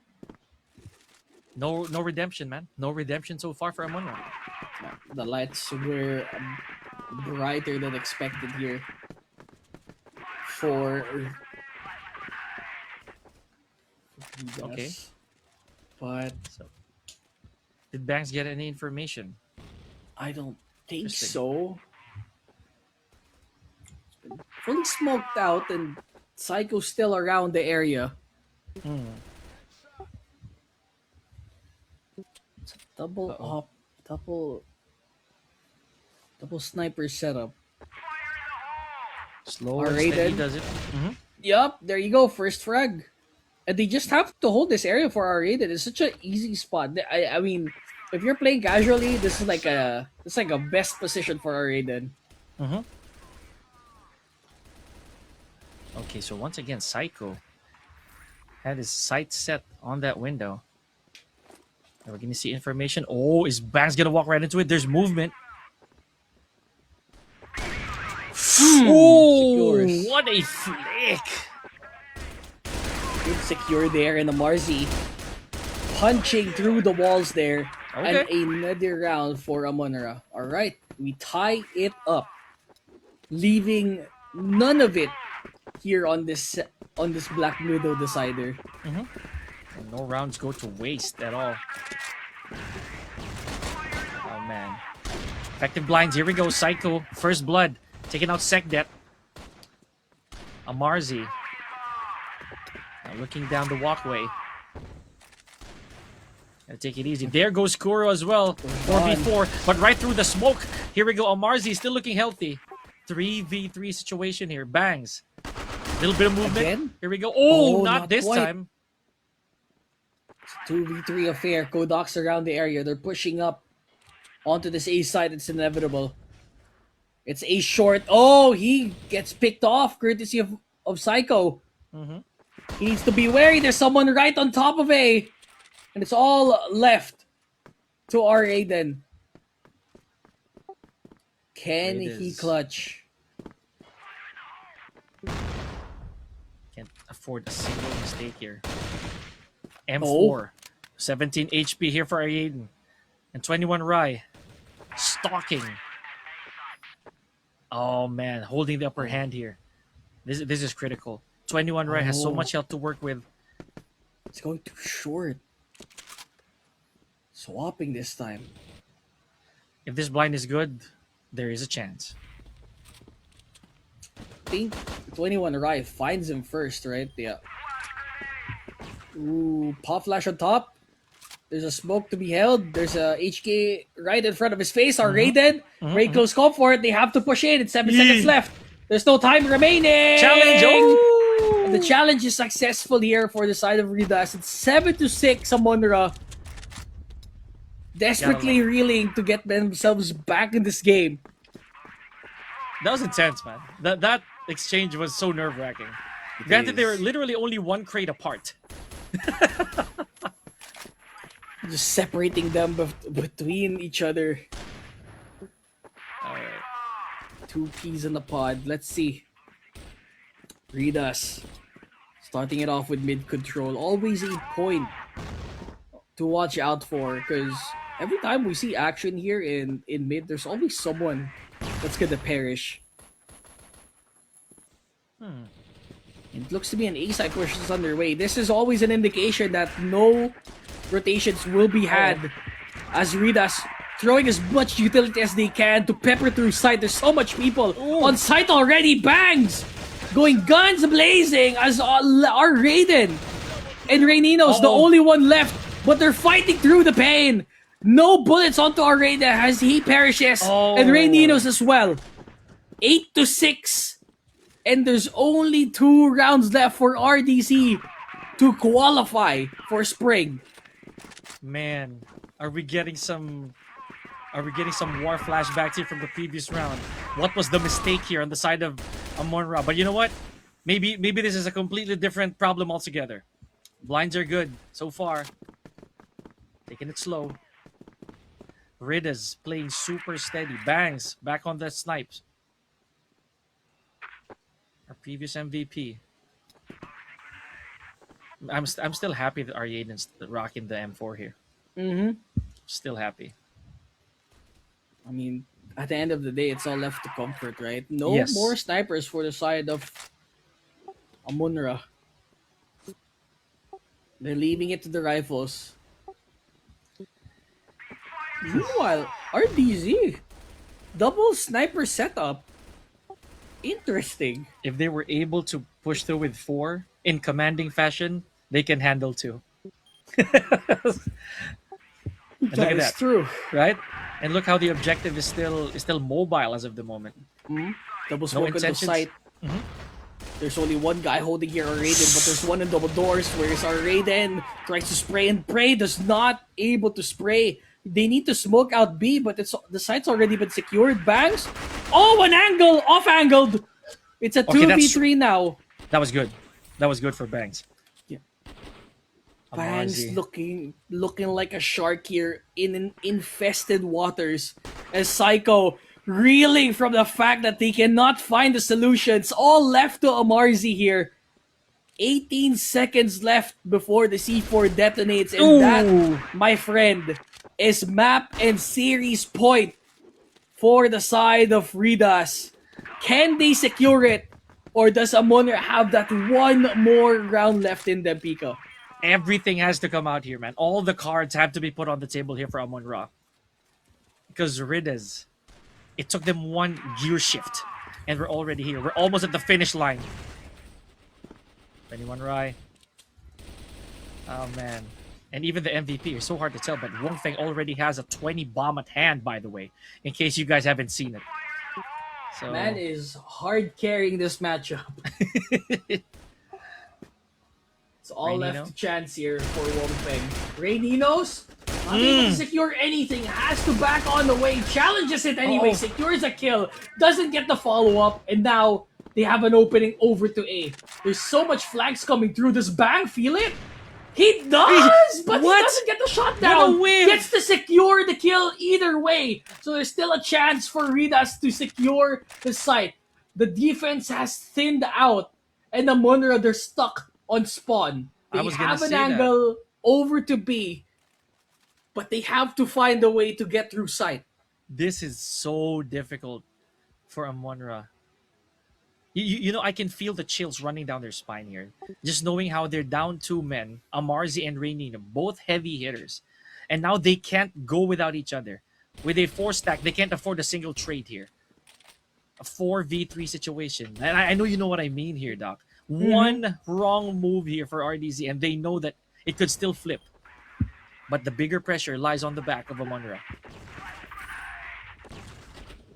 No redemption, man. No redemption so far for Amunra. The lights were brighter than expected here for Okay. Vegas, but So did Banks get any information? I don't think Interesting. so. Fully smoked out, and Psycho's still around the area. Hmm. Double Uh-oh. op, double double sniper setup. Slow and Alright steady then. does it. Hmm. Yup, there you go, first frag. And they just have to hold this area for our rated. It's such an easy spot. I mean, if you're playing casually, this is like a best position for our rated. Hmm. Okay, so once again, Psycho had his sights set on that window. And we're gonna see information. Oh, is Banks gonna walk right into it? There's movement. Oh, Secures. what a flick! Good secure there, and the Marzi punching through the walls there. Okay. And another round for Amunra. Alright, we tie it up. Leaving none of it here on this Black Widow decider. And no rounds go to waste at all. Oh man. Effective blinds. Here we go. Psycho. First blood. Taking out Sekdet. Amarzi. Now looking down the walkway. Gotta take it easy. There goes Kuro as well. 4v4. But right through the smoke. Here we go. Amarzi still looking healthy. 3v3 situation here. Bangs. Little bit of movement. Again? Here we go. Oh, Oh, not not this quite. time. 2v3 affair. Kodaks around the area. They're pushing up onto this A side. It's inevitable. It's A short. Oh, he gets picked off courtesy of Psycho. Mm-hmm. He needs to be wary. There's someone right on top of A. And it's all left to our Aiden. Can he RidaZ. clutch? Can't afford a single mistake here. M4. 17 HP here for Aiden. And 21 Rai. Stalking. Oh man, holding the upper hand here. This is critical. 21 Rai has so Oh. much health to work with. It's going too short. Swapping this time. If this blind is good, there is a chance. I think 21 Arrive finds him first, right? Yeah. Ooh, pop flash on top. There's a smoke to be held. There's a HK right in front of his face. Are raided. Very close call for it. They have to push in. It's 7 seconds left. There's no time remaining. Challenge! Oh! And the challenge is successful here for the side of RidaZ. It's 7-6. Amunra desperately reeling to get themselves back in this game. That was intense, man. That exchange was so nerve-wracking. Granted, they were literally only one crate apart. Just separating them between each other. Alright. 2 peas in the pod. Let's see. RidaZ. Starting it off with mid control. Always a point to watch out for, because every time we see action here in mid, there's always someone that's gonna perish. It looks to be an A-side push is underway. This is always an indication that no rotations will be had, as RidaZ throwing as much utility as they can to pepper through site. There's so much people on site already. Bangs! Going guns blazing as our Raiden and Rainino's the only one left, but they're fighting through the pain. No bullets onto our Raiden as he perishes, and Rainino's as well. 8-6, and there's only 2 rounds left for RDC to qualify for Spring. Man, are we getting some war flashbacks here from the previous round? What was the mistake here on the side of Amunra? But you know what? Maybe this is a completely different problem altogether. Blinds are good so far. Taking it slow. RidaZ playing super steady. Bangs back on the snipes. Our previous MVP. I'm still happy that Aryaden's rocking the M4 here. Mm-hmm. Still happy. I mean, at the end of the day, it's all left to comfort, right? No more Yes. snipers for the side of Amunra. They're leaving it to the rifles. Meanwhile, RDZ, double sniper setup. Interesting. If they were able to push through with 4 in commanding fashion, they can handle 2. And look That at is that, true. right? And look how the objective is still mobile as of the moment. Mhm. Double No smoke into intentions. sight. Mhm. There's only one guy holding here our Raiden, but there's one in double doors. Where's our Raiden? Tries to spray and pray, does not able to spray. They need to smoke out B, but the site's already been secured. Bangs. Oh, an angle! Off-angled! It's a Okay, that's 2v3 now. that was good. That was good for Bangs. Yeah. Bangs Amarzi. looking like a shark here in infested waters. As Psycho reeling from the fact that they cannot find the solution. It's all left to Amarzi here. 18 seconds left before the C4 detonates, and that, Ooh. my friend, is map and series point for the side of RidaZ. Can they secure it? Or does Amunra have that one more round left in them, Pico? Everything has to come out here, man. All the cards have to be put on the table here for Amunra. Because RidaZ, it took them one gear shift. And we're already here. We're almost at the finish line. 21 Rai. Oh, man. And even the MVP is so hard to tell, but Wong Feng already has a 20 bomb at hand, by the way, in case you guys haven't seen it. So, Man is hard carrying this matchup. It's all Rainino? left to chance here for Wong Feng. Raininos, not able to secure anything, has to back on the way, challenges it anyway, Oh. secures a kill, doesn't get the follow-up, and now they have an opening over to A. There's so much flags coming through. Does Bang feel it? He does, but What? he doesn't get the shot What a down. whiff. Gets to secure the kill either way. So there's still a chance for RidaZ to secure the site. The defense has thinned out, and the Amunra, they're stuck on spawn. I They was gonna have an say that. angle over to B, but they have to find a way to get through site. This is so difficult for Amunra. You know, I can feel the chills running down their spine here. Just knowing how they're down 2 men, Amarzi and Rainino, both heavy hitters. And now they can't go without each other. With a 4 stack, they can't afford a single trade here. A 4v3 situation. And I know you know what I mean here, Doc. One wrong move here for RDZ, and they know that it could still flip. But the bigger pressure lies on the back of Amunra.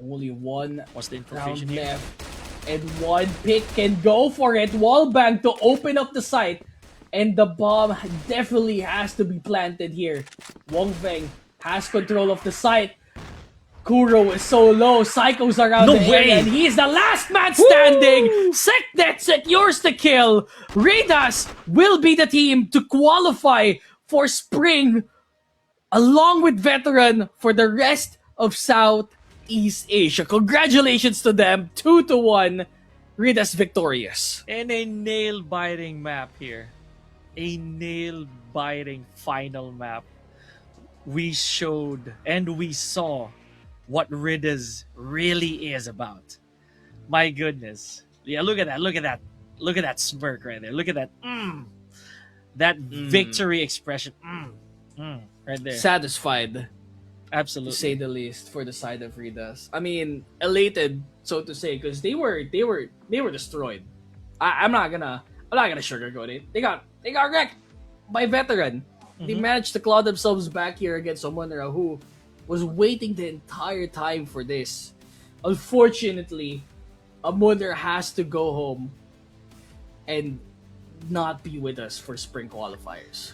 Only one What's the round infiltration here? left. And one pick can go for it. Wallbang to open up the site. And the bomb definitely has to be planted here. Wong Feng has control of the site. Kuro is so low. Psycho's around No the area, way! and he's the last man standing. Seknet secures the kill. RidaZ will be the team to qualify for Spring, along with Veteran, for the rest of Southeast Asia. Congratulations to them. 2-1. RidaZ victorious. And a nail-biting map here. A nail-biting final map. We showed and we saw what RidaZ really is about. My goodness. Yeah, look at that. Look at that. Look at that smirk right there. Look at that. That victory expression. Right there. Satisfied, to Absolutely. say the least, for the side of RidaZ. I mean, elated, so to say, because they were destroyed. I'm not gonna sugarcoat it. They got wrecked by Veteran. They managed to claw themselves back here against Amunra, who was waiting the entire time for this. Unfortunately, Amunra has to go home and not be with us for Spring Qualifiers.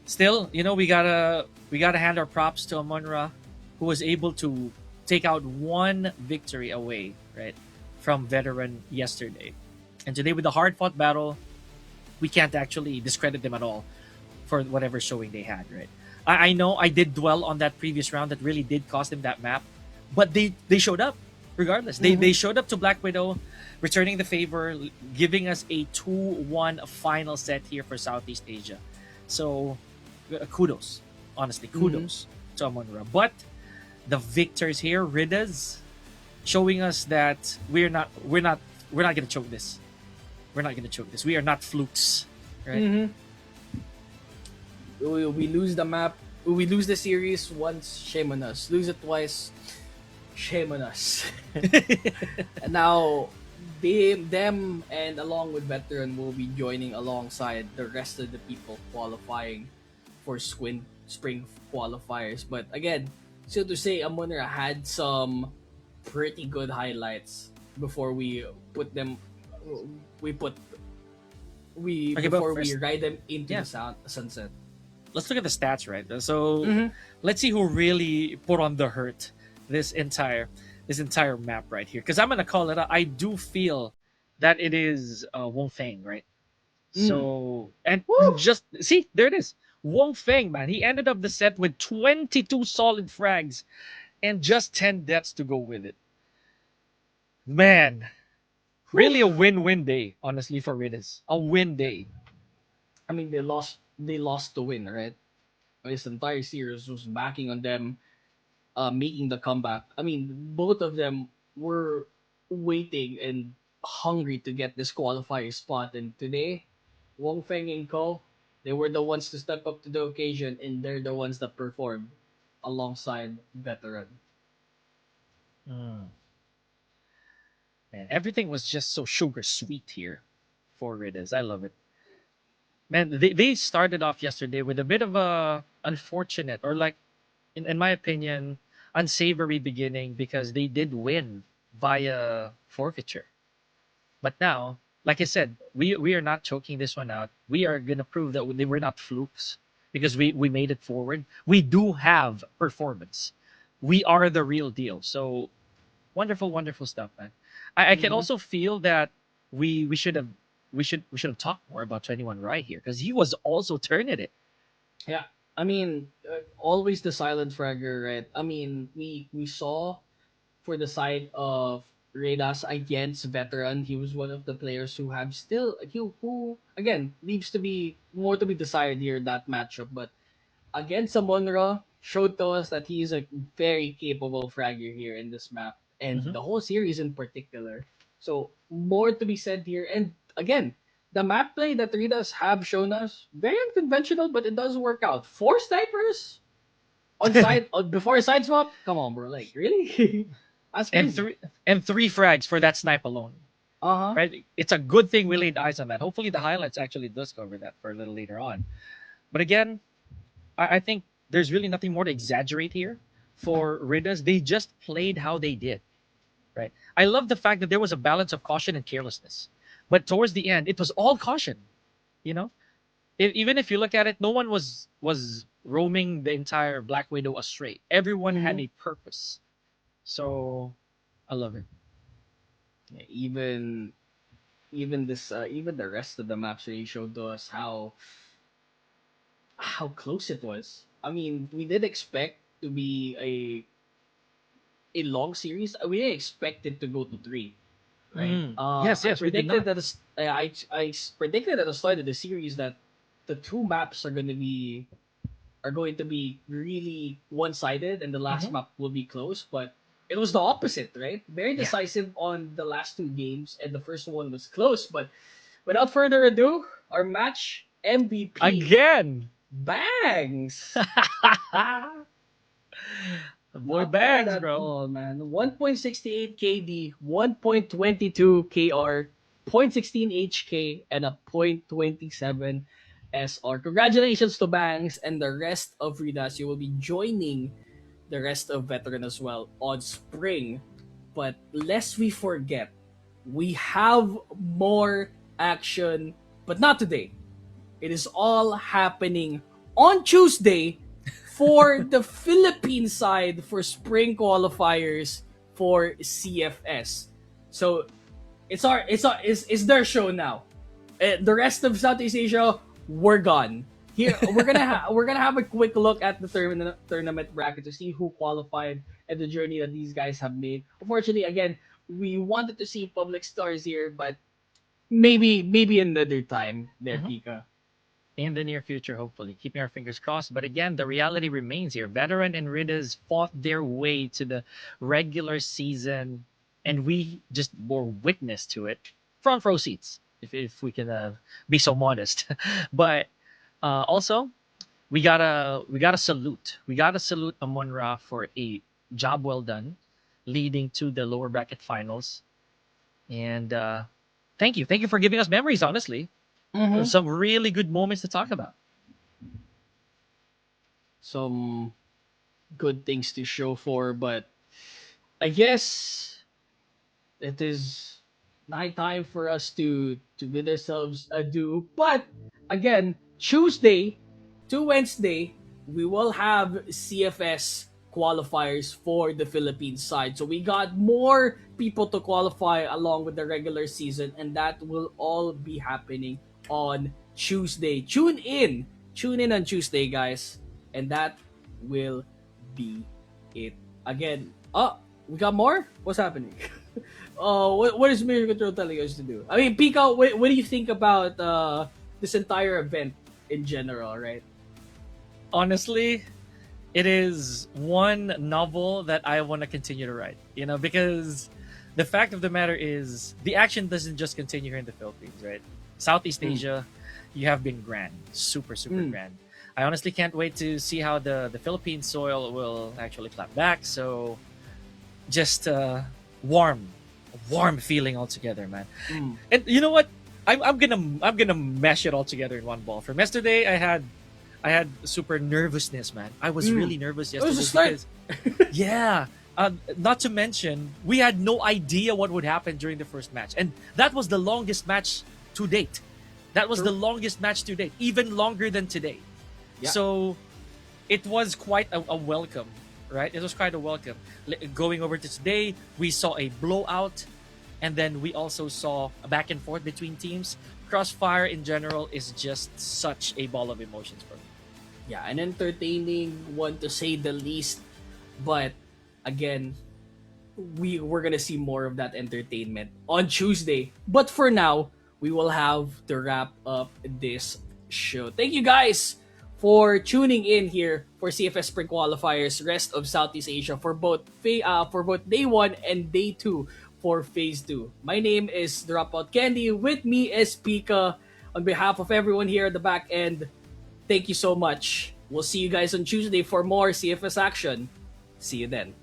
Still, you know, we gotta hand our props to Amunra, who was able to take out one victory away, right, from Veteran yesterday. And today with the hard-fought battle, we can't actually discredit them at all for whatever showing they had, right? I know I did dwell on that previous round that really did cost them that map, but they showed up regardless. They showed up to Black Widow, returning the favor, giving us a 2-1 final set here for Southeast Asia. So kudos Honestly, Mm-hmm. kudos to Amunra. But the victors here, RidaZ, showing us that we're not gonna choke this. We're not gonna choke this. We are not flukes, right? Mm-hmm. We lose the map. We lose the series once. Shame on us. Lose it twice. Shame on us. And now, them, and along with veteran will be joining alongside the rest of the people qualifying for Spring Qualifiers. But again, so to say, Amunra had some pretty good highlights before we put them. We put we Okay, but before we first, ride them into yeah, the sunset. let's look at the stats, right? So Mm-hmm. let's see who really put on the hurt this entire map right here. Because I'm gonna call it out. I do feel that it is Wong Feng, right? Mm. So and Woo! just see there it is. Wong Feng, man, he ended up the set with 22 solid frags and just 10 deaths to go with it. Man, Whew. really a win-win day, honestly, for RidaZ. A win day. I mean, they lost. They lost the win, right? This entire series was backing on them making the comeback. I mean, both of them were waiting and hungry to get this qualifier spot. And today, Wong Feng and Co, they were the ones to step up to the occasion, and they're the ones that performed alongside veteran. Mm, man, everything was just so sugar sweet here for RidaZ. I love it. Man, they started off yesterday with a bit of a unfortunate or like in my opinion, unsavory beginning because they did win via forfeiture. But now, like I said, we are not choking this one out. We are gonna prove that they were not flukes because we made it forward. We do have performance. We are the real deal. So wonderful, wonderful stuff, man. I can Mm-hmm. also feel that we should have we should have talked more about 21 right here because he was also turning it. Yeah, I mean, always the silent fragger, right? I mean, we saw for the side of RidaZ against veteran, he was one of the players who have still who again leaves to be more to be desired here in that matchup. But against Amunra, showed to us that he is a very capable fragger here in this map and Mhm. the whole series in particular. So more to be said here. And again, the map play that RidaZ have shown us very unconventional, but it does work out. Four snipers before a side swap. Come on, bro. Like really, that's and crazy. three frags for that snipe alone. Uh huh. Right? It's a good thing we laid eyes on that. Hopefully, the highlights actually does cover that for a little later on. But again, I think there's really nothing more to exaggerate here for RidaZ. They just played how they did. Right? I love the fact that there was a balance of caution and carelessness. But towards the end, it was all caution. You know, even if you look at it, no one was roaming the entire Black Widow astray. Everyone had Hmm. a purpose. So I love it. Yeah, even the rest of the maps really showed to us how close it was. I mean, we did expect to be a long series. We didn't expect it to go to three, right? Mm. Yes, I yes, we did predicted not. that I predicted at the start of the series that the two maps are going to be really one sided and the last Mhm. map will be close, but it was the opposite, right? Very Yeah. decisive on the last two games, and the first one was close. But without further ado, our match MVP Again. bangs. The boy Not bad bags, at bro. all, man. 1.68 KD, 1.22 KR, 0.16 HK, and a 0.27 SR. Congratulations to Bangs and the rest of RidaZ. You will be joining the rest of Veteran as well on Spring. But lest we forget, we have more action, but not today. It is all happening on Tuesday for the Philippine side for spring qualifiers for CFS. So it's their show now. The rest of Southeast Asia, we're gone. Here we're gonna have a quick look at the tournament bracket to see who qualified and the journey that these guys have made. Unfortunately, again, we wanted to see public stars here, but maybe another time there, Mhm. Pika. in the near future, hopefully. Keeping our fingers crossed. But again, the reality remains here. Veteran and RidaZ fought their way to the regular season, and we just bore witness to it. Front row seats, if we can be so modest. But also, we gotta salute Amunra for a job well done, leading to the lower bracket finals. And thank you for giving us memories. Honestly, Mm-hmm. some really good moments to talk about. Some good things to show for, but I guess it is nighttime for us to bid ourselves adieu. But again, Tuesday to Wednesday, we will have CFS qualifiers for the Philippines side. So we got more people to qualify along with the regular season, and that will all be happening on Tuesday. Tune in on Tuesday, guys, and that will be it. Again, we got more. What's happening? What is Mirror Control telling us to do? I mean, Pika, what do you think about this entire event in general, right? Honestly, it is one novel that I want to continue to write. Because the fact of the matter is the action doesn't just continue here in the Philippines, right? Southeast Mm. Asia, you have been grand, super super Mm. grand. I honestly can't wait to see how the Philippine soil will actually clap back. So just warm, warm feeling altogether, man. Mm. And you know what? I'm gonna mesh it all together in one ball. From yesterday, I had super nervousness, man. I was Mm. really nervous It was a yesterday start. because yeah. Not to mention, we had no idea what would happen during the first match, and that was the longest match to date. That was the True. longest match to date, even longer than today. Yeah. So it was quite a welcome, right? It was quite a welcome. Going over to today, we saw a blowout, and then we also saw a back and forth between teams. Crossfire in general is just such a ball of emotions for me. Yeah, an entertaining one to say the least. But again, we're gonna see more of that entertainment on Tuesday. But for now, we will have to wrap up this show. Thank you guys for tuning in here for CFS Spring Qualifiers Rest of Southeast Asia for both day one and day two for phase two. My name is Dropout Candy. With me is Pika. On behalf of everyone here at the back end, thank you so much. We'll see you guys on Tuesday for more CFS action. See you then.